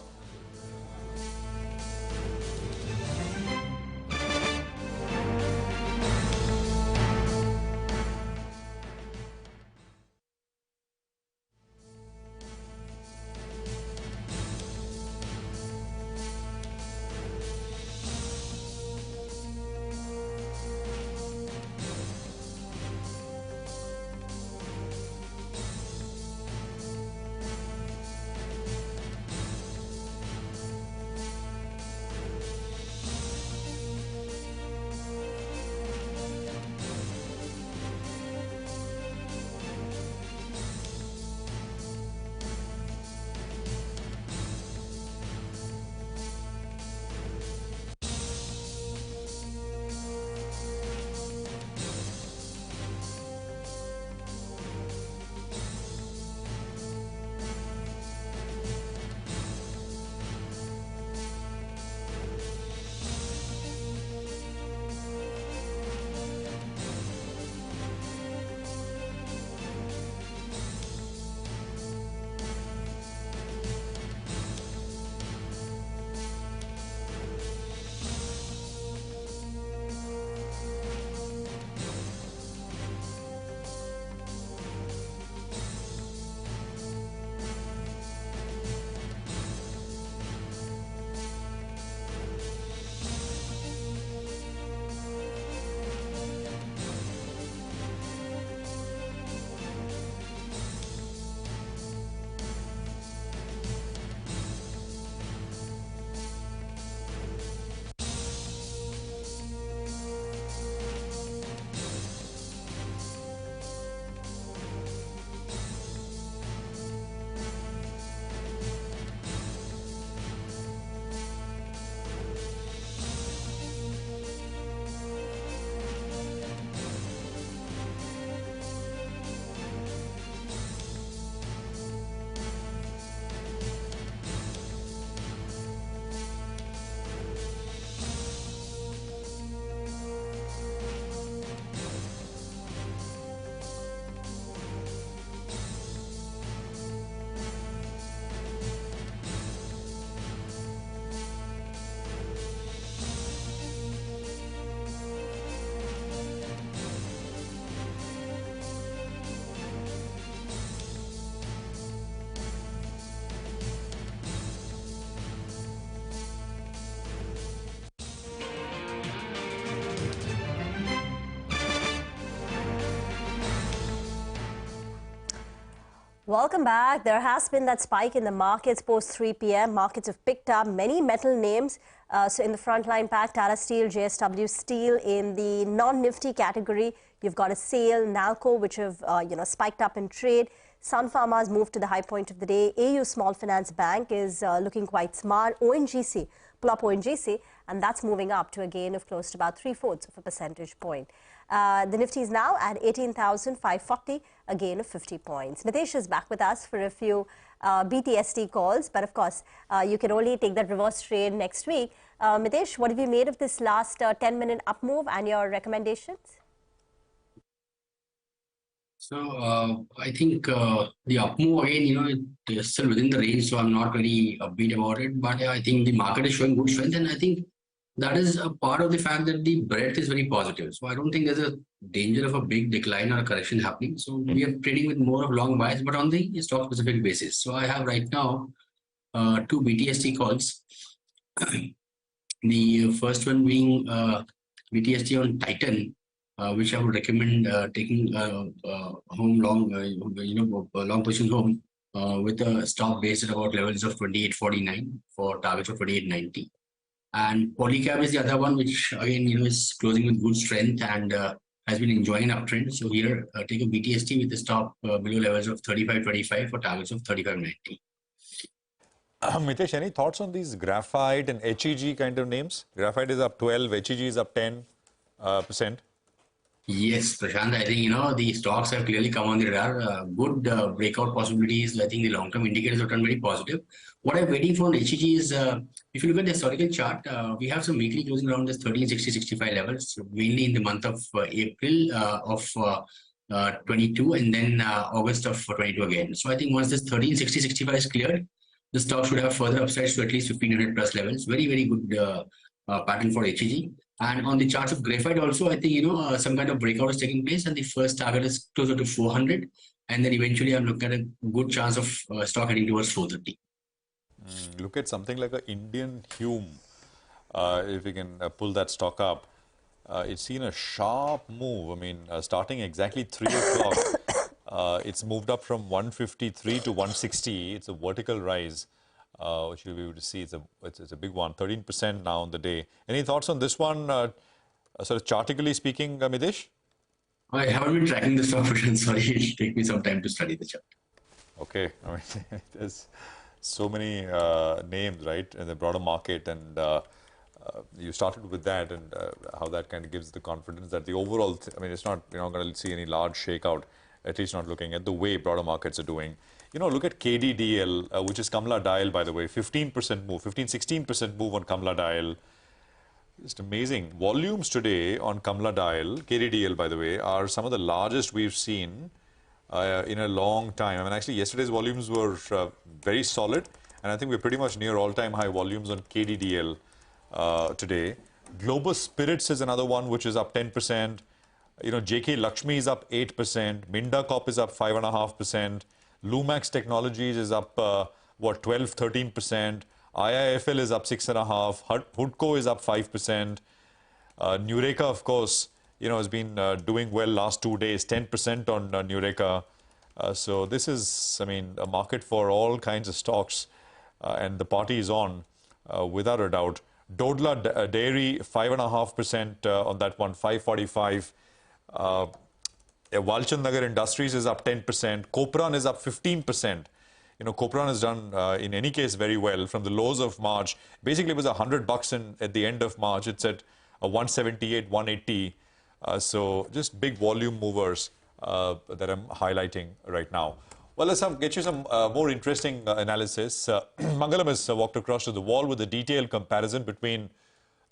S22: Welcome back. There has been that spike in the markets post 3 p.m. Markets have picked up many metal names. So in the frontline pack, Tata Steel, JSW Steel. In the non-Nifty category, you've got a SAIL, Nalco, which have spiked up in trade. Sun Pharma's moved to the high point of the day. AU Small Finance Bank is looking quite smart. ONGC, pull up ONGC, and that's moving up to a gain of close to about 3/4 of a percentage point. The Nifty is now at 18,540, a gain of 50 points. Nitesh is back with us for a few BTST calls, but of course, you can only take that reverse trade next week. Nitesh, what have you made of this last 10-minute up move and your recommendations?
S9: So I think the up move again, it is still within the range, so I'm not very upbeat about it. But I think the market is showing good strength, and I think that is a part of the fact that the breadth is very positive. So I don't think there's a danger of a big decline or a correction happening. So we are trading with more of long buys, but on the stock-specific basis. So I have right now two BTST calls. The first one being BTST on Titan, which I would recommend taking home long, long position home with a stop base at about levels of 28.49 for targets of 28.90. And Polycab is the other one, which again, is closing with good strength and has been enjoying an uptrend. So here, take a BTST with the stop below levels of 35.25 for targets of 35.90.
S27: Mitesh, any thoughts on these graphite and HEG kind of names? Graphite is up 12, HEG is up 10%.
S9: Yes, Prashant, I think, the stocks have clearly come on the radar. Good breakout possibilities. I think the long-term indicators have turned very positive. What I'm waiting for on HEG is, if you look at the historical chart, we have some weekly closing around this 1360-65 levels, mainly in the month of April of 22 and then August of 22 again. So I think once this 1360-65 is cleared, the stock should have further upsides to at least 1500 plus levels. Very, very good pattern for HEG. And on the charts of graphite also, I think, some kind of breakout is taking place and the first target is closer to 400. And then eventually I'm looking at a good chance of stock heading towards 430.
S27: Look at something like an Indian Hume, if we can pull that stock up. It's seen a sharp move. I mean, starting exactly 3 o'clock, it's moved up from 153 to 160. It's a vertical rise. Which you'll be able to see. It's a big one, 13% now on the day. Any thoughts on this one, sort of chartically speaking, Mitesh?
S9: I haven't been tracking the stock, sorry, it'll take me some time to study the chart.
S27: Okay, I mean, there's so many names, right, in the broader market, and you started with that, and how that kind of gives the confidence that the overall, I mean, it's not, you're not going to see any large shakeout, at least not looking at the way broader markets are doing. Look at KDDL, which is Kamla Dial, by the way, 15% move, 15-16% move on Kamla Dial. Just amazing. Volumes today on Kamla Dial, KDDL, by the way, are some of the largest we've seen in a long time. I mean, actually, yesterday's volumes were very solid, and I think we're pretty much near all-time high volumes on KDDL today. Global Spirits is another one, which is up 10%. JK Lakshmi is up 8%. Minda Corp is up 5.5%. Lumax Technologies is up, 12-13%. IIFL is up 6.5%. Hudco is up 5%. Nureka, of course, has been doing well last 2 days, 10% on Nureka. So this is, I mean, a market for all kinds of stocks, and the party is on, without a doubt. Dodla Dairy, 5.5% on that one, 545. Walchand Nagar Industries is up 10%. Copran is up 15%. Copran has done, in any case, very well from the lows of March. Basically, it was $100 at the end of March. It's at 178, 180. So just big volume movers that I'm highlighting right now. Well, let's get you some more interesting analysis. Mangalam has walked across to the wall with a detailed comparison between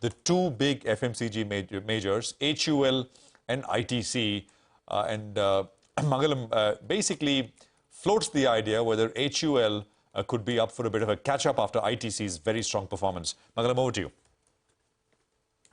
S27: the two big FMCG majors, HUL and ITC. And Mangalam basically floats the idea whether HUL could be up for a bit of a catch-up after ITC's very strong performance. Mangalam, over to you.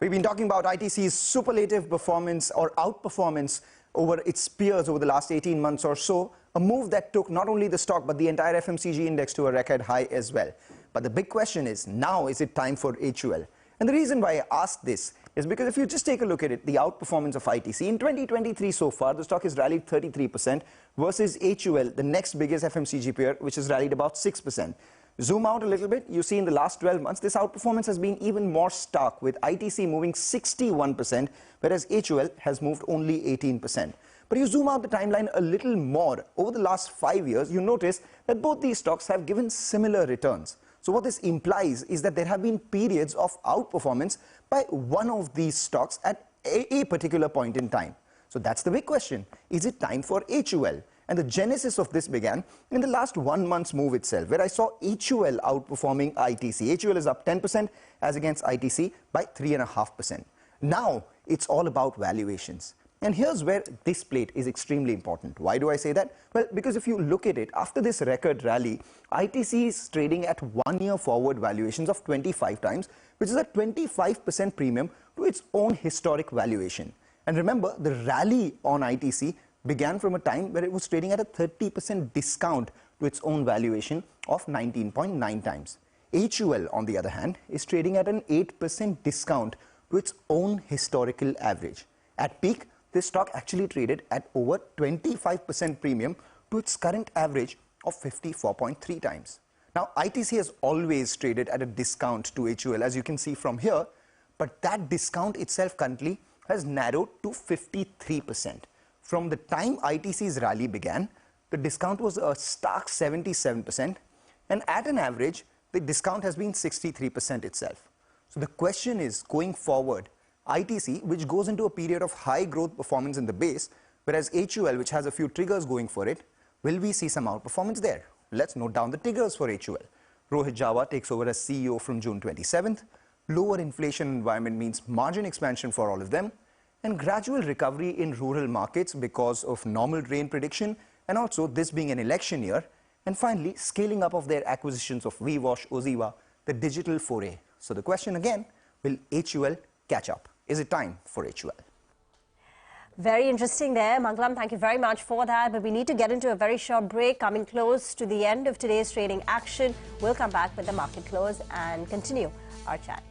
S25: We've been talking about ITC's superlative performance or outperformance over its peers over the last 18 months or so, a move that took not only the stock but the entire FMCG index to a record high as well. But the big question is, now is it time for HUL? And the reason why I ask this is because if you just take a look at it, the outperformance of ITC in 2023 so far, the stock has rallied 33% versus HUL, the next biggest FMCG peer, which has rallied about 6%. Zoom out a little bit, you see in the last 12 months, this outperformance has been even more stark, with ITC moving 61%, whereas HUL has moved only 18%. But you zoom out the timeline a little more, over the last 5 years, you notice that both these stocks have given similar returns. So what this implies is that there have been periods of outperformance by one of these stocks at a particular point in time. So that's the big question. Is it time for HUL? And the genesis of this began in the last 1 month's move itself, where I saw HUL outperforming ITC. HUL is up 10% as against ITC by 3.5%. Now it's all about valuations. And here's where this plate is extremely important. Why do I say that? Well, because if you look at it, after this record rally, ITC is trading at 1 year forward valuations of 25 times, which is a 25% premium to its own historic valuation. And remember, the rally on ITC began from a time where it was trading at a 30% discount to its own valuation of 19.9 times. HUL, on the other hand, is trading at an 8% discount to its own historical average. At peak, this stock actually traded at over 25% premium to its current average of 54.3 times. Now, ITC has always traded at a discount to HUL, as you can see from here, but that discount itself currently has narrowed to 53%. From the time ITC's rally began, the discount was a stark 77%, and at an average, the discount has been 63% itself. So the question is, going forward, ITC, which goes into a period of high growth performance in the base, whereas HUL, which has a few triggers going for it, will we see some outperformance there? Let's note down the triggers for HUL. Rohit Jawa takes over as CEO from June 27th. Lower inflation environment means margin expansion for all of them, and gradual recovery in rural markets because of normal rain prediction, and also this being an election year, and finally scaling up of their acquisitions of VWash, Oziva, the digital foray. So the question again, will HUL catch up? Is it time for HUL?
S22: Very interesting there. Mangalam, thank you very much for that. But we need to get into a very short break, coming close to the end of today's trading action. We'll come back with the market close and continue our chat.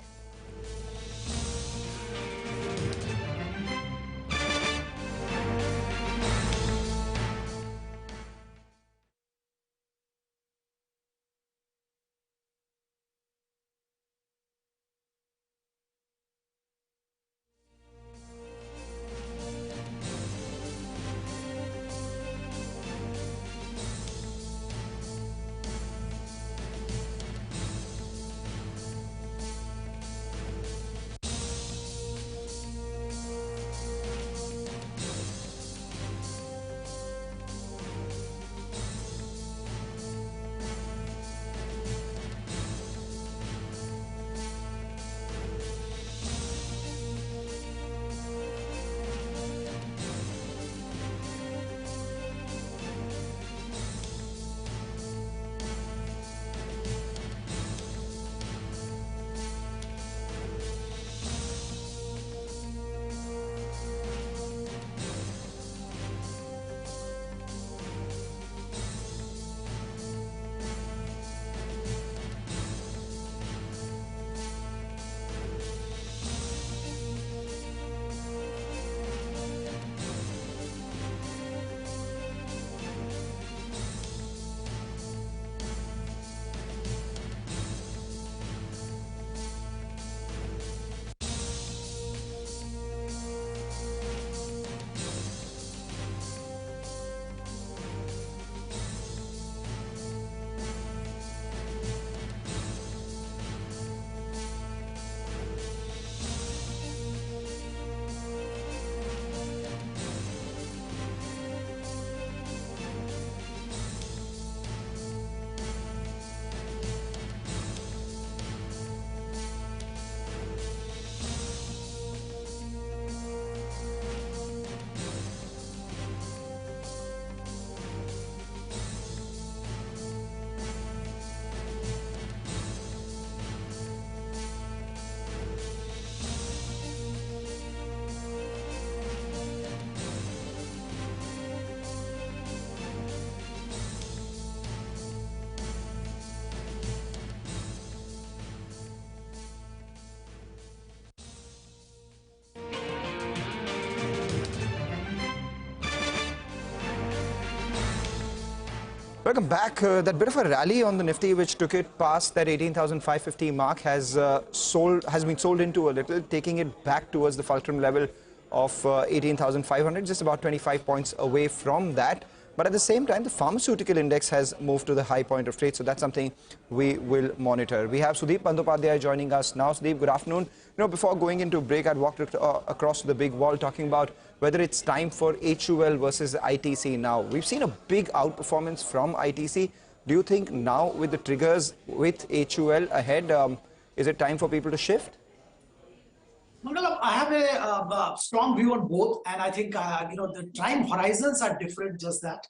S25: Welcome back. That bit of a rally on the Nifty, which took it past that 18,550 mark, has been sold into a little, taking it back towards the fulcrum level of 18,500, just about 25 points away from that. But at the same time, the pharmaceutical index has moved to the high point of trade, so that's something we will monitor. We have Sudeep Bandyopadhyay joining us now. Sudeep, good afternoon. Before going into break, I'd walked across the big wall talking about whether it's time for HUL versus ITC now. We've seen a big outperformance from ITC. Do you think now, with the triggers with HUL ahead, is it time for people to shift?
S11: Mangalam, I have a strong view on both, and I think the time horizons are different. Just that,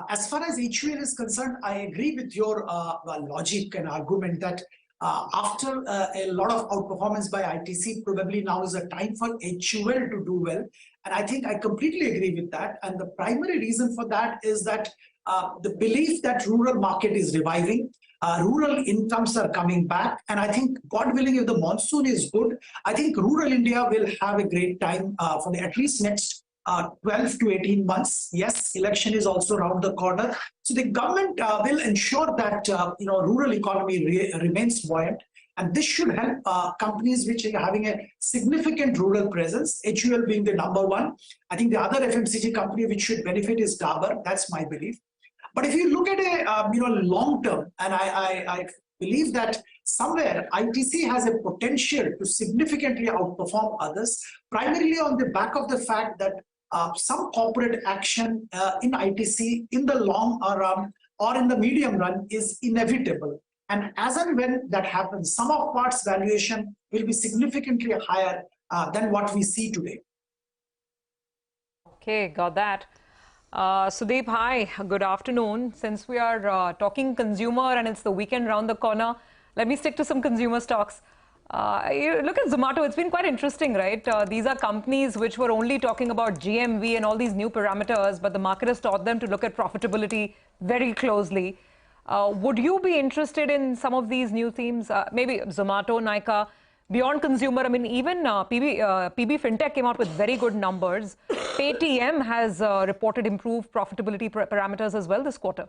S11: as far as HUL is concerned, I agree with your logic and argument that after a lot of outperformance by ITC, probably now is a time for HUL to do well, and I think I completely agree with that. And the primary reason for that is that the belief that rural market is reviving. Rural incomes are coming back, and I think, God willing, if the monsoon is good, I think rural India will have a great time for the at least next 12 to 18 months. Yes, election is also around the corner, so the government will ensure that rural economy remains buoyant, and this should help companies which are having a significant rural presence. HUL being the number one. I think the other FMCG company which should benefit is Dabur. That's my belief. But if you look at a long term, and I believe that somewhere ITC has a potential to significantly outperform others, primarily on the back of the fact that some corporate action in ITC in the long run or in the medium run is inevitable. And as and when that happens, sum of parts valuation will be significantly higher than what we see today.
S8: Okay, got that. Sudeep, hi, good afternoon. Since we are talking consumer and it's the weekend round the corner, let me stick to some consumer stocks. You look at Zomato, it's been quite interesting, right? These are companies which were only talking about GMV and all these new parameters, but the market has taught them to look at profitability very closely. Would you be interested in some of these new themes? Maybe Zomato, Nykaa, beyond consumer. I mean, even PB Fintech came out with very good numbers. Paytm has reported improved profitability parameters as well this quarter.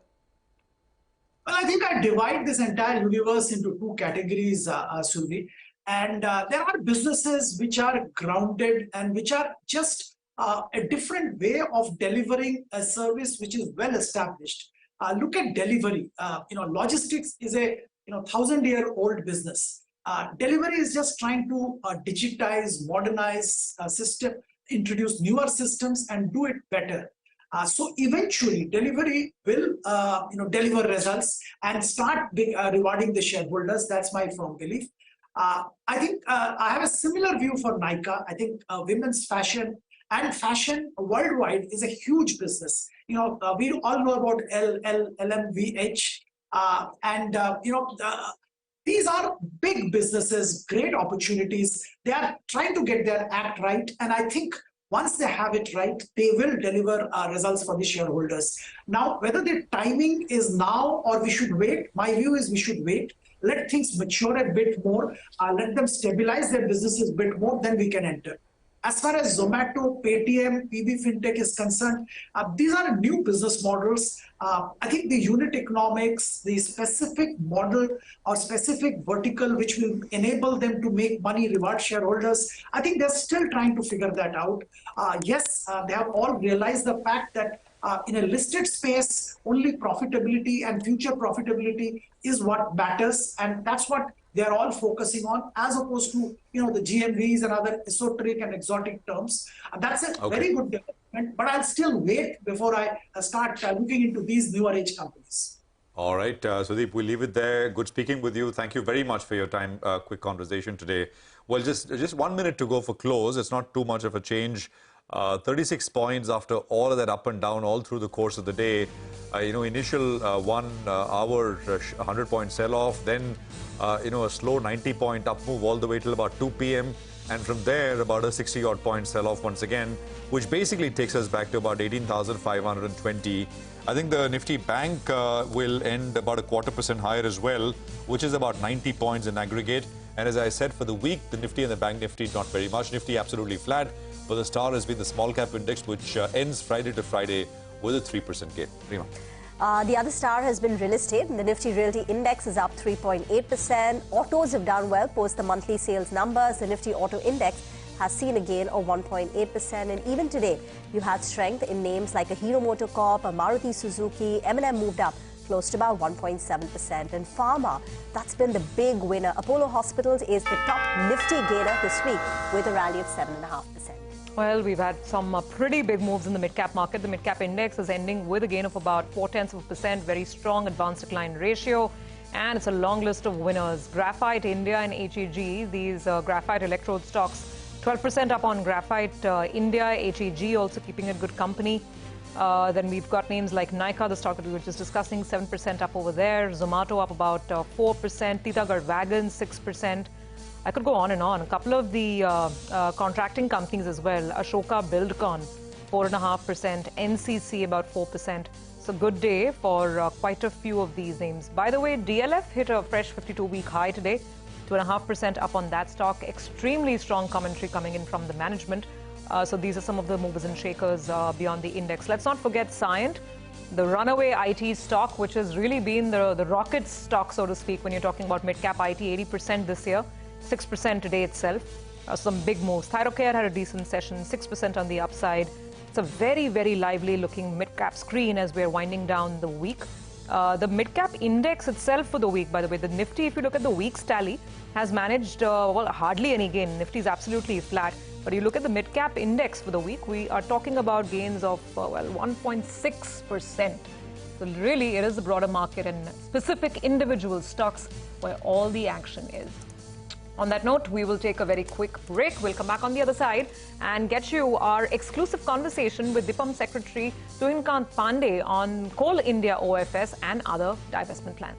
S11: Well, I think I divide this entire universe into two categories, Suvi. And there are businesses which are grounded and which are just a different way of delivering a service which is well established. Look at delivery. Logistics is a 1,000-year-old business. Delivery is just trying to digitize, modernize system, introduce newer systems, and do it better. So eventually, delivery will deliver results and start rewarding the shareholders. That's my firm belief. I think I have a similar view for Nykaa. I think women's fashion and fashion worldwide is a huge business. We all know about LMVH, these are big businesses, great opportunities. They are trying to get their act right, and I think once they have it right, they will deliver results for the shareholders. Now, whether the timing is now or we should wait, my view is we should wait. Let things mature a bit more. Let them stabilize their businesses a bit more, then we can enter. As far as Zomato, Paytm, PB Fintech is concerned, these are new business models. I think the unit economics, the specific model or specific vertical which will enable them to make money, reward shareholders, I think they're still trying to figure that out. Yes, they have all realized the fact that in a listed space, only profitability and future profitability is what matters, and that's what they're all focusing on, as opposed to the GMVs and other esoteric and exotic terms. That's a very good development, but I'll still wait before I start looking into these newer age companies.
S27: All right, Sudeep, we'll leave it there. Good speaking with you. Thank you very much for your time. Quick conversation today. Well, just 1 minute to go for close. It's not too much of a change. 36 points after all of that up and down all through the course of the day. Initial 1 hour 100-point sell-off, then a slow 90-point up move all the way till about 2 p.m. and from there about a 60-odd point sell-off once again, which basically takes us back to about 18,520. I think the Nifty Bank will end about 0.25% higher as well, which is about 90 points in aggregate. And as I said, for the week, the Nifty and the Bank Nifty not very much. Nifty absolutely flat, but the star has been the small cap index, which ends Friday to Friday with a 3% gain. Rima.
S22: The other star has been real estate. The Nifty Realty Index is up 3.8%. Autos have done well post the monthly sales numbers. The Nifty Auto Index has seen a gain of 1.8%. And even today, you had strength in names like a Hero MotoCorp, a Maruti Suzuki. M&M moved up close to about 1.7%. And Pharma, that's been the big winner. Apollo Hospitals is the top Nifty gainer this week with a rally of 7.5%.
S8: Well, we've had some pretty big moves in the mid-cap market. The mid-cap index is ending with a gain of about 0.4%, very strong advance decline ratio. And it's a long list of winners. Graphite India and HEG, these graphite electrode stocks, 12% up on Graphite India, HEG also keeping it good company. Then we've got names like Nykaa, the stock that we were just discussing, 7% up over there. Zomato up about 4%. Titagarh Wagons, 6%. I could go on and on. A couple of the contracting companies as well. Ashoka Buildcon, 4.5%. NCC, about 4%. It's a good day for quite a few of these names. By the way, DLF hit a fresh 52-week high today. 2.5% up on that stock. Extremely strong commentary coming in from the management. So these are some of the movers and shakers beyond the index. Let's not forget Cyient, the runaway IT stock, which has really been the rocket stock, so to speak, when you're talking about mid-cap IT, 80% this year. 6% today itself. Some big moves. Thyrocare had a decent session, 6% on the upside. It's a very, very lively looking mid-cap screen as we're winding down the week. The mid-cap index itself for the week, by the way, the Nifty, if you look at the week's tally, has managed, well, hardly any gain. Nifty is absolutely flat. But you look at the mid-cap index for the week, we are talking about gains of, well, 1.6%. So really, it is the broader market and specific individual stocks where all the action is. On that note, we will take a very quick break. We'll come back on the other side and get you our exclusive conversation with DIPAM Secretary Tuhinkant Pandey on Coal India OFS and other divestment plans.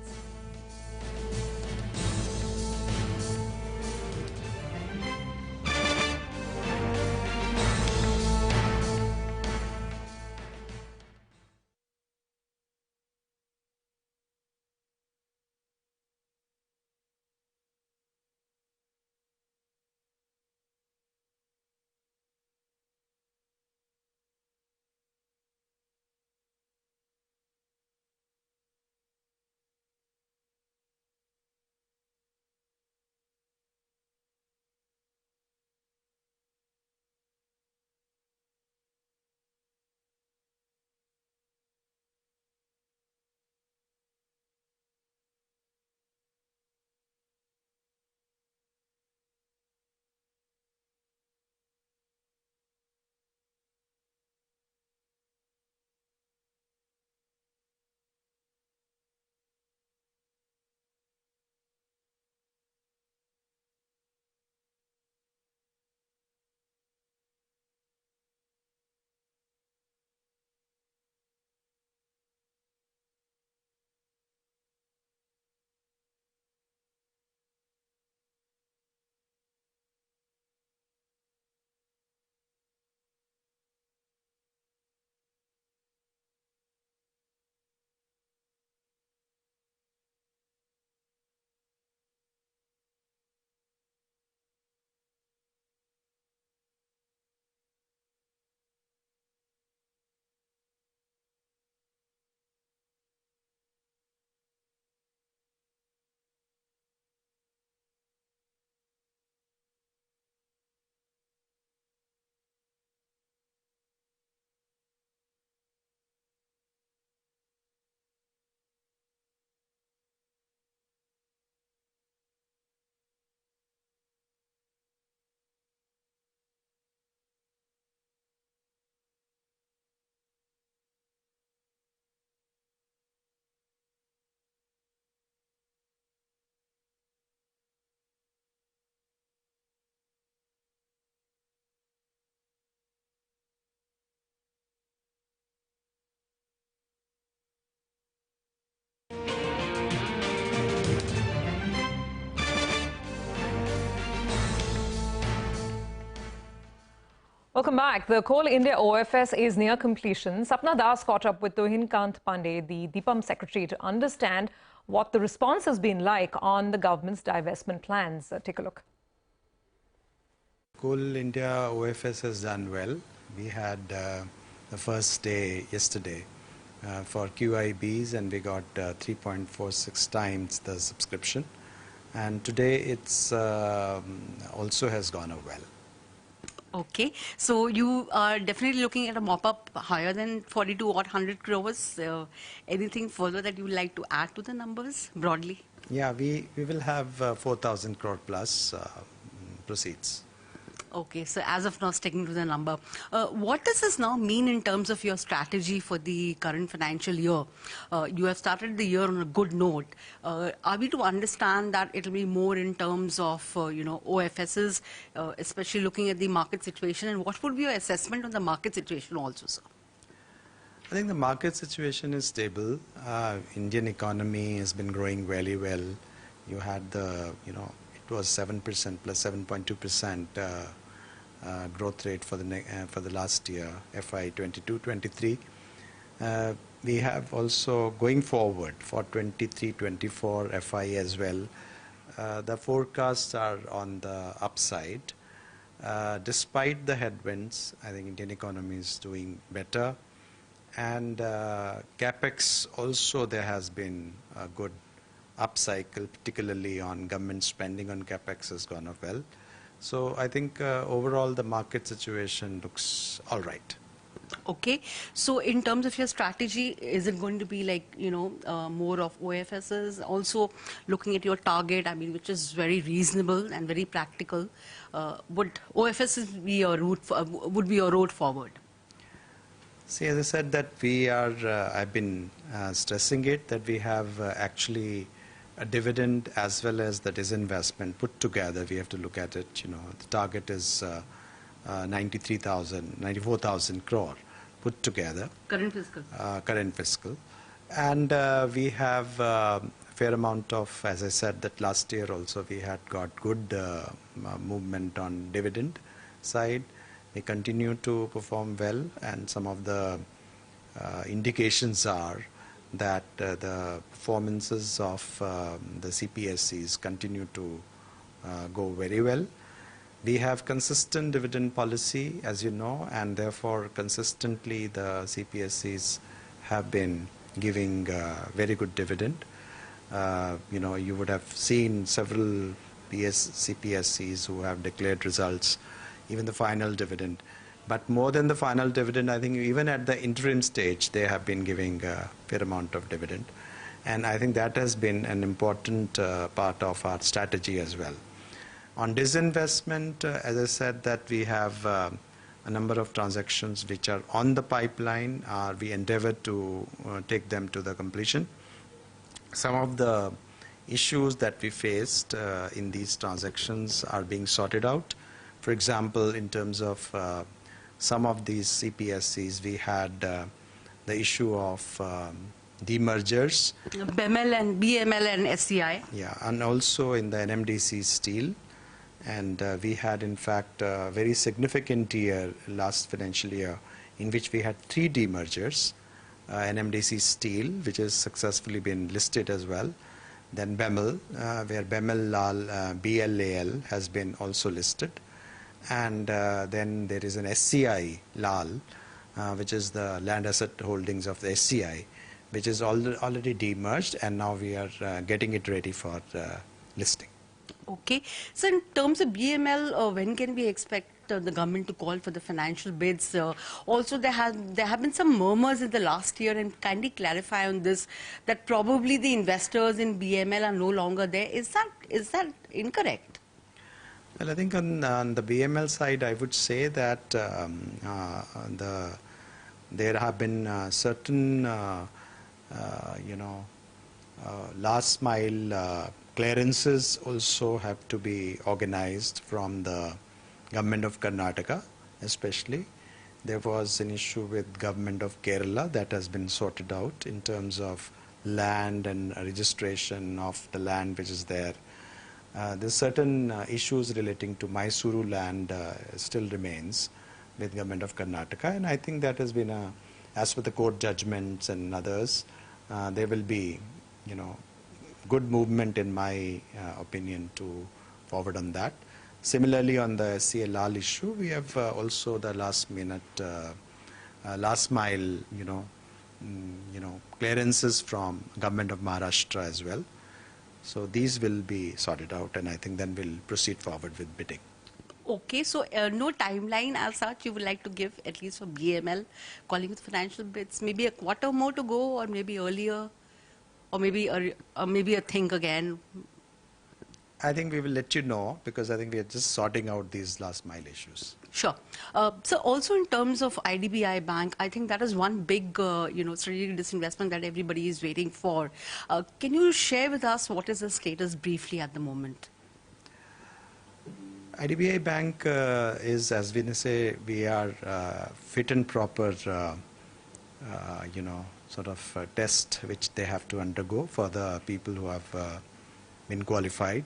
S8: Welcome back. The Coal India OFS is near completion. Sapna Das caught up with Tuhinkant Pandey, the DIPAM Secretary, to understand what the response has been like on the government's divestment plans. Take a look.
S4: Coal India OFS has done well. We had the first day yesterday for QIBs, and we got 3.46 times the subscription. And today it's also has gone up well.
S15: Okay, so you are definitely looking at a mop-up higher than 42 or 100 crores. Anything further that you would like to add to the numbers broadly?
S4: Yeah, we will have 4,000 crore plus proceeds.
S15: Okay, so as of now, sticking to the number. What does this now mean in terms of your strategy for the current financial year? You have started the year on a good note. Are we to understand that it will be more in terms of, OFSs, especially looking at the market situation? And what would be your assessment on the market situation also, sir?
S4: I think the market situation is stable. Indian economy has been growing very well. You had the, it was 7% plus 7.2% growth rate for the last year, FY 22-23. We have also going forward for 23-24 FY as well. The forecasts are on the upside. Despite the headwinds, I think Indian economy is doing better. And capex also, there has been a good upcycle, particularly on government spending on capex has gone up well. So I think overall the market situation looks all right.
S15: Okay, so in terms of your strategy, is it going to be like, more of OFSs? Also looking at your target, I mean, which is very reasonable and very practical, would OFSs be your route, would be your road forward?
S4: See, as I said, that we are, I've been stressing it, that we have actually a dividend as well as the disinvestment put together. We have to look at it, the target is 94,000 crore put together.
S15: Current fiscal.
S4: Current fiscal. And we have a fair amount of, as I said, that last year also we had got good movement on dividend side. We continue to perform well, and some of the indications are that the performances of the CPSEs continue to go very well. We have consistent dividend policy, as you know, and therefore consistently the CPSEs have been giving very good dividend. You would have seen several CPSEs who have declared results, even the final dividend. But more than the final dividend, I think even at the interim stage, they have been giving a fair amount of dividend. And I think that has been an important part of our strategy as well. On disinvestment, as I said, that we have a number of transactions which are on the pipeline. We endeavor to take them to the completion. Some of the issues that we faced in these transactions are being sorted out. For example, in terms of some of these CPSEs, we had the issue of demergers.
S15: BML and SCI.
S4: Yeah, and also in the NMDC steel. And we had, in fact, a very significant year, last financial year, in which we had 3 demergers. NMDC steel, which has successfully been listed as well. Then BEML, where BEML Lal, BLAL has been also listed. And then there is an SCI Lal, which is the land asset holdings of the SCI, which is already demerged, and now we are getting it ready for listing.
S15: Okay. So in terms of BML, when can we expect the government to call for the financial bids? Also, there have been some murmurs in the last year, and kindly clarify on this, that probably the investors in BML are no longer there. Is that incorrect?
S4: Well, I think on the BML side, I would say that there have been certain, last mile clearances also have to be organized from the government of Karnataka, especially. There was an issue with government of Kerala that has been sorted out in terms of land and registration of the land which is there. There's certain issues relating to Mysuru land still remains with government of Karnataka, and I think that has been as per the court judgments and others, there will be, good movement in my opinion to forward on that. Similarly, on the SCLAL issue, we have also the last minute, last mile, clearances from Government of Maharashtra as well. So these will be sorted out, and I think then we'll proceed forward with bidding.
S15: Okay, so no timeline as such you would like to give, at least for BML, calling with financial bids, maybe a quarter more to go, or maybe earlier, or maybe a think again?
S4: I think we will let you know, because I think we are just sorting out these last mile issues.
S15: Sure. So also in terms of IDBI Bank, I think that is one big, strategic disinvestment that everybody is waiting for. Can you share with us what is the status briefly at the moment?
S4: IDBI Bank is, as we say, we are fit and proper, test which they have to undergo for the people who have been qualified.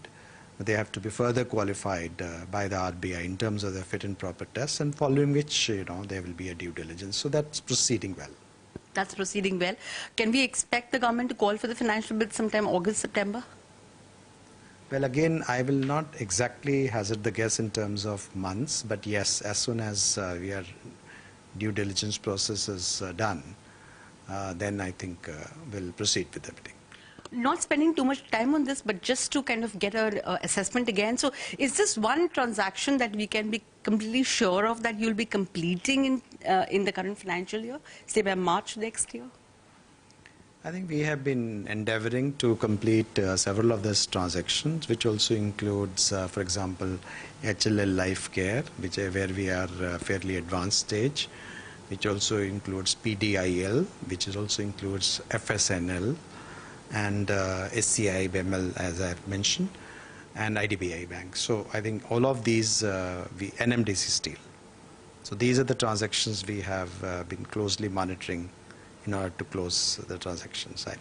S4: They have to be further qualified by the RBI in terms of the fit and proper tests, and following which, there will be a due diligence. So that's proceeding well.
S15: That's proceeding well. Can we expect the government to call for the financial bid sometime August, September?
S4: Well, again, I will not exactly hazard the guess in terms of months, but yes, as soon as due diligence process is done, then I think we'll proceed with everything.
S15: Not spending too much time on this, but just to kind of get an assessment again. So is this one transaction that we can be completely sure of that you'll be completing in the current financial year, say by March next year?
S4: I think we have been endeavoring to complete several of these transactions, which also includes, for example, HLL Life Care, where we are fairly advanced stage, which also includes PDIL, which also includes FSNL, and SCI BML, as I have mentioned, and IDBI Bank. So I think all of these, NMDC Steel. So these are the transactions we have been closely monitoring in order to close the transaction side.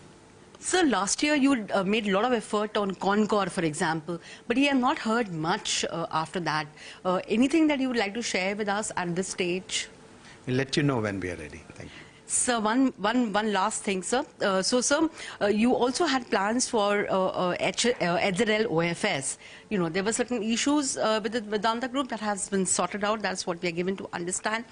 S15: Sir, last year you made a lot of effort on Concor, for example, but we have not heard much after that. Anything that you would like to share with us at this stage?
S4: We'll let you know when we are ready. Thank you.
S15: Sir, one last thing, sir. Sir, you also had plans for HZL OFS. There were certain issues with the Vedanta Group that has been sorted out. That's what we are given to understand.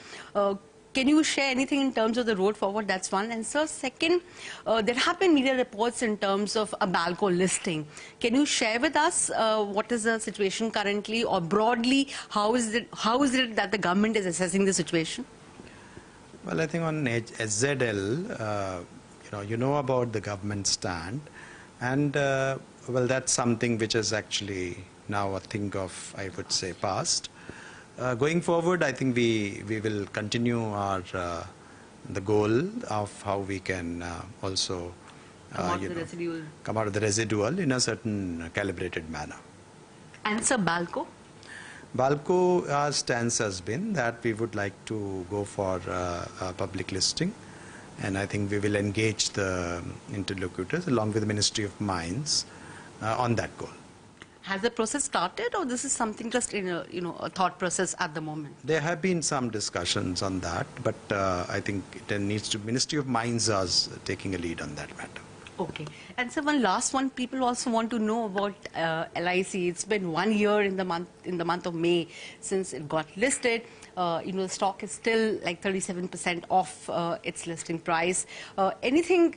S15: Can you share anything in terms of the road forward? That's one. And sir, second, there have been media reports in terms of a Balco listing. Can you share with us what is the situation currently, or broadly, how is it that the government is assessing the situation?
S4: Well, I think on HZL, you know about the government stand, and well, that's something which is actually now a thing of, I would say, past. Going forward, I think we will continue our the goal of how we can also come out of the residual in a certain calibrated manner.
S15: And sir, Balco?
S4: Balco, our stance has been that we would like to go for a public listing, and I think we will engage the interlocutors along with the Ministry of Mines on that goal.
S15: Has the process started, or this is something just in a thought process at the moment?
S4: There have been some discussions on that, but I think it needs to. Ministry of Mines is taking a lead on that matter.
S15: Okay. And so one last one, people also want to know about LIC. It's been 1 year in the month of May since it got listed. The stock is still like 37% off its listing price. Anything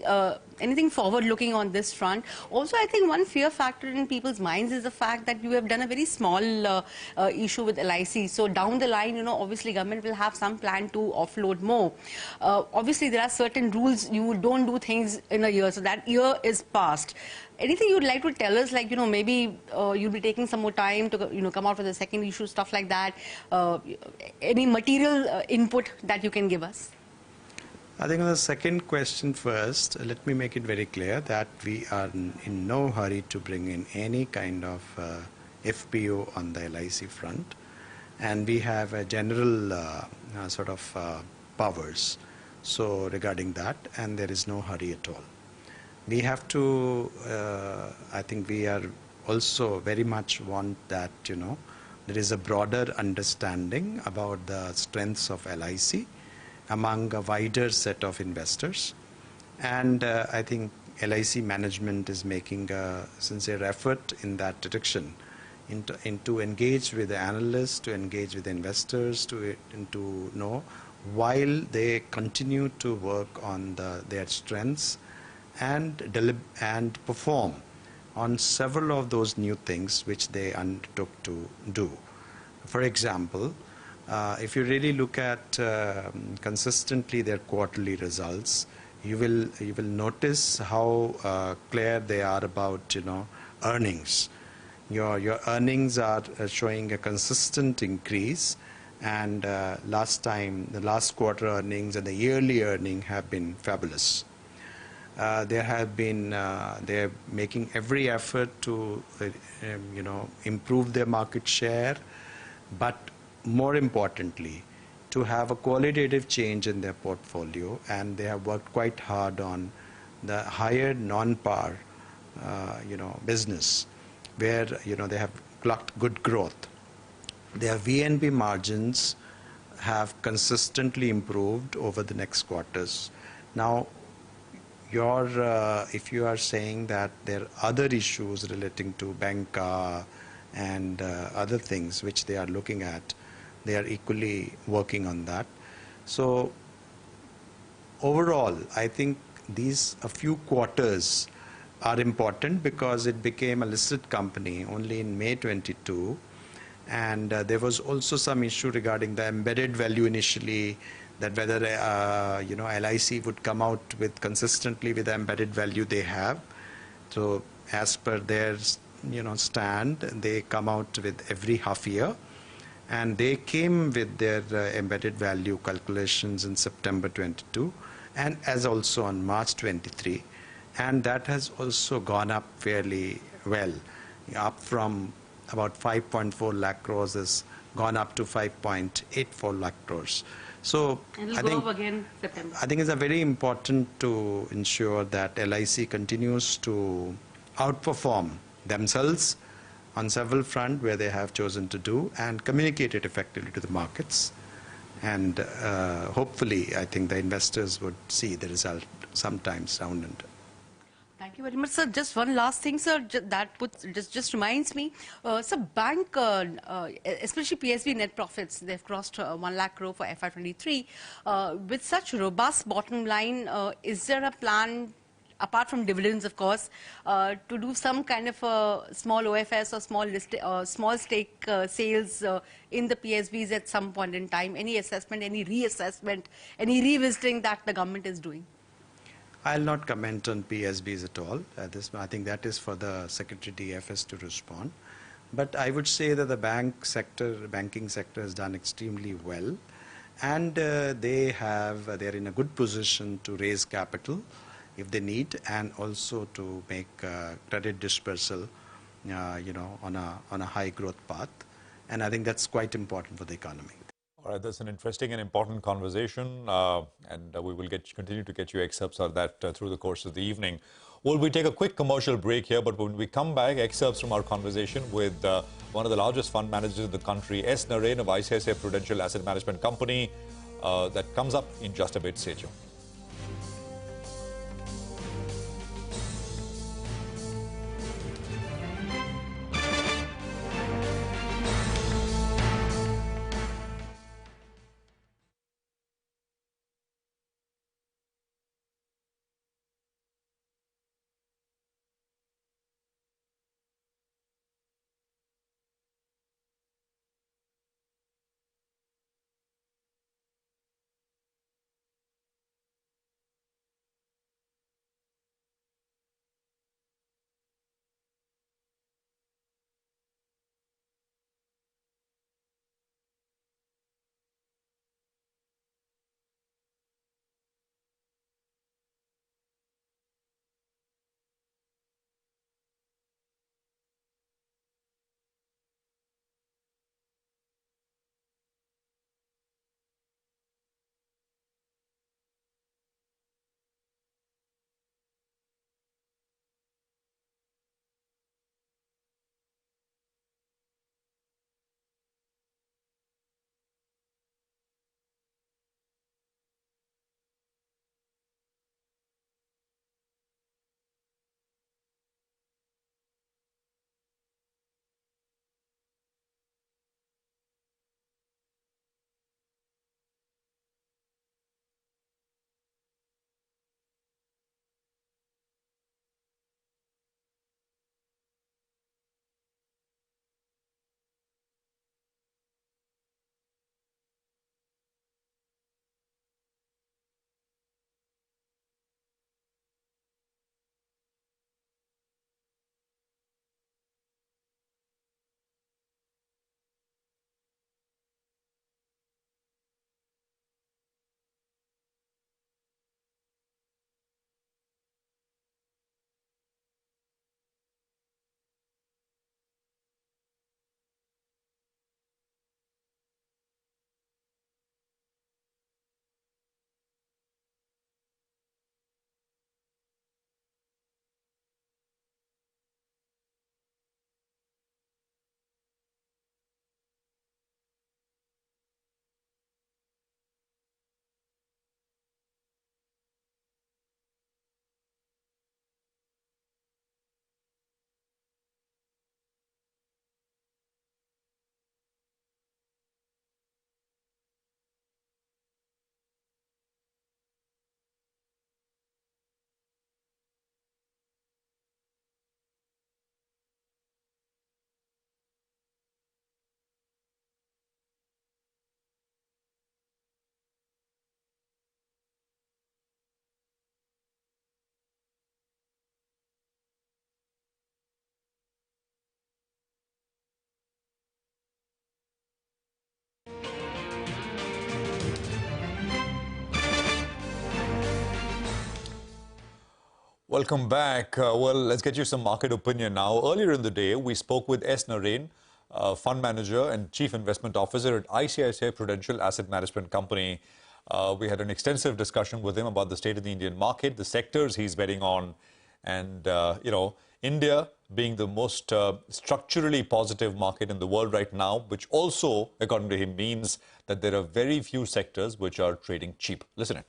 S15: forward-looking on this front? Also, I think one fear factor in people's minds is the fact that you have done a very small issue with LIC. So down the line, obviously government will have some plan to offload more. Obviously, there are certain rules. You don't do things in a year, so that year is past. Anything you'd like to tell us, like, maybe you'll be taking some more time to, come out with a second issue, stuff like that. Any material input that you can give us?
S4: I think on the second question first, let me make it very clear that we are in no hurry to bring in any kind of FPO on the LIC front, and we have a general powers so regarding that, and there is no hurry at all. We have to, I think we are also very much want that, there is a broader understanding about the strengths of LIC among a wider set of investors. And I think LIC management is making a sincere effort in that direction, to engage with the analysts, to engage with the investors, to know while they continue to work on their strengths and perform on several of those new things which they undertook to do. For example, if you really look at consistently their quarterly results, you will notice how clear they are about earnings. Your earnings are showing a consistent increase, and the last quarter earnings and the yearly earning have been fabulous. They're making every effort to improve their market share, but more importantly, to have a qualitative change in their portfolio, and they have worked quite hard on the higher non-par business, where they have clocked good growth. Their VNB margins have consistently improved over the next quarters. Now, if you are saying that there are other issues relating to banca and other things which they are looking at, they are equally working on that. So overall, I think a few quarters are important because it became a listed company only in May 22, and there was also some issue regarding the embedded value initially, that whether LIC would come out with consistently with the embedded value they have. So as per their stand, they come out with every half year, and they came with their embedded value calculations in September 22 and as also on March 23, and that has also gone up fairly well, up from about 5.4 lakh crores has gone up to 5.84 lakh crores. So I think it's very important to ensure that LIC continues to outperform themselves on several fronts where they have chosen to do, and communicate it effectively to the markets. And hopefully, I think the investors would see the result sometimes down and.
S15: Thank you very much, sir. Just one last thing, sir. Just reminds me, sir, bank, especially PSB net profits, they've crossed 1 lakh crore for FY23. With such robust bottom line, is there a plan, apart from dividends, of course, to do some kind of a small OFS or small stake sales in the PSBs at some point in time? Any assessment, any reassessment, any revisiting that the government is doing?
S4: I'll not comment on PSBs at all. I think that is for the Secretary DFS to respond. But I would say that the banking sector has done extremely well, and they're in a good position to raise capital if they need, and also to make credit dispersal, on a high growth path. And I think that's quite important for the economy.
S27: All right, that's an interesting and important conversation, and we will continue to get you excerpts of that through the course of the evening. Well, we take a quick commercial break here, but when we come back, excerpts from our conversation with one of the largest fund managers in the country, S. Narain of ICICI Prudential Asset Management Company. That comes up in just a bit. Stay tuned. Welcome back. Well, let's get you some market opinion now. Earlier in the day, we spoke with S. Naren, Fund Manager and Chief Investment Officer at ICICI Prudential Asset Management Company. We had an extensive discussion with him about the state of the Indian market, the sectors he's betting on, and, India being the most structurally positive market in the world right now, which also, according to him, means that there are very few sectors which are trading cheap. Listen in.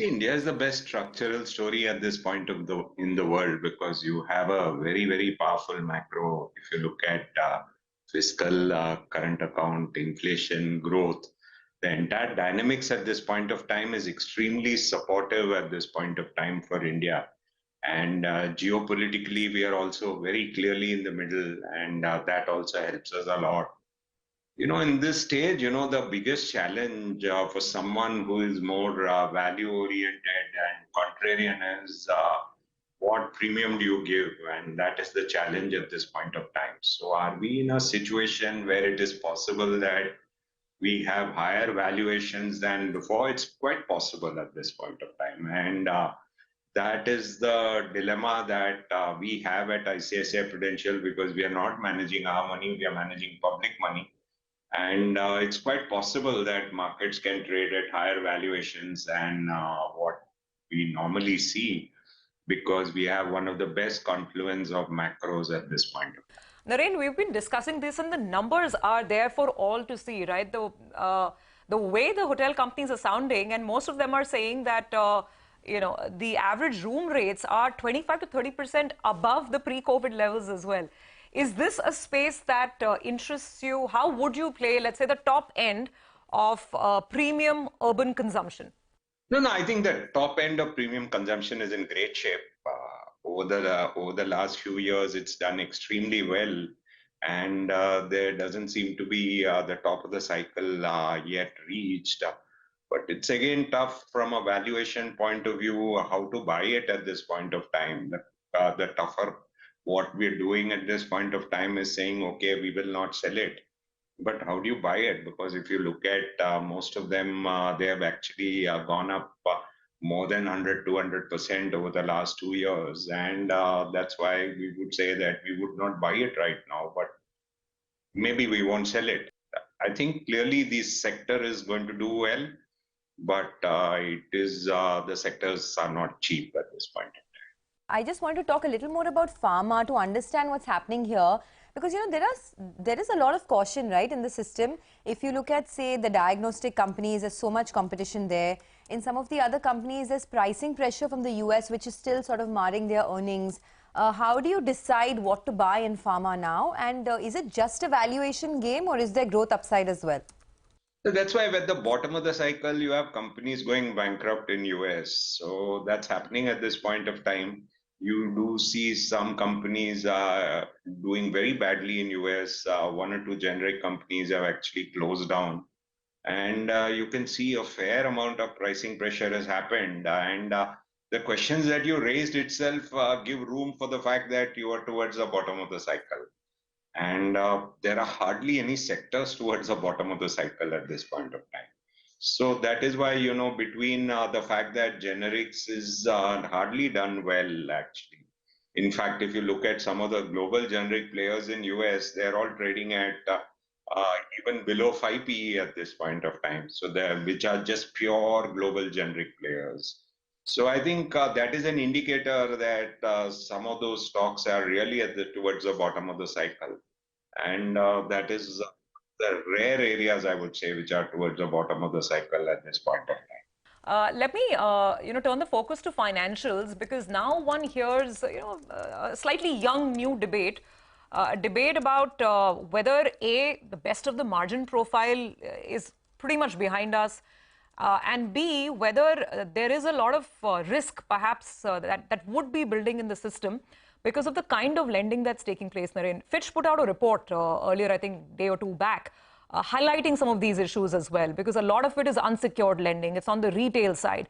S5: India is the best structural story at this point in the world because you have a very, very powerful macro. If you look at fiscal, current account, inflation, growth, the entire dynamics at this point of time is extremely supportive at this point of time for India. And geopolitically, we are also very clearly in the middle, and that also helps us a lot. In this stage, the biggest challenge for someone who is more value-oriented and contrarian is what premium do you give? And that is the challenge at this point of time. So are we in a situation where it is possible that we have higher valuations than before? It's quite possible at this point of time. And that is the dilemma that we have at ICICI Prudential because we are not managing our money, we are managing public money. And it's quite possible that markets can trade at higher valuations than what we normally see because we have one of the best confluence of macros at this point.
S8: Naren, we've been discussing this and the numbers are there for all to see, right? The way the hotel companies are sounding, and most of them are saying that, the average room rates are 25 to 30% above the pre-COVID levels as well. Is this a space that interests you? How would you play, let's say, the top end of premium urban consumption?
S5: No, I think the top end of premium consumption is in great shape. Over the last few years, it's done extremely well. And there doesn't seem to be the top of the cycle yet reached. But it's again tough from a valuation point of view, how to buy it at this point of time. The tougher what we're doing at this point of time is saying, okay, we will not sell it. But how do you buy it? Because if you look at most of them, they have actually gone up more than 100, 200% over the last 2 years. And that's why we would say that we would not buy it right now, but maybe we won't sell it. I think clearly this sector is going to do well, but the sectors are not cheap at this point.
S26: I just want to talk a little more about pharma to understand what's happening here. Because, there is a lot of caution, right, in the system. If you look at, say, the diagnostic companies, there's so much competition there. In some of the other companies, there's pricing pressure from the US, which is still sort of marring their earnings. How do you decide what to buy in pharma now? And is it just a valuation game or is there growth upside as well?
S5: So that's why at the bottom of the cycle, you have companies going bankrupt in US. So that's happening at this point of time. You do see some companies doing very badly in US. 1 or 2 generic companies have actually closed down. And you can see a fair amount of pricing pressure has happened. And the questions that you raised itself give room for the fact that you are towards the bottom of the cycle. And there are hardly any sectors towards the bottom of the cycle at this point of time. So that is why, between the fact that generics is hardly done well, actually. In fact, if you look at some of the global generic players in US, they're all trading at even below 5 PE at this point of time. So which are just pure global generic players. So I think that is an indicator that some of those stocks are really towards the bottom of the cycle. And that is the rare areas, I would say, which are towards the bottom of the cycle at this point of time.
S8: Let me, turn the focus to financials because now one hears, a slightly young new debate, a debate about whether A, the best of the margin profile is pretty much behind us, and B, whether there is a lot of risk perhaps that would be building in the system because of the kind of lending that's taking place. Naren, Fitch put out a report earlier, I think, day or two back, highlighting some of these issues as well, because a lot of it is unsecured lending. It's on the retail side.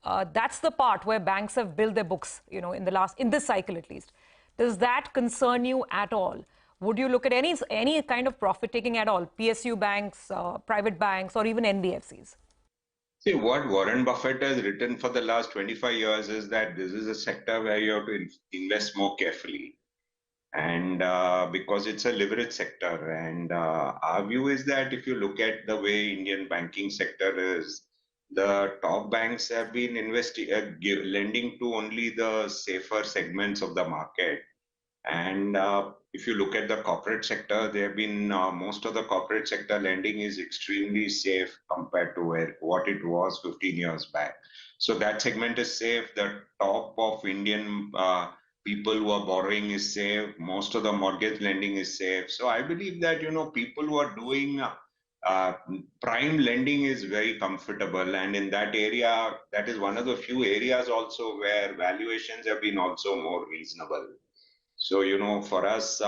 S8: That's the part where banks have built their books, in this cycle at least. Does that concern you at all? Would you look at any kind of profit taking at all? PSU banks, private banks, or even NBFCs?
S5: See, what Warren Buffett has written for the last 25 years is that this is a sector where you have to invest more carefully. And because it's a leverage sector. And our view is that if you look at the way Indian banking sector is, the top banks have been lending to only the safer segments of the market. And if you look at the corporate sector, there have been most of the corporate sector lending is extremely safe compared to what it was 15 years back. So that segment is safe. The top of Indian people who are borrowing is safe. Most of the mortgage lending is safe. So I believe that, people who are doing prime lending is very comfortable. And in that area, that is one of the few areas also where valuations have been also more reasonable. So, for us,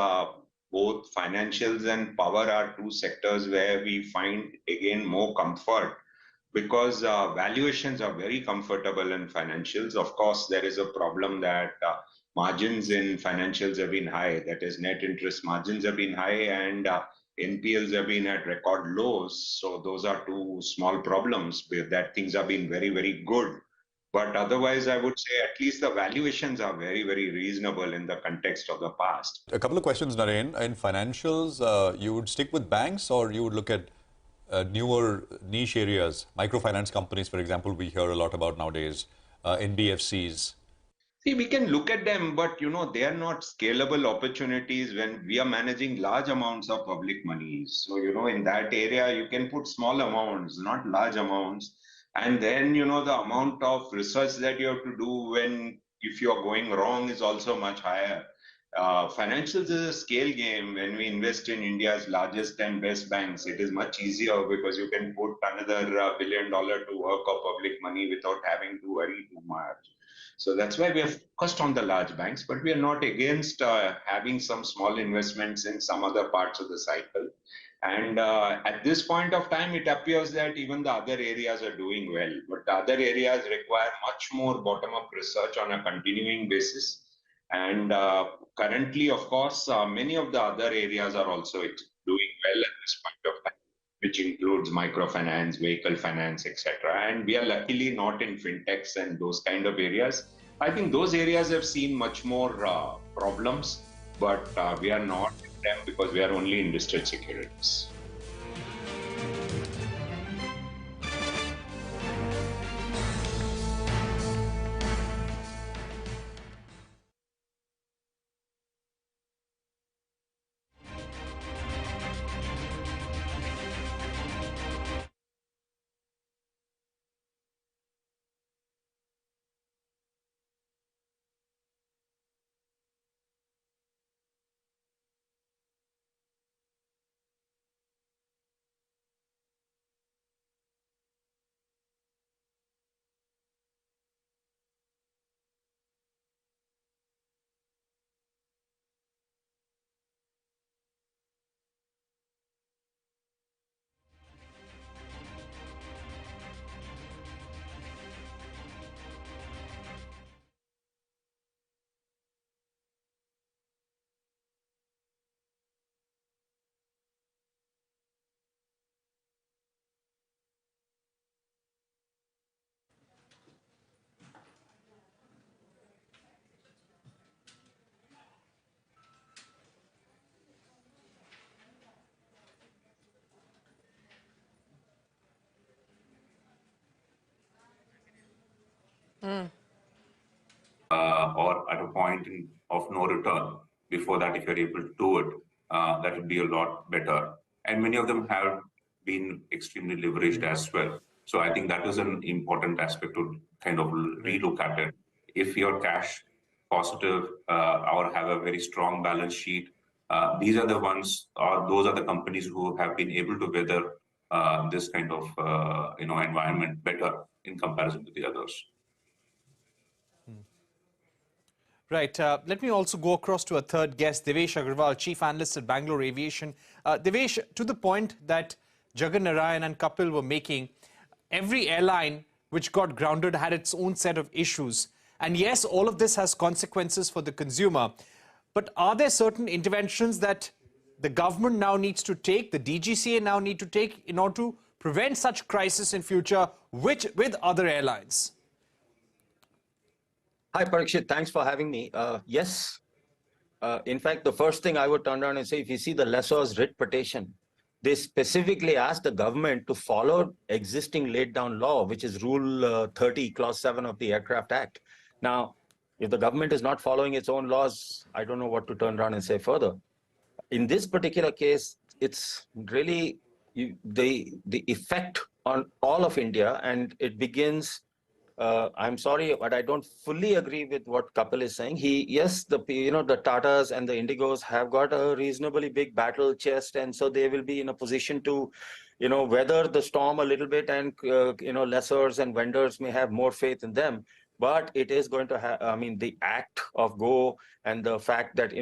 S5: both financials and power are two sectors where we find, again, more comfort because valuations are very comfortable in financials. Of course, there is a problem that margins in financials have been high. That is, net interest margins have been high and NPLs have been at record lows. So those are two small problems that things have been very, very good. But otherwise, I would say at least the valuations are very, very reasonable in the context of the past.
S27: A couple of questions, Naren. In financials, you would stick with banks or you would look at newer niche areas, microfinance companies, for example, we hear a lot about nowadays, NBFCs?
S5: See, we can look at them, but they are not scalable opportunities when we are managing large amounts of public money. So, in that area, you can put small amounts, not large amounts. And then, the amount of research that you have to do if you are going wrong is also much higher. Financials is a scale game. When we invest in India's largest and best banks, it is much easier because you can put another $1 billion to work of public money without having to worry too much. So that's why we are focused on the large banks, but we are not against having some small investments in some other parts of the cycle. And at this point of time, it appears that even the other areas are doing well, but the other areas require much more bottom-up research on a continuing basis. And currently, of course, many of the other areas are also doing well at this point of time, which includes microfinance, vehicle finance, etc. And we are luckily not in fintechs and those kind of areas. I think those areas have seen much more problems, but we are not in them because we are only in listed securities.
S7: Or at a point of no return. Before that, if you're able to do it, that would be a lot better. And many of them have been extremely leveraged as well. So I think that is an important aspect to kind of relook at it. If you're cash positive or have a very strong balance sheet, these are the ones, or those are the companies who have been able to weather this kind of environment better in comparison to the others.
S16: Right. Let me also go across to a third guest, Devesh Agarwal, Chief Analyst at Bangalore Aviation. Devesh, to the point that Jagan Narayan and Kapil were making, every airline which got grounded had its own set of issues. And yes, all of this has consequences for the consumer. But are there certain interventions that the government now needs to take, the DGCA now need to take in order to prevent such crisis in future with other airlines?
S1: Hi, Parikshit. Thanks for having me. Yes. In fact, the first thing I would turn around and say, if you see the lessor's writ petition, they specifically asked the government to follow existing laid down law, which is Rule 30, Clause 7 of the Aircraft Act. Now, if the government is not following its own laws, I don't know what to turn around and say further. In this particular case, it's really the effect on all of India, and it begins. I'm sorry, but I don't fully agree with what Kapil is saying. Yes, the Tatas and the Indigos have got a reasonably big battle chest, and so they will be in a position to, weather the storm a little bit, and lessors and vendors may have more faith in them. But it is going to have, the act of Go and the fact that,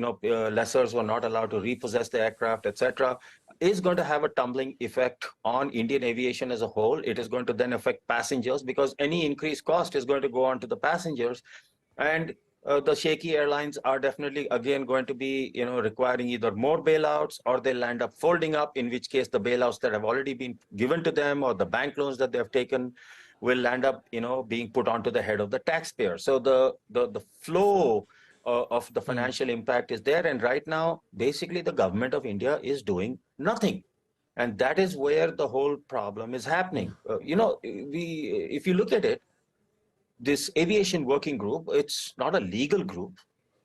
S1: lessors were not allowed to repossess the aircraft, etc., is going to have a tumbling effect on Indian aviation as a whole. It is going to then affect passengers, because any increased cost is going to go on to the passengers. And the shaky airlines are definitely, again, going to be, requiring either more bailouts, or they'll end up folding up, in which case the bailouts that have already been given to them or the bank loans that they have taken will end up, being put onto the head of the taxpayer. So the flow of the financial impact is there. And right now, basically, the government of India is doing nothing. And that is where the whole problem is happening. If you look at it, this aviation working group, it's not a legal group,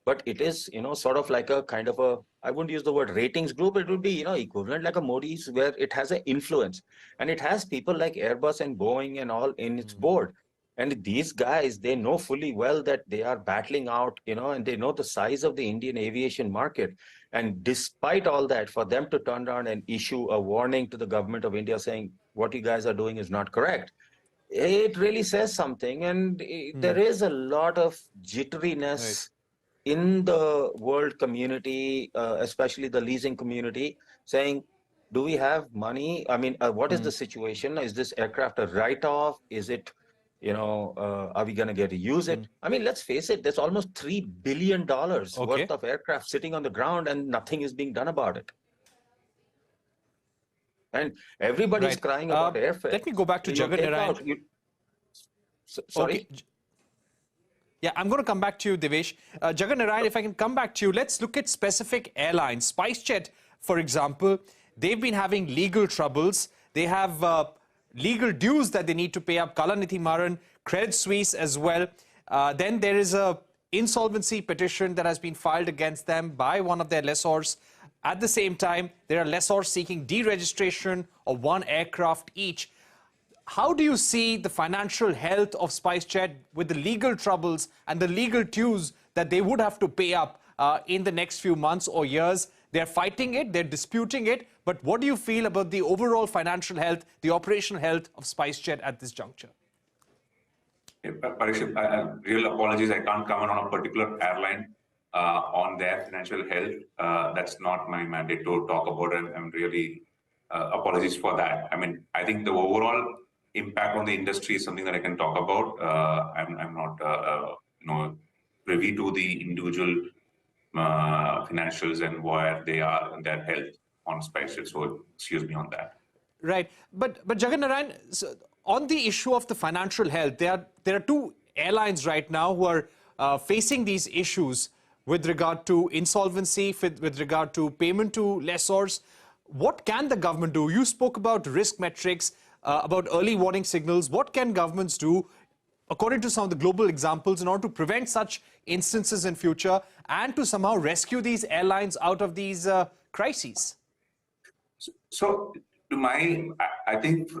S1: but it is, sort of like a kind of a, I wouldn't use the word ratings group. It would be, equivalent like a Modi's, where it has an influence, and it has people like Airbus and Boeing and all in its board. And these guys, they know fully well that they are battling out, and they know the size of the Indian aviation market. And despite all that, for them to turn around and issue a warning to the government of India saying, what you guys are doing is not correct, it really says something. And there is a lot of jitteriness in the world community, especially the leasing community, saying, do we have money? I mean, what is the situation? Is this aircraft a write-off? Is it, are we going to get to use it? I mean, let's face it, there's almost $3 billion worth of aircraft sitting on the ground, and nothing is being done about it. And everybody's crying about airfare.
S16: Let me go back to Jagan Narayan.
S1: Sorry?
S16: Okay. Yeah, I'm going to come back to you, Devesh. Jagan Narayan, if I can come back to you, let's look at specific airlines. SpiceJet, for example, they've been having legal troubles. They have legal dues that they need to pay up. Kalanidhi Maran, Credit Suisse as well. Then there is a insolvency petition that has been filed against them by one of their lessors. At the same time, there are lessors seeking deregistration of one aircraft each. How do you see the financial health of SpiceJet with the legal troubles and the legal dues that they would have to pay up in the next few months or years? They're fighting it, they're disputing it, but what do you feel about the overall financial health, the operational health of SpiceJet at this juncture?
S7: Parikshit, real apologies, I can't comment on a particular airline on their financial health. That's not my mandate to talk about, and I'm really apologies for that. I mean, I think the overall impact on the industry is something that I can talk about. I'm not, privy to the individual financials and where they are and their health on SpiceJet. So excuse me on that.
S16: Right, but Jagan Narayan, so on the issue of the financial health, there are two airlines right now who are facing these issues with regard to insolvency, with regard to payment to lessors. What can the government do? You spoke about risk metrics, about early warning signals. What can governments do, according to some of the global examples, in order to prevent such instances in future and to somehow rescue these airlines out of these crises?
S7: So, I think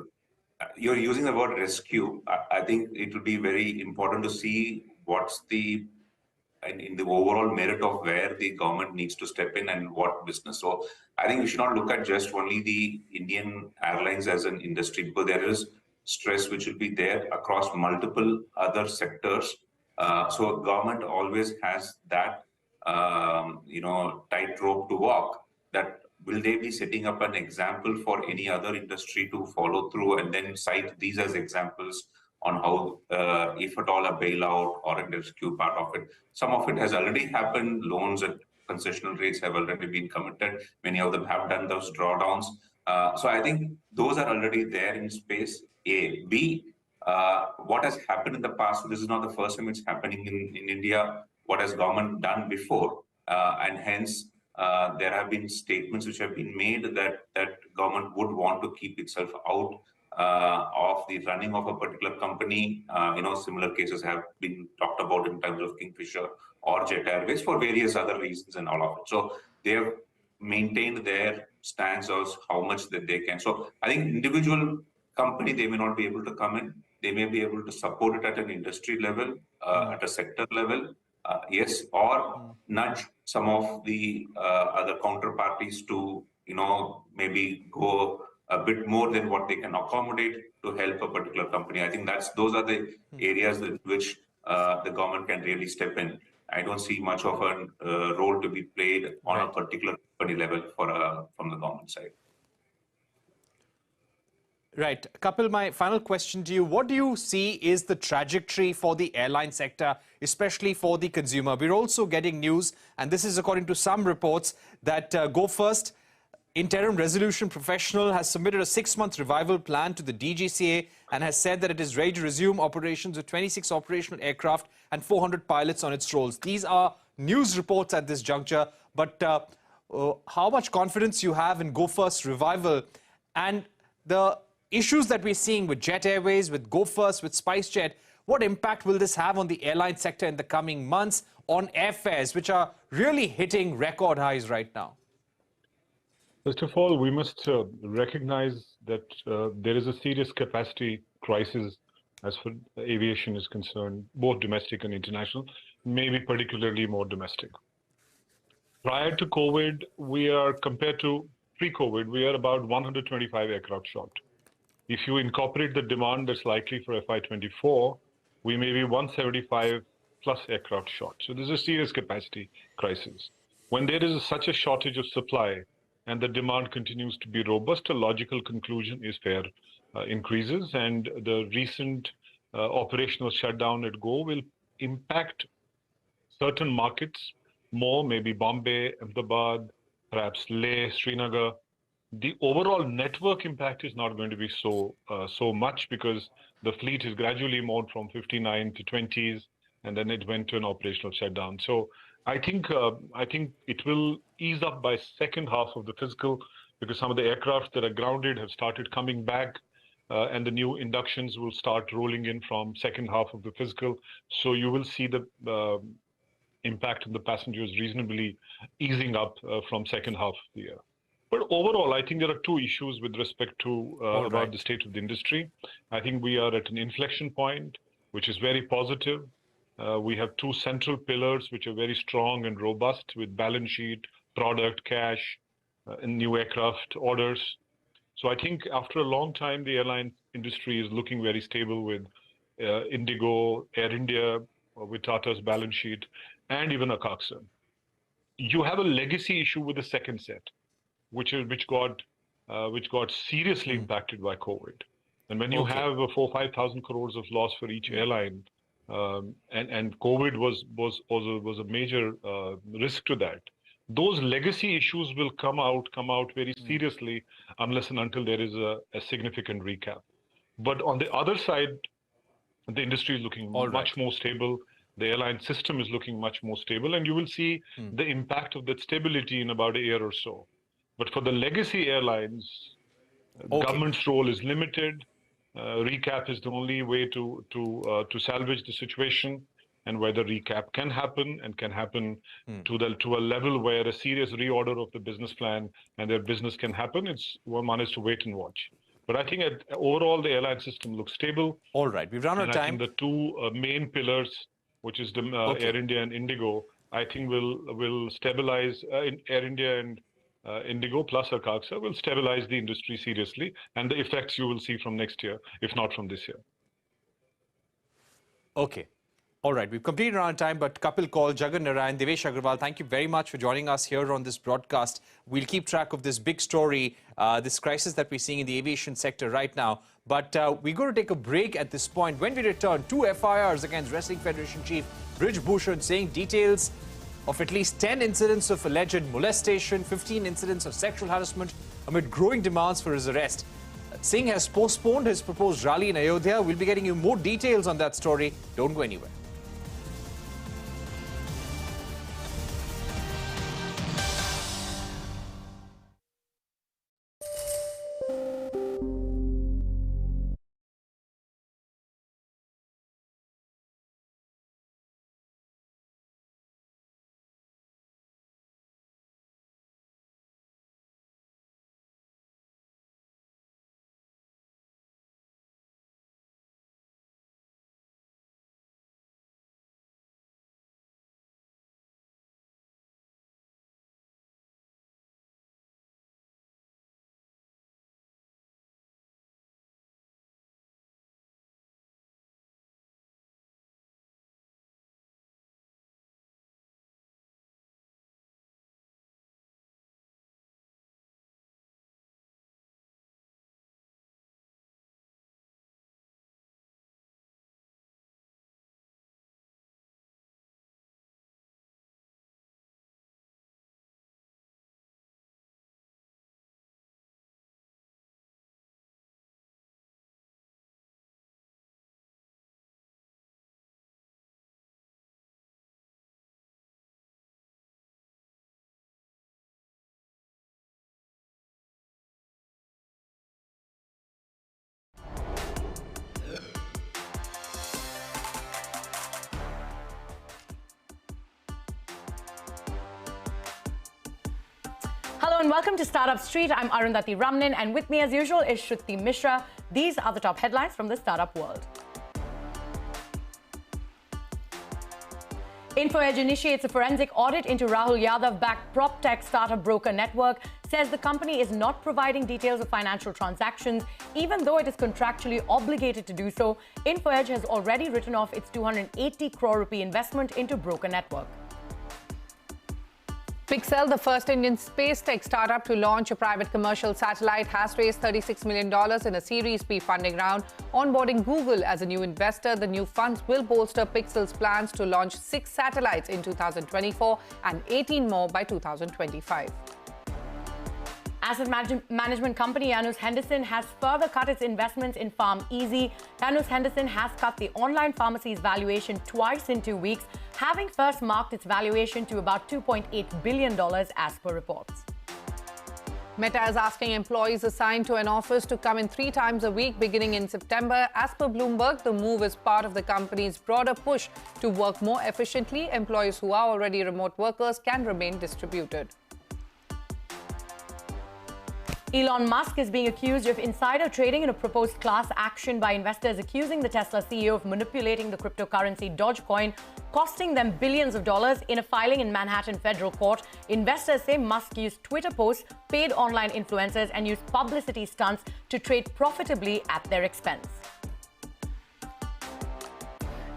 S7: you're using the word rescue. I think it will be very important to see what's in the overall merit of where the government needs to step in and what business. So I think we should not look at just only the Indian airlines as an industry, because there is stress which will be there across multiple other sectors. So government always has that, tightrope to walk. That will they be setting up an example for any other industry to follow through, and then cite these as examples on how, if at all, a bailout or a rescue part of it. Some of it has already happened. Loans at concessional rates have already been committed. Many of them have done those drawdowns. So I think those are already there in space, A. B, What has happened in the past, this is not the first time it's happening in India, what has government done before, and hence there have been statements which have been made that government would want to keep itself out of the running of a particular company. Similar cases have been talked about in terms of Kingfisher or Jet Airways for various other reasons and all of it. So they have maintained their stance of how much that they can. So I think individual company, they may not be able to come in. They may be able to support it at an industry level, at a sector level, yes, or nudge some of the other counterparties to, maybe go a bit more than what they can accommodate to help a particular company. I think those are the areas in which the government can really step in. I don't see much of a role to be played on a particular company level from the government side.
S16: Right. Kapil, my final question to you. What do you see is the trajectory for the airline sector, especially for the consumer? We're also getting news, and this is according to some reports, that Go First Interim Resolution Professional has submitted a 6-month revival plan to the DGCA and has said that it is ready to resume operations with 26 operational aircraft and 400 pilots on its rolls. These are news reports at this juncture, but how much confidence you have in Go First revival and the issues that we're seeing with Jet Airways, with Go First, with SpiceJet? What impact will this have on the airline sector in the coming months on airfares, which are really hitting record highs right now?
S2: First of all, we must recognize that there is a serious capacity crisis as far as aviation is concerned, both domestic and international, maybe particularly more domestic. Prior to COVID, compared to pre-COVID, we are about 125 aircraft short. If you incorporate the demand that's likely for FY24, we may be 175 plus aircraft short. So there's a serious capacity crisis. When there is such a shortage of supply and the demand continues to be robust, a logical conclusion is fare increases, and the recent operational shutdown at Go will impact certain markets more, maybe Bombay, Ahmedabad, perhaps Leh, Srinagar. The overall network impact is not going to be so much because the fleet is gradually moved from 59 to 20s, and then it went to an operational shutdown. So I think it will ease up by second half of the fiscal, because some of the aircraft that are grounded have started coming back, and the new inductions will start rolling in from second half of the fiscal. So you will see the impact on the passengers reasonably easing up from second half of the year. But overall, I think there are two issues with respect to about the state of the industry. I think we are at an inflection point, which is very positive. We have two central pillars, which are very strong and robust, with balance sheet, product, cash, and new aircraft orders. So I think after a long time, the airline industry is looking very stable with Indigo, Air India, with Tata's balance sheet, and even Akasa. You have a legacy issue with the second set, which got seriously impacted by COVID. And when you have 4,000-5,000 crores of loss for each airline, and COVID was a major risk to that, those legacy issues will come out very seriously unless and until there is a significant recap. But on the other side, the industry is looking much more stable. The airline system is looking much more stable, and you will see the impact of that stability in about a year or so. But for the legacy airlines, government's role is limited. Recap is the only way to salvage the situation, and whether recap can happen and can happen to a level where a serious reorder of the business plan and their business can happen, one is to wait and watch. But I think overall the airline system looks stable.
S16: All right, we've run out of time.
S2: I think the two main pillars, which is the Air India and Indigo, I think will stabilize Air India and Indigo plus Akasa will stabilize the industry seriously, and the effects you will see from next year, if not from this year.
S16: Okay. All right, we've completed our time, but Kapil Kaul, Jagan Narayan, Devesh Agarwal, thank you very much for joining us here on this broadcast. We'll keep track of this big story, this crisis that we're seeing in the aviation sector right now. But we're going to take a break at this point. When we return, 2 FIRs against Wrestling Federation Chief Brij Bhushan, saying details of at least 10 incidents of alleged molestation, 15 incidents of sexual harassment amid growing demands for his arrest. Singh has postponed his proposed rally in Ayodhya. We'll be getting you more details on that story. Don't go anywhere.
S3: Hello and welcome to Startup Street. I'm Arundhati Ramnan, and with me as usual is Shruti Mishra. These are the top headlines from the startup world. InfoEdge initiates a forensic audit into Rahul Yadav-backed prop tech startup broker network, says the company is not providing details of financial transactions, even though it is contractually obligated to do so. InfoEdge has already written off its 280 crore rupee investment into broker network. Pixel, the first Indian space tech startup to launch a private commercial satellite, has raised $36 million in a Series B funding round. Onboarding Google as a new investor, the new funds will bolster Pixel's plans to launch 6 satellites in 2024 and 18 more by 2025. Asset management company Janus Henderson has further cut its investments in PharmEasy. Janus Henderson has cut the online pharmacy's valuation twice in 2 weeks, having first marked its valuation to about $2.8 billion as per reports. Meta is asking employees assigned to an office to come in 3 times a week beginning in September. As per Bloomberg, the move is part of the company's broader push to work more efficiently. Employees who are already remote workers can remain distributed. Elon Musk is being accused of insider trading in a proposed class action by investors accusing the Tesla CEO of manipulating the cryptocurrency Dogecoin, costing them billions of dollars. In a filing in Manhattan federal court, investors say Musk used Twitter posts, paid online influencers, and used publicity stunts to trade profitably at their expense.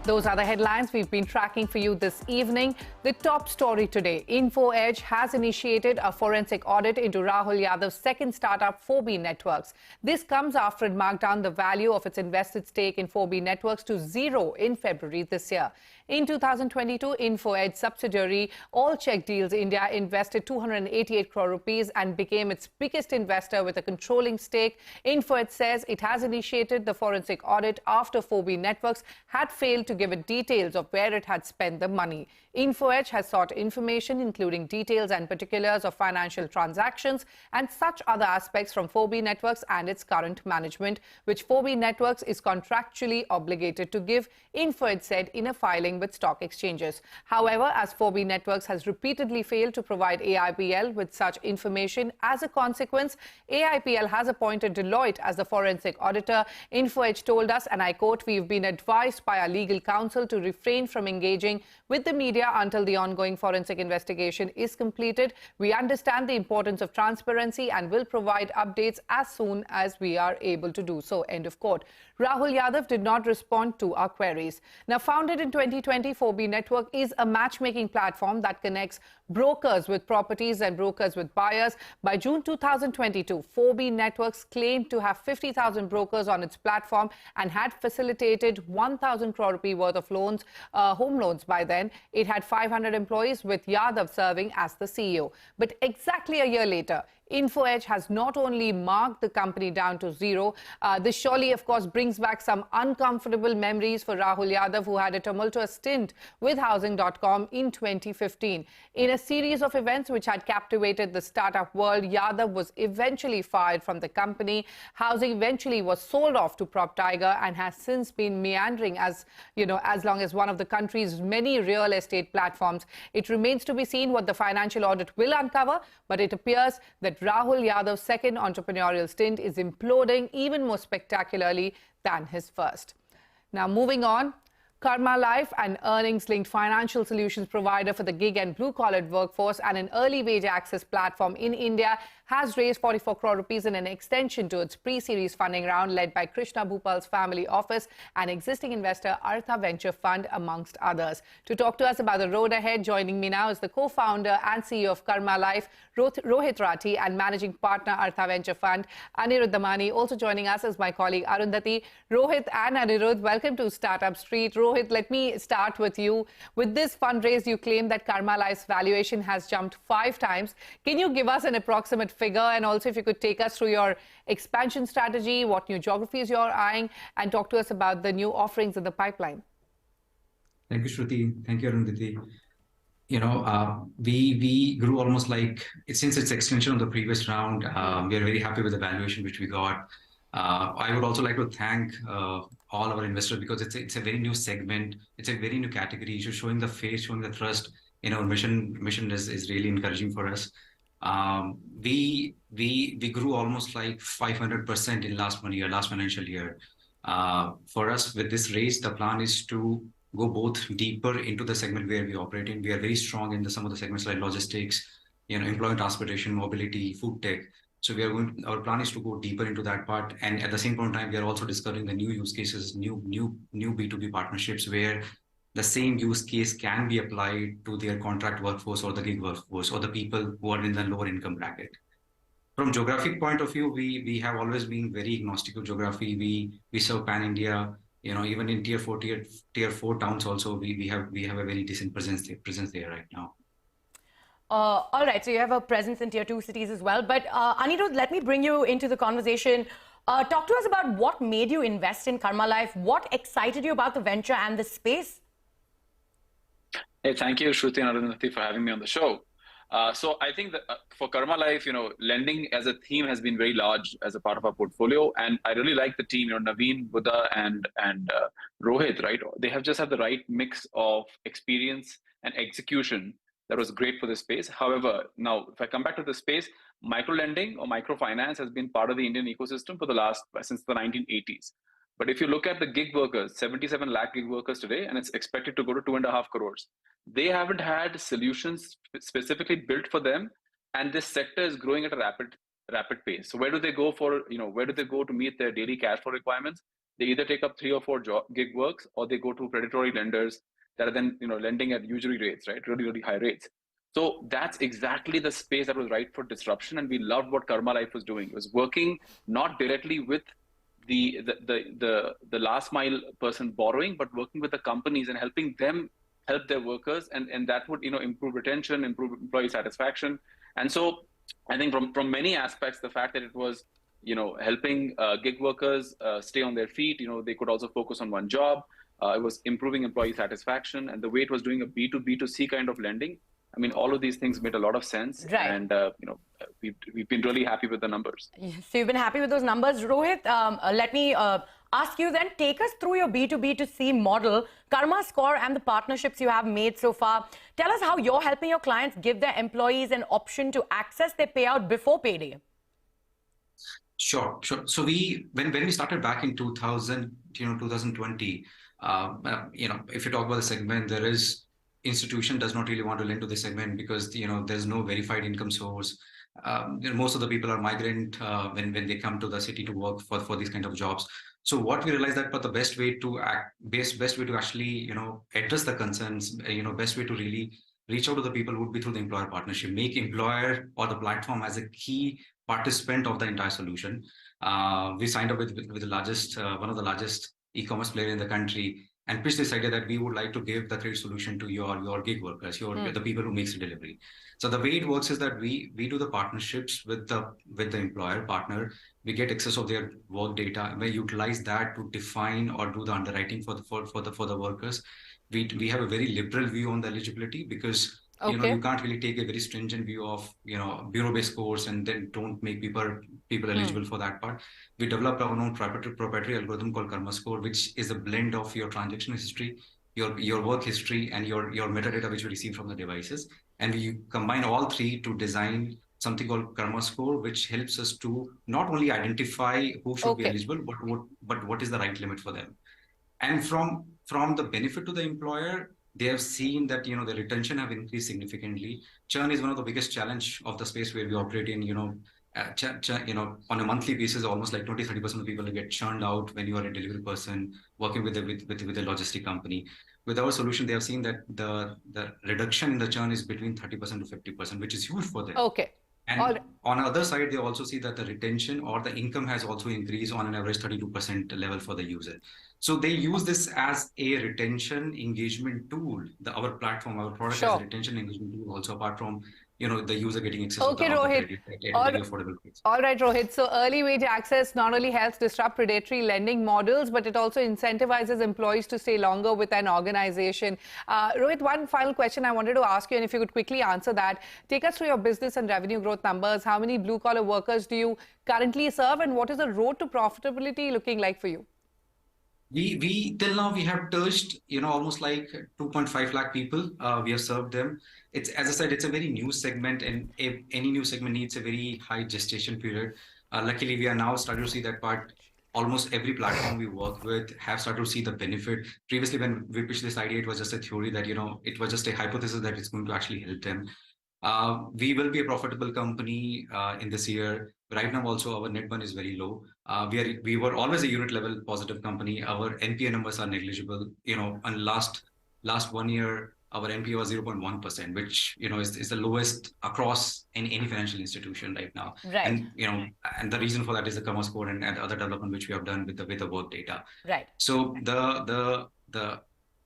S3: Those are the headlines we've been tracking for you this evening. The top story today, InfoEdge has initiated a forensic audit into Rahul Yadav's second startup, 4B Networks. This comes after it marked down the value of its invested stake in 4B Networks to 0 in February this year. In 2022, InfoEdge subsidiary All Check Deals India invested 288 crore rupees and became its biggest investor with a controlling stake. InfoEdge says it has initiated the forensic audit after 4B Networks had failed to give it details of where it had spent the money. InfoEdge has sought information including details and particulars of financial transactions and such other aspects from 4B Networks and its current management, which 4B Networks is contractually obligated to give, InfoEdge said in a filing with stock exchanges. However, as 4B Networks has repeatedly failed to provide AIPL with such information, as a consequence, AIPL has appointed Deloitte as the forensic auditor. InfoEdge told us, and I quote, "We've been advised by our legal counsel to refrain from engaging with the media until the ongoing forensic investigation is completed. We understand the importance of transparency and will provide updates as soon as we are able to do so." End of quote. Rahul Yadav did not respond to our queries. Now, founded in 2020, 4B Network is a matchmaking platform that connects brokers with properties and brokers with buyers. By June 2022, 4B Networks claimed to have 50,000 brokers on its platform and had facilitated 1,000 crore rupee worth of loans, home loans by then. It had 500 employees with Yadav serving as the CEO. But exactly a year later, Info Edge has not only marked the company down to zero, this surely, of course, brings back some uncomfortable memories for Rahul Yadav, who had a tumultuous stint with Housing.com in 2015. In a series of events which had captivated the startup world, Yadav was eventually fired from the company. Housing eventually was sold off to Prop Tiger and has since been meandering as long as one of the country's many real estate platforms. It remains to be seen what the financial audit will uncover, but it appears that Rahul Yadav's second entrepreneurial stint is imploding even more spectacularly than his first. Now, moving on. Karma Life, an earnings-linked financial solutions provider for the gig and blue-collar workforce and an early wage access platform in India, has raised 44 crore rupees in an extension to its pre-series funding round led by Krishna Bhupal's family office and existing investor Artha Venture Fund, amongst others. To talk to us about the road ahead, joining me now is the co-founder and CEO of Karma Life, Rohit Rathi, and managing partner Artha Venture Fund, Anirudh Damani. Also joining us is my colleague Arundhati. Rohit and Anirudh, welcome to Startup Street. Rohit, let me start with you. With this fundraise, you claim that Karma Life's valuation has jumped 5 times. Can you give us an approximate figure, and also if you could take us through your expansion strategy, what new geographies you're eyeing, and talk to us about the new offerings in the pipeline?
S6: Thank you, Shruti. Thank you, Arundhati. We grew almost like, since its extension of the previous round, we are very happy with the valuation which we got. I would also like to thank all our investors, because it's a very new segment, it's a very new category. So showing the face, showing the trust in our mission is really encouraging for us. We grew almost like 500% in last financial year. For us, with this raise, the plan is to go both deeper into the segment where we operate in. We are very strong in some of the segments like logistics, employment transportation, mobility, food tech. So our plan is to go deeper into that part. And at the same point in time, we are also discovering the new use cases, new B2B partnerships where the same use case can be applied to their contract workforce or the gig workforce or the people who are in the lower income bracket. From geographic point of view, we have always been very agnostic of geography. We serve pan-India, even in tier 4 towns also, we have a very decent presence there right now.
S26: All right, so you have a presence in tier 2 cities as well. But Anirudh, let me bring you into the conversation. Talk to us about what made you invest in Karma Life. What excited you about the venture and the space?
S12: Hey, thank you, Shruti and Arundhati, for having me on the show. So I think that for Karma Life, lending as a theme has been very large as a part of our portfolio. And I really like the team, Naveen, Buddha, and Rohit, right? They have just had the right mix of experience and execution that was great for the space. However, now, if I come back to the space, micro-lending or microfinance has been part of the Indian ecosystem since the 1980s. But if you look at the gig workers, 77 lakh gig workers today, and it's expected to go to 2.5 crores. They haven't had solutions specifically built for them, and this sector is growing at a rapid pace. So where do they go to meet their daily cash flow requirements? They either take up 3 or 4 gig works, or they go to predatory lenders that are then lending at usury rates, right? Really, really high rates. So that's exactly the space that was right for disruption, and we loved what Karma Life was doing. It was working not directly with the last mile person borrowing, but working with the companies and helping them help their workers, and that would improve retention, improve employee satisfaction. And so I think from many aspects, the fact that it was helping gig workers stay on their feet, they could also focus on one job. It was improving employee satisfaction, and the way it was doing a B2B2C kind of lending. I mean, all of these things made a lot of sense, right. And we've been really happy with the numbers.
S26: So you've been happy with those numbers, Rohit. Let me ask you then, take us through your B2B2C model, Karma Score, and the partnerships you have made so far. Tell us how you're helping your clients give their employees an option to access their payout before payday.
S6: Sure. So when we started back in 2020, if you talk about the segment, there is institution does not really want to lend to this segment because there's no verified income source. Most of the people are migrant when they come to the city to work for these kind of jobs. So what we realized that, but the best way to actually address the concerns, best way to really reach out to the people would be through the employer partnership. Make employer or the platform as a key participant of the entire solution. We signed up with the largest, one of the largest e-commerce player in the country, and pitch this idea that we would like to give the credit solution to your gig workers, the people who makes the delivery. So the way it works is that we do the partnerships with the employer partner. We get access of their work data. We utilize that to define or do the underwriting for the workers. We have a very liberal view on the eligibility, because you can't really take a very stringent view of bureau-based scores and then don't make people eligible for that part. We developed our own proprietary algorithm called Karma Score, which is a blend of your transaction history, your work history, and your metadata which we receive from the devices, and we combine all three to design something called Karma Score, which helps us to not only identify who should be eligible, but what is the right limit for them. And from the benefit to the employer, they have seen that the retention have increased significantly. Churn is one of the biggest challenge of the space where we operate in. On a monthly basis, almost like 20-30% of people get churned out when you are a delivery person working with a logistic company. With our solution, they have seen that the reduction in the churn is between 30% to 50%, which is huge for them. And on the other side, they also see that the retention or the income has also increased on an average 32% level for the user. So they use this as a retention engagement tool. Our platform, our product as a retention engagement tool also, apart from the user getting access to the
S22: Rohit.
S6: affordable rates.
S22: All right, Rohit. So early wage access not only helps disrupt predatory lending models, but it also incentivizes employees to stay longer with an organization. Rohit, one final question I wanted to ask you, and if you could quickly answer that. Take us through your business and revenue growth numbers. How many blue-collar workers do you currently serve, and what is the road to profitability looking like for you?
S6: We till now we have touched almost like 2.5 lakh people. We have served them. It's, as I said, it's a very new segment, and any new segment needs a very high gestation period. Luckily, we are now starting to see that part. Almost every platform we work with have started to see the benefit. Previously, when we pitched this idea, it was just a theory that it was just a hypothesis that it's going to actually help them. We will be a profitable company in this year. Right now, also, our net burn is very low. We were always a unit level positive company. Our NPA numbers are negligible. And last 1 year, our NPA was 0.1%, which is the lowest across any financial institution right now.
S26: Right.
S6: And the reason for that is the Karma Score and other development which we have done with the work data.
S26: Right.
S6: So the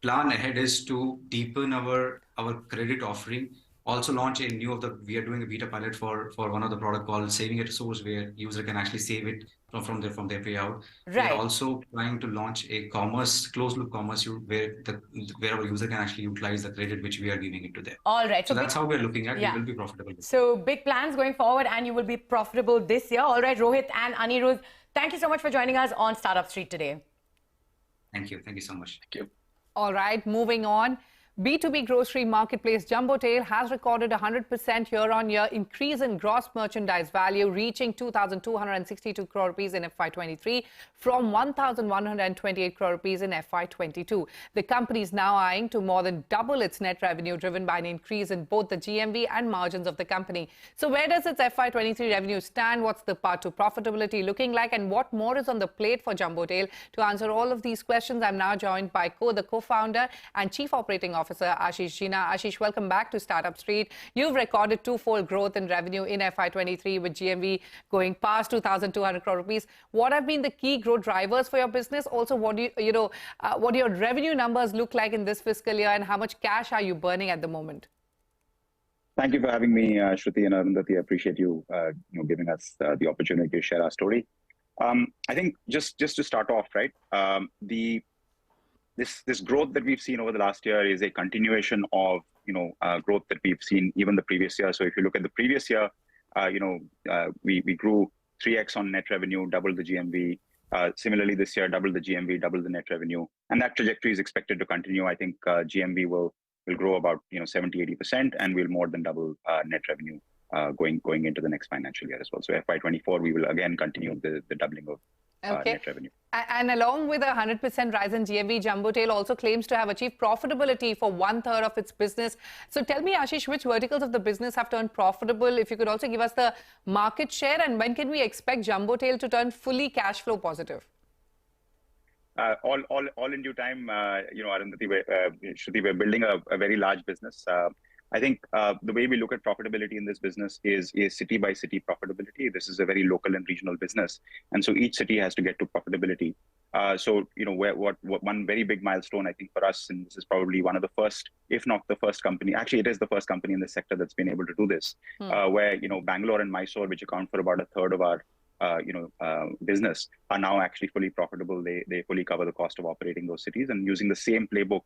S6: plan ahead is to deepen our credit offering. Also launch we are doing a beta pilot for one of the product called Saving at a Source, where user can actually save it from their payout.
S26: Right.
S6: We're also trying to launch a closed loop commerce where our user can actually utilize the credit which we are giving it to them.
S26: All right.
S6: So that's how we're looking at.
S26: Yeah.
S6: We will be profitable.
S26: So big plans going forward, and you will be profitable this year. All right, Rohit and Anirudh, thank you so much for joining us on Startup Street today.
S6: Thank you. Thank you so much. Thank you.
S22: All right, moving on. B2B grocery marketplace Jumbotail has recorded 100% year-on-year increase in gross merchandise value, reaching 2,262 crore rupees in FY23 from 1,128 crore rupees in FY22. The company is now eyeing to more than double its net revenue, driven by an increase in both the GMV and margins of the company. So where does its FY23 revenue stand? What's the path to profitability looking like? And what more is on the plate for Jumbotail? To answer all of these questions, I'm now joined by the co-founder and Chief Operating Officer, Ashish Jina. Ashish, welcome back to Startup Street. You've recorded twofold growth in revenue in FY23 with GMV going past 2,200 crore rupees. What have been the key growth drivers for your business? Also, what do what do your revenue numbers look like in this fiscal year, and how much cash are you burning at the moment?
S13: Thank you for having me, Shruti and Arundhati. I appreciate you, giving us the opportunity to share our story. I think just to start off, right, this growth that we've seen over the last year is a continuation of growth that we've seen even the previous year. So if you look at the previous year, we grew 3x on net revenue, doubled the GMV. Similarly, this year, double the GMV, double the net revenue, and that trajectory is expected to continue. I think GMV will grow about 70-80%, and we'll more than double net revenue going into the next financial year as well. So FY24, we will again continue the doubling of net revenue.
S22: And along with a 100% rise in GMV, Jumbotail also claims to have achieved profitability for 1/3 of its business. So tell me, Ashish, which verticals of the business have turned profitable? If you could also give us the market share, and when can we expect Jumbotail to turn fully cash flow positive?
S13: All in due time, Arundhati, Shruti, we're building a very large business. I think the way we look at profitability in this business is city by city profitability. This is a very local and regional business, and so each city has to get to profitability. So what one very big milestone I think for us, and this is probably one of the first, if not the first company, actually it is the first company in the sector that's been able to do this, where Bangalore and Mysore, which account for about a third of our business, are now actually fully profitable. They fully cover the cost of operating those cities, and using the same playbook,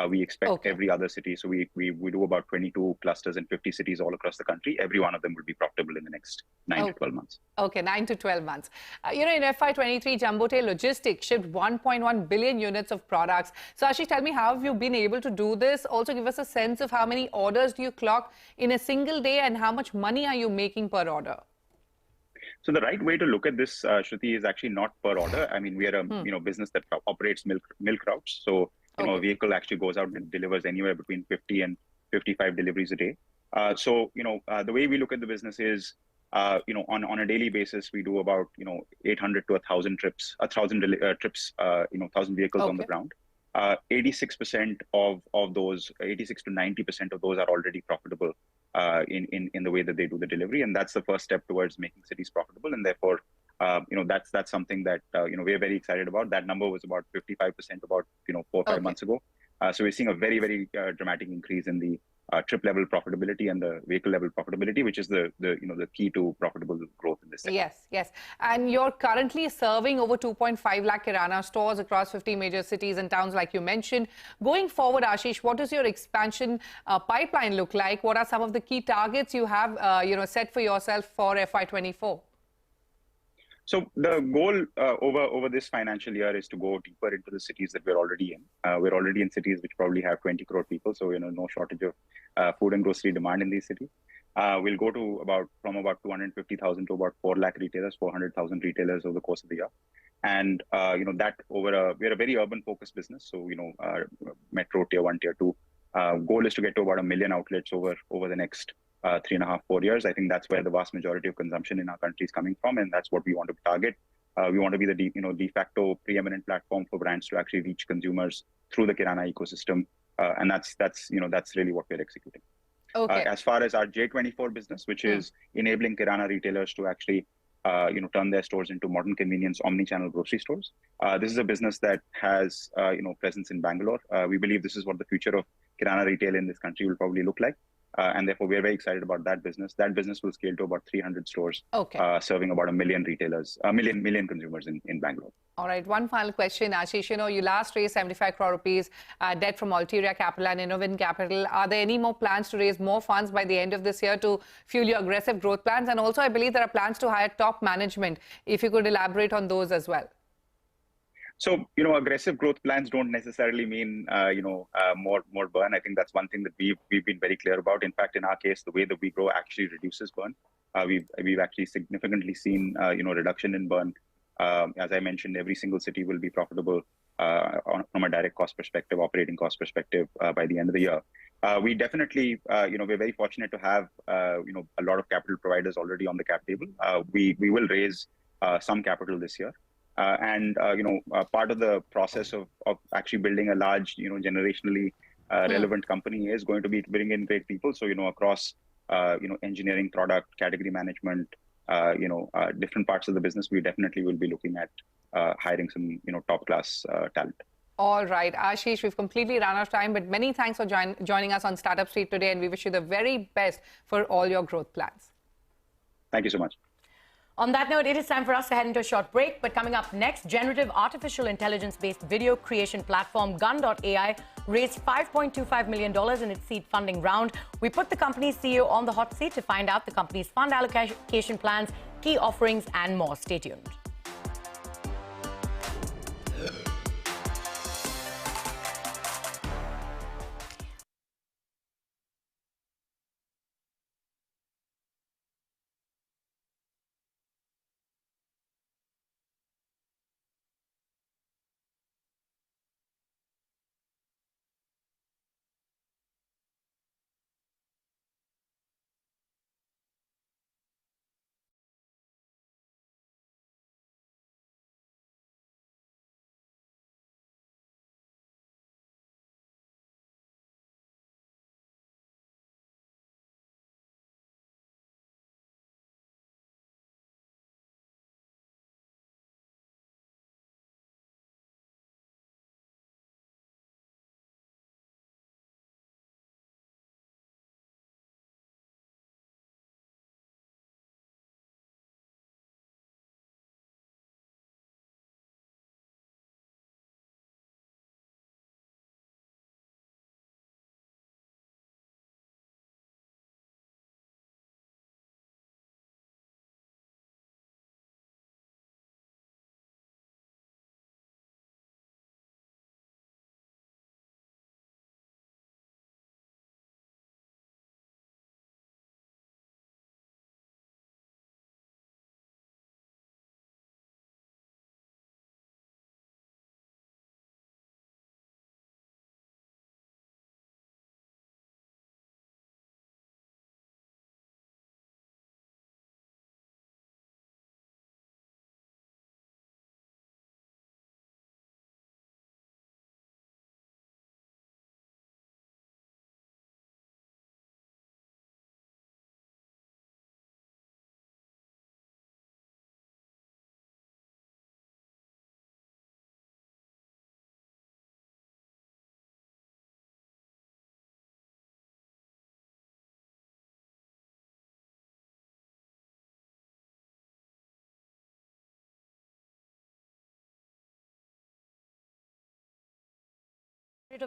S13: we expect every other city. So we do about 22 clusters in 50 cities all across the country. Every one of them will be profitable in the next 9 to 12 months.
S3: Okay, 9 to 12 months. In FY23, Jumbo Tail Logistics shipped 1.1 billion units of products. So Ashish, tell me, how have you been able to do this? Also give us a sense of how many orders do you clock in a single day and how much money are you making per order?
S13: So the right way to look at this, Shruti, is actually not per order. I mean, we are a business that operates milk routes. So a vehicle actually goes out and delivers anywhere between 50 and 55 deliveries a day. So the way we look at the business is, on a daily basis, we do about 800 to 1,000 trips, 1,000 vehicles on the ground. 86% of those, 86 to 90% of those are already profitable in the way that they do the delivery, and that's the first step towards making cities profitable. And therefore, that's something that we're very excited about. That number was about 55% about 4 or 5 months ago. So we're seeing a very, very dramatic increase in the trip level profitability and the vehicle level profitability, which is the key to profitable growth in this sector.
S3: Yes. And you're currently serving over 2.5 lakh Kirana stores across 50 major cities and towns, like you mentioned. Going forward, Ashish, what does your expansion pipeline look like? What are some of the key targets you have set for yourself for FY24?
S13: So the goal over this financial year is to go deeper into the cities that we're already in. We're already in cities which probably have 20 crore people, so no shortage of food and grocery demand in these cities. We'll go to from about 250,000 to about 4 lakh retailers, 400,000 retailers over the course of the year. And that we're a very urban focused business, so metro, tier 1, tier 2. Goal is to get to about 1 million outlets over the next 3.5, 4 years. I think that's where the vast majority of consumption in our country is coming from, and that's what we want to target. We want to be the de facto preeminent platform for brands to actually reach consumers through the Kirana ecosystem, and that's really what we're executing. As far as our J24 business, which is enabling Kirana retailers to actually turn their stores into modern convenience omni-channel grocery stores. This is a business that has presence in Bangalore. We believe this is what the future of Kirana retail in this country will probably look like. And therefore, we're very excited about that business. That business will scale to about 300 stores, serving about 1 million retailers, million consumers in Bangalore.
S3: All right, one final question, Ashish. You last raised 75 crore rupees debt from Altiria Capital and Innovin Capital. Are there any more plans to raise more funds by the end of this year to fuel your aggressive growth plans? And also, I believe there are plans to hire top management. If you could elaborate on those as well.
S13: So, aggressive growth plans don't necessarily mean, more burn. I think that's one thing that we've been very clear about. In fact, in our case, the way that we grow actually reduces burn. We've actually significantly seen, reduction in burn. As I mentioned, every single city will be profitable from a direct cost perspective, operating cost perspective by the end of the year. We definitely, we're very fortunate to have, a lot of capital providers already on the cap table. We will raise some capital this year. Part of the process of actually building a large, generationally relevant company is going to be to bring in great people. So, across, engineering, product, category management, different parts of the business, we definitely will be looking at hiring some, top class talent.
S3: All right, Ashish, we've completely run out of time, but many thanks for joining us on Startup Street today, and we wish you the very best for all your growth plans.
S13: Thank you so much.
S10: On that note, it is time for us to head into a short break. But coming up next, generative artificial intelligence-based video creation platform Gun.ai raised $5.25 million in its seed funding round. We put the company's CEO on the hot seat to find out the company's fund allocation plans, key offerings, and more. Stay tuned.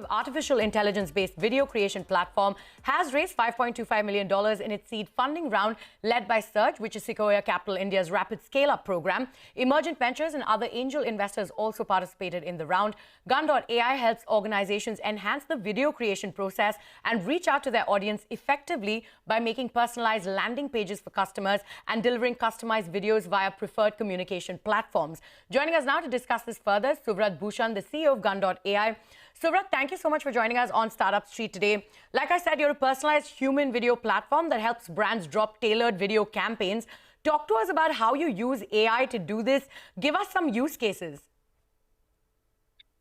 S10: Artificial intelligence-based video creation platform has raised $5.25 million in its seed funding round led by Surge, which is Sequoia Capital India's rapid scale-up program. Emergent Ventures and other angel investors also participated in the round. Gun.ai helps organizations enhance the video creation process and reach out to their audience effectively by making personalized landing pages for customers and delivering customized videos via preferred communication platforms. Joining us now to discuss this further, Swaraj Bhushan, the CEO of Gun.ai. Swaraj, thank you so much for joining us on Startup Street today. Like I said, you're a personalized human video platform that helps brands drop tailored video campaigns. Talk to us about how you use AI to do this. Give us some use cases.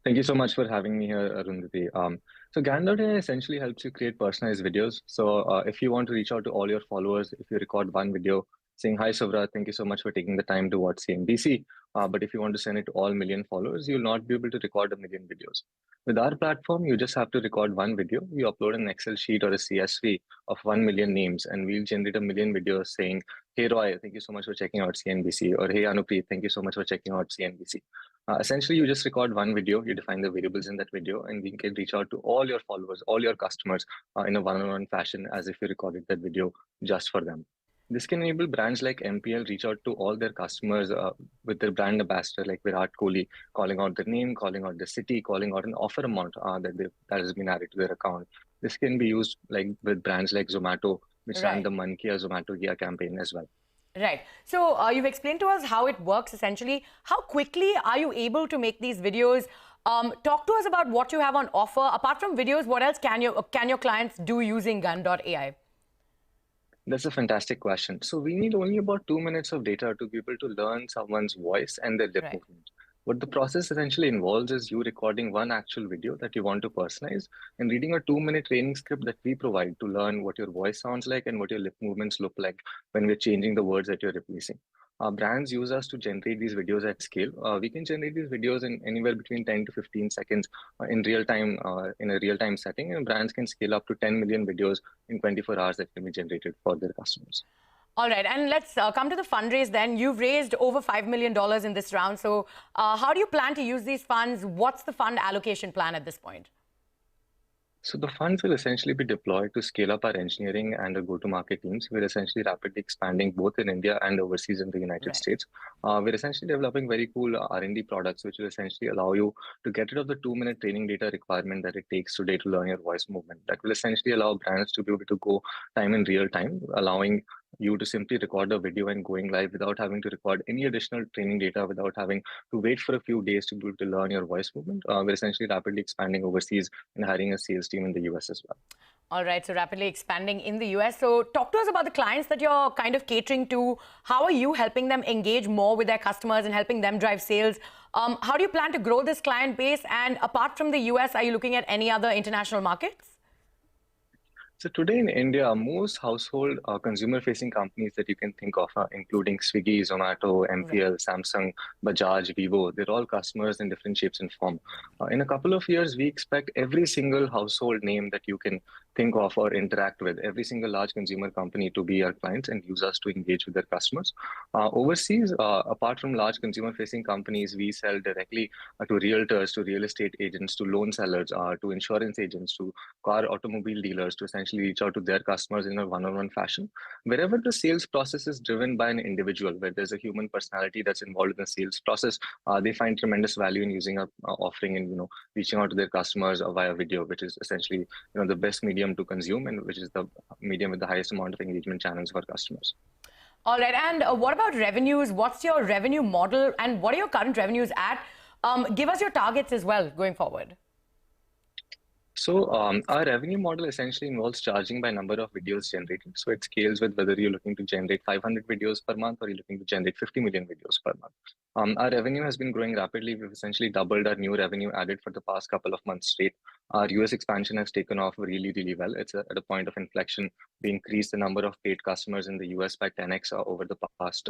S14: Thank you so much for having me here, Arundhati. So Gun.ai essentially helps you create personalized videos. So if you want to reach out to all your followers, if you record one video saying, "Hi, Swaraj, thank you so much for taking the time to watch CNBC." But if you want to send it to all million followers, you'll not be able to record a million videos. With our platform, you just have to record one video. You upload an Excel sheet or a CSV of 1 million names, and we'll generate a million videos saying, "Hey, Roy, thank you so much for checking out CNBC," or "Hey, Anupreet, thank you so much for checking out CNBC." Essentially, you just record one video, you define the variables in that video, and we can reach out to all your followers, all your customers in a one-on-one fashion as if you recorded that video just for them. This can enable brands like MPL reach out to all their customers with their brand ambassador like Virat Kohli, calling out their name, calling out the city, calling out an offer amount that has been added to their account. This can be used like with brands like Zomato, which ran the Man Kiya Zomato Kiya campaign as well.
S10: Right. So you've explained to us how it works essentially. How quickly are you able to make these videos? Talk to us about what you have on offer. Apart from videos, what else can your clients do using Gun.ai?
S14: That's a fantastic question. So we need only about 2 minutes of data to be able to learn someone's voice and their lip movement. What the process essentially involves is you recording one actual video that you want to personalize and reading a 2-minute training script that we provide to learn what your voice sounds like and what your lip movements look like when we're changing the words that you're replacing. Brands use us to generate these videos at scale. We can generate these videos in anywhere between 10 to 15 seconds in real time, in a real-time setting, and brands can scale up to 10 million videos in 24 hours that can be generated for their customers.
S10: All right, and let's come to the fundraise then. You've raised over $5 million in this round. So how do you plan to use these funds? What's the fund allocation plan at this point?
S14: So the funds will essentially be deployed to scale up our engineering and our go-to-market teams. We're essentially rapidly expanding both in India and overseas in the United States. We're essentially developing very cool R&D products, which will essentially allow you to get rid of the 2-minute training data requirement that it takes today to learn your voice movement. That will essentially allow brands to be able to go time in real time, allowing you to simply record a video and going live without having to record any additional training data, without having to wait for a few days to be able to learn your voice movement. We're essentially rapidly expanding overseas and hiring a sales team in the US as well.
S10: All right, so rapidly expanding in the US. So talk to us about the clients that you're kind of catering to. How are you helping them engage more with their customers and helping them drive sales? How do you plan to grow this client base? And apart from the US, are you looking at any other international markets?
S14: So today in India, most household consumer-facing companies that you can think of, including Swiggy, Zomato, MPL, Samsung, Bajaj, Vivo, they're all customers in different shapes and form. In a couple of years, we expect every single household name that you can think of or interact with, every single large consumer company to be our clients and use us to engage with their customers. Overseas, apart from large consumer-facing companies, we sell directly to realtors, to real estate agents, to loan sellers, to insurance agents, to car automobile dealers, to essentially reach out to their customers in a one-on-one fashion. Wherever the sales process is driven by an individual, where there's a human personality that's involved in the sales process, they find tremendous value in using our offering and reaching out to their customers via video, which is essentially the best medium to consume and which is the medium with the highest amount of engagement channels for customers.
S10: All right, and what about revenues? What's your revenue model and what are your current revenues at? Give us your targets as well going forward.
S14: So our revenue model essentially involves charging by number of videos generated. So it scales with whether you're looking to generate 500 videos per month or you're looking to generate 50 million videos per month. Our revenue has been growing rapidly. We've essentially doubled our new revenue added for the past couple of months straight. Our US expansion has taken off really, really well. It's at a point of inflection. We increased the number of paid customers in the US by 10x over the past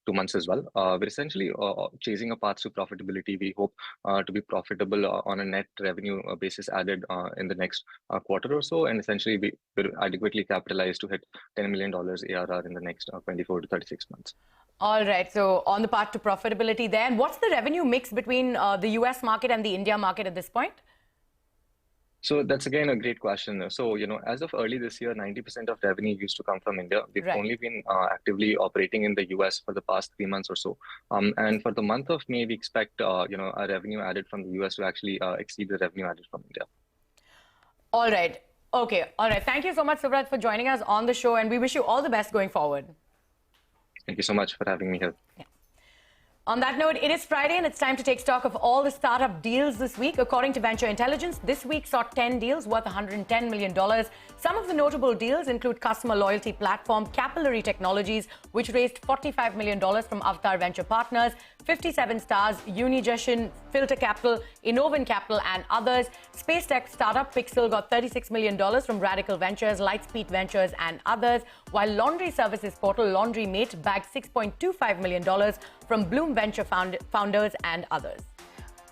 S14: 2 months as well. We're essentially chasing a path to profitability. We hope to be profitable on a net revenue basis added in the next quarter or so. And essentially, we're adequately capitalized to hit $10 million ARR in the next 24 to 36 months.
S10: All right. So on the path to profitability then, what's the revenue mix between the US market and the India market at this point?
S14: So that's again a great question. So, as of early this year, 90% of revenue used to come from India. We've only been actively operating in the US for the past 3 months or so. And for the month of May, we expect, our revenue added from the US to actually exceed the revenue added from India.
S10: All right. Okay. All right. Thank you so much, Swaraj, for joining us on the show, and we wish you all the best going forward.
S14: Thank you so much for having me here.
S10: Yeah. On that note, it is Friday and it's time to take stock of all the startup deals this week. According to Venture Intelligence, this week saw 10 deals worth $110 million. Some of the notable deals include customer loyalty platform Capillary Technologies, which raised $45 million from Avatar Venture Partners, 57 Stars, Unigestion, Filter Capital, Innovan Capital, and others. Space tech startup Pixel got $36 million from Radical Ventures, Lightspeed Ventures, and others, while laundry services portal Laundry Mate bagged $6.25 million from Bloom Venture founders and others.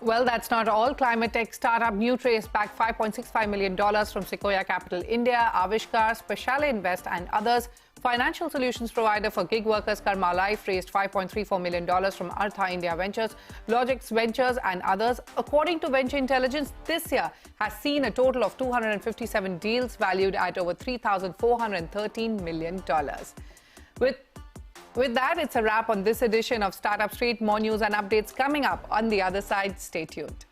S3: Well, that's not all. Climate tech startup Nutrace backed $5.65 million from Sequoia Capital India, Avishkar, Speciale Invest, and others. Financial solutions provider for gig workers Karma Life raised $5.34 million from Artha India Ventures, Logix Ventures, and others. According to Venture Intelligence, this year has seen a total of 257 deals valued at over $3,413 million. With that, it's a wrap on this edition of Startup Street. More news and updates coming up on the other side. Stay tuned.